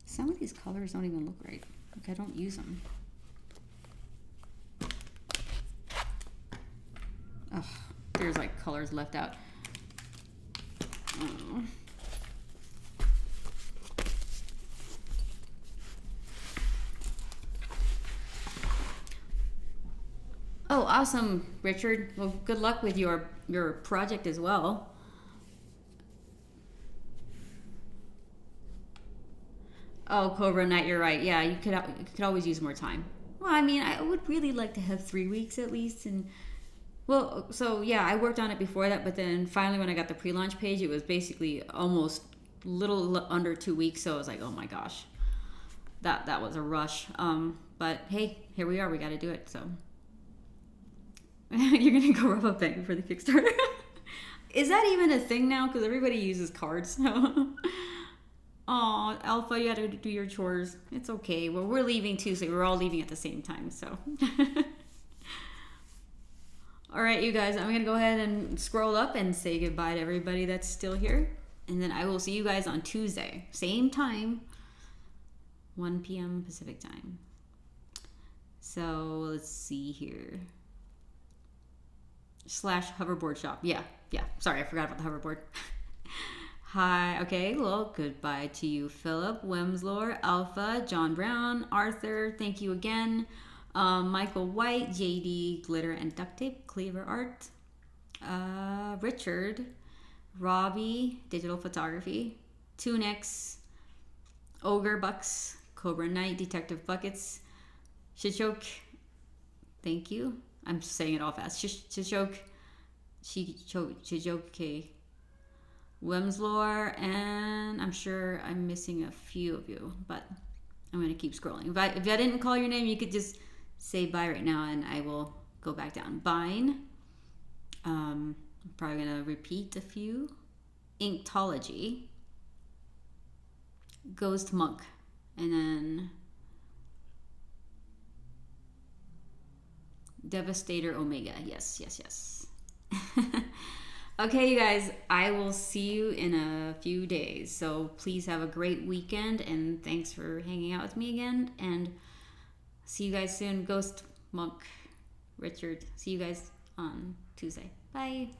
Some of these colors don't even look right. Like I don't use them. Ugh, there's like colors left out. Oh. Oh, awesome, Richard. Well, good luck with your project as well. Oh, Cobra Knight, you're right. Yeah, you could always use more time. Well, I mean, I would really like to have 3 weeks at least. And well, so yeah, I worked on it before that, but then finally when I got the pre-launch page, it was basically almost little under 2 weeks. So I was like, oh my gosh, that was a rush. But hey, here we are. We got to do it. So. You're gonna go rub up bank for the Kickstarter. Is that even a thing now? Because everybody uses cards. Oh, Alpha, you had to do your chores. It's okay. Well, we're leaving too, so we're all leaving at the same time. So, all right, you guys. I'm gonna go ahead and scroll up and say goodbye to everybody that's still here, and then I will see you guys on Tuesday, same time, 1 p.m. Pacific time. So let's see here. /hoverboard shop. Yeah. Sorry, I forgot about the hoverboard. Hi. Okay. Well, goodbye to you, Philip, Wemslor, Alpha, John Brown, Arthur. Thank you again. Michael White, JD, Glitter and Duct Tape, Cleaver Art, Richard, Robbie, Digital Photography, Tunex, Ogre Bucks, Cobra Knight, Detective Buckets, Shichoke. Thank you. I'm saying it all fast. Shichoke, Wemslor, and I'm sure I'm missing a few of you, but I'm going to keep scrolling. If I didn't call your name, you could just say bye right now, and I will go back down. Bine, probably gonna repeat a few. Inktology, Ghost Monk, and then Devastator Omega. Yes, yes, yes. Okay, you guys, I will see you in a few days. So please have a great weekend, and thanks for hanging out with me again. And see you guys soon. Ghost Monk, Richard. See you guys on Tuesday. Bye.